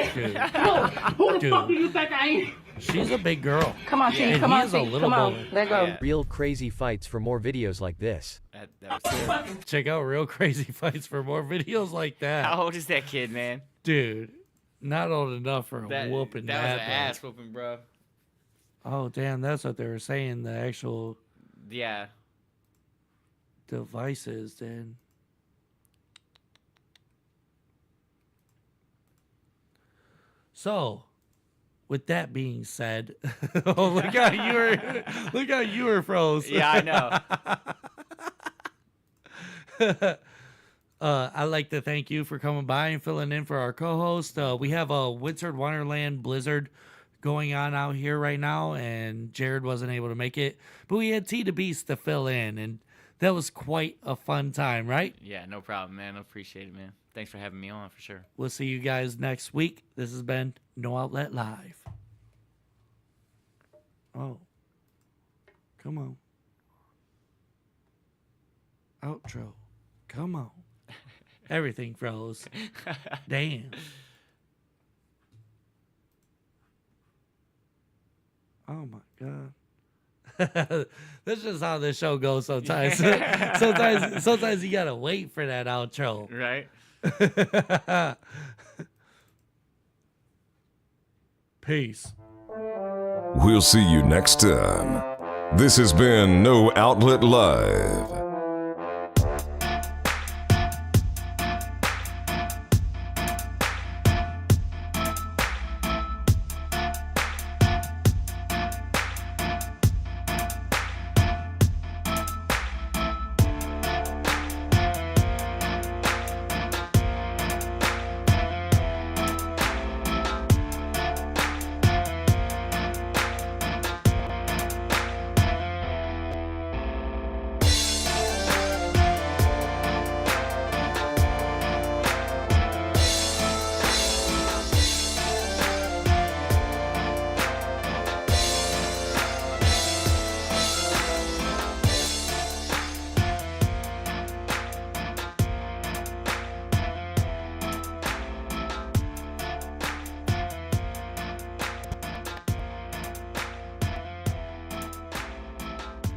Who the fuck do you think I am? She's a big girl. Come on, and come on, he's a little boy. Let go. Yeah. Real crazy fights for more videos like this. That was Check out Real Crazy Fights for more videos like that. How old is that kid, man? Dude, not old enough for a whooping that was an bad. ass whooping, bro. Oh, damn, that's what they were saying. The actual Yeah. devices, then. So, with that being said, oh, look how you were froze. Yeah, I know. I'd like to thank you for coming by and filling in for our co-host. We have a Wizard Wonderland Blizzard going on out here right now, and Jarrod wasn't able to make it, but we had T the Beast to fill in, and that was quite a fun time, right? Yeah, no problem, man. I appreciate it, man. Thanks for having me on, for sure. We'll see you guys next week. This has been No Outlet Live. Oh. Come on. Outro. Come on. Everything froze. Damn. Oh my God. That's just how this show goes sometimes. sometimes you gotta wait for that outro. Right. Peace. We'll see you next time. This has been No Outlet Live.